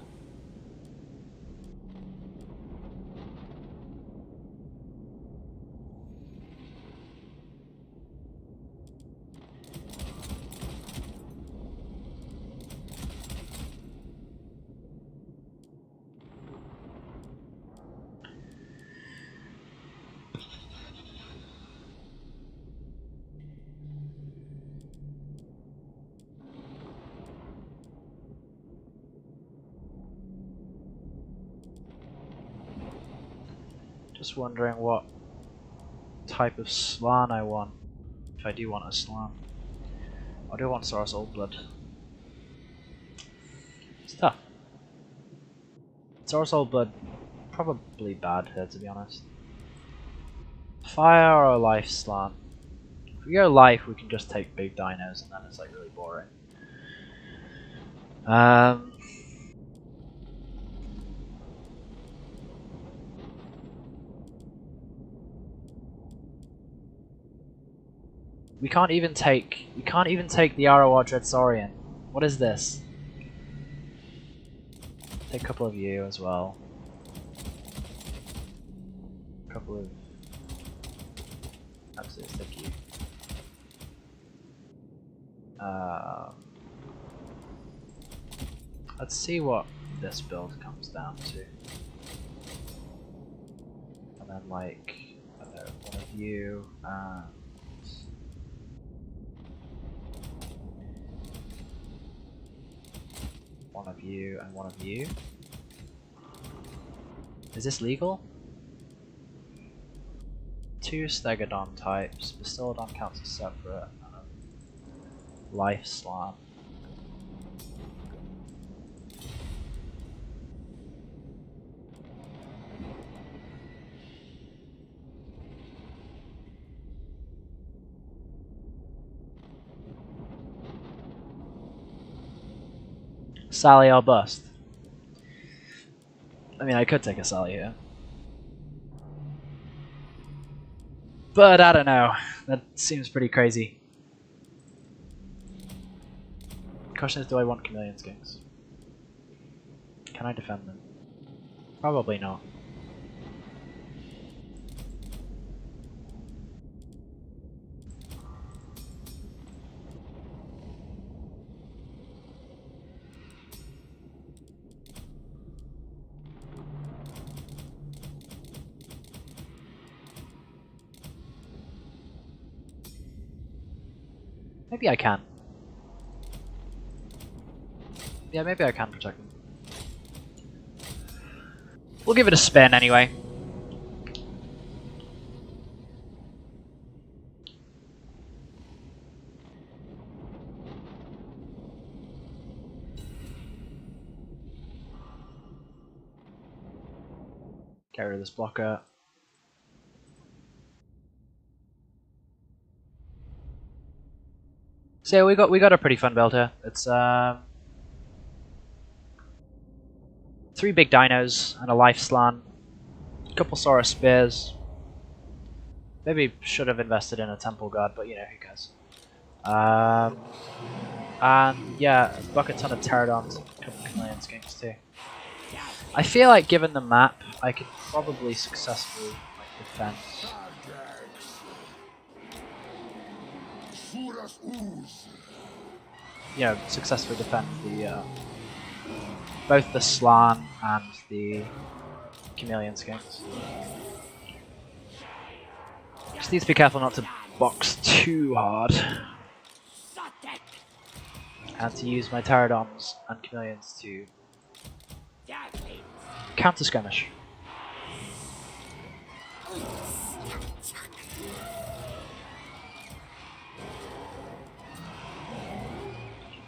[SPEAKER 1] Just wondering what type of slan I want, if I do want a slan. I do want Saurus Old Blood. It's tough. Saurus Old Blood, probably bad here, to be honest. Fire or life slan? If we go life, we can just take big dinos, and then it's like really boring. We can't even take the RoR Dreadsaurian. What is this? Take a couple of you as well. A couple of absolutely stick you. Let's see what this build comes down to. And then like, I don't know, one of you and one of you, and one of you. Is this legal? 2 Stegodon types. Bastillodon counts as separate. Life Slam. Sally or bust. I mean, I could take a Sally here. But I don't know. That seems pretty crazy. The question is, do I want Chameleon Skinks? Can I defend them? Probably not. Maybe I can. Yeah, maybe I can protect them. We'll give it a spin anyway. Get rid of this blocker. So yeah, we got a pretty fun build here. It's 3 big dinos and a life slant, a couple Saurus spears. Maybe should have invested in a temple guard, but you know, who cares. And yeah, a bucket ton of pterodons, a couple chameleon skinks too. I feel like given the map, I could probably successfully defend. You know, successfully defend the both the slan and the chameleon skinks. Just need to be careful not to box too hard, and to use my pterodons and chameleons to counter skirmish.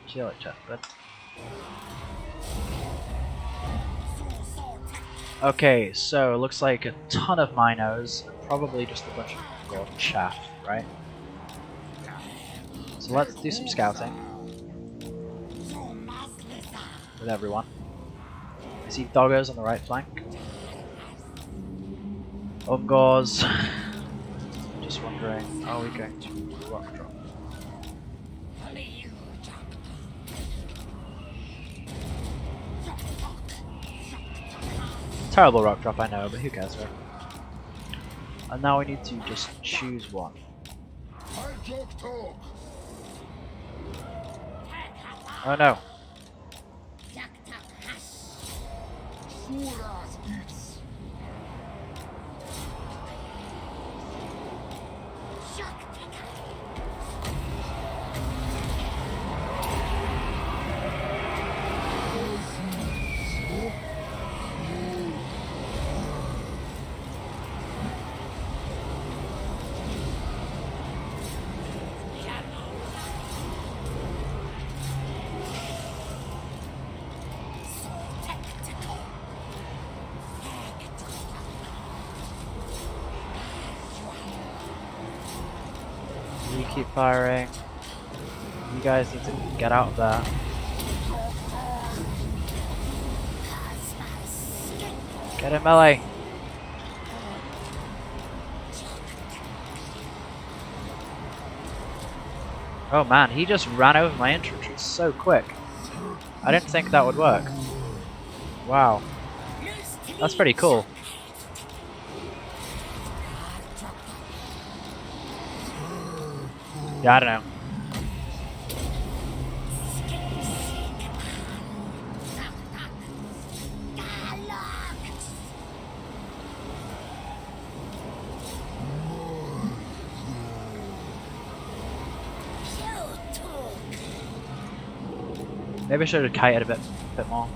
[SPEAKER 1] Chill it, bud. Okay, so it looks like a ton of Minos, probably just a bunch of golden shaft, right? So let's do some scouting with everyone. I see doggos on the right flank. Ungors. Just wondering, are we going to rock drop? Terrible rock drop, I know, but who cares, right? And now we need to just choose one. Oh no. You keep firing. You guys need to get out of there. Get in melee. Oh man, he just ran over my infantry so quick. I didn't think that would work. Wow. That's pretty cool. Yeah, I don't know. Maybe I should have kited a bit bit more.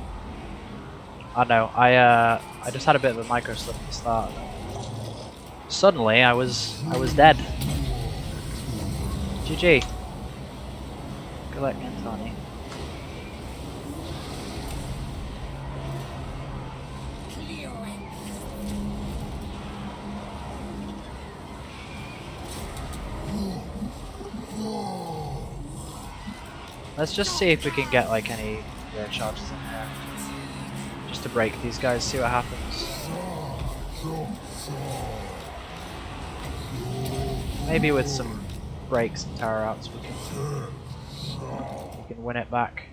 [SPEAKER 1] I know. I just had a bit of a micro slip at the start. Suddenly, I was dead. GG. Good luck, Anthony. Let's just see if we can get like any charges in here. Just to break these guys, see what happens. Maybe with some breaks and tower outs we can win it back.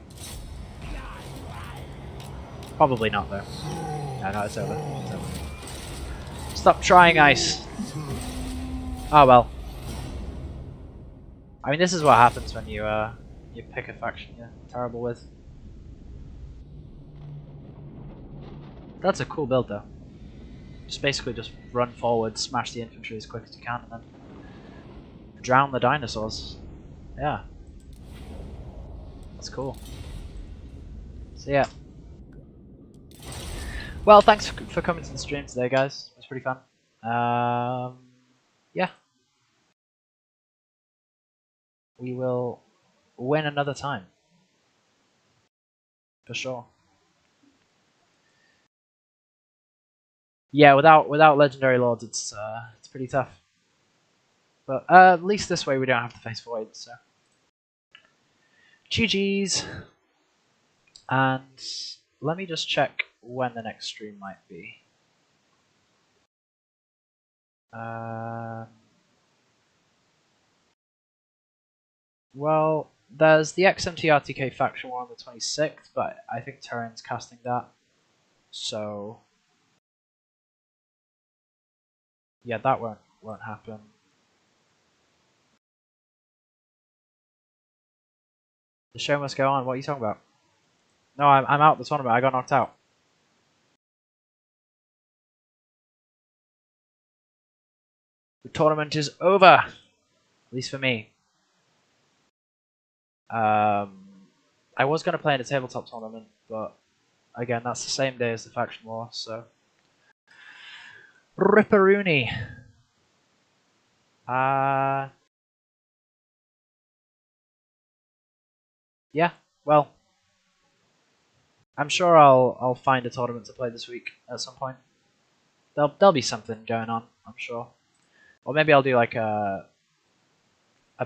[SPEAKER 1] Probably not though. No, it's over. It's over. Stop trying, Ice. Oh well. I mean, this is what happens when you pick a faction you're terrible with. That's a cool build though. Just basically just run forward, smash the infantry as quick as you can, and then drown the dinosaurs. Yeah. That's cool. So yeah. Well, thanks for coming to the stream today, guys. It was pretty fun. Yeah. We will win another time. For sure. Yeah, without legendary lords, it's pretty tough. But at least this way we don't have to face voids. So GG's. And let me just check when the next stream might be. Well, there's the XMT RTK faction war on the 26th, but I think Terran's casting that. So yeah, that won't happen. The show must go on. What are you talking about? No, I'm out of the tournament. I got knocked out. The tournament is over. At least for me. I was going to play in a tabletop tournament, but again, that's the same day as the faction war, so Ripperoonie. Yeah, well, I'm sure I'll find a tournament to play this week at some point. There'll be something going on, I'm sure. Or maybe I'll do like a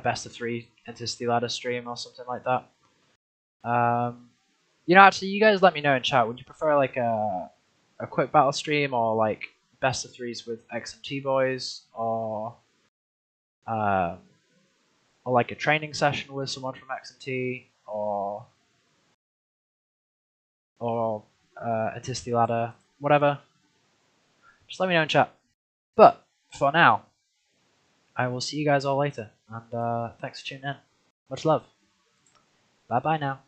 [SPEAKER 1] best of 3 Intercity Ladder stream or something like that. You know, actually, you guys let me know in chat. Would you prefer like a quick battle stream, or like best of 3s with XMT boys, or like a training session with someone from XMT, or Intercity Ladder, whatever? Just let me know in chat. But for now, I will see you guys all later, and thanks for tuning in. Much love. Bye bye now.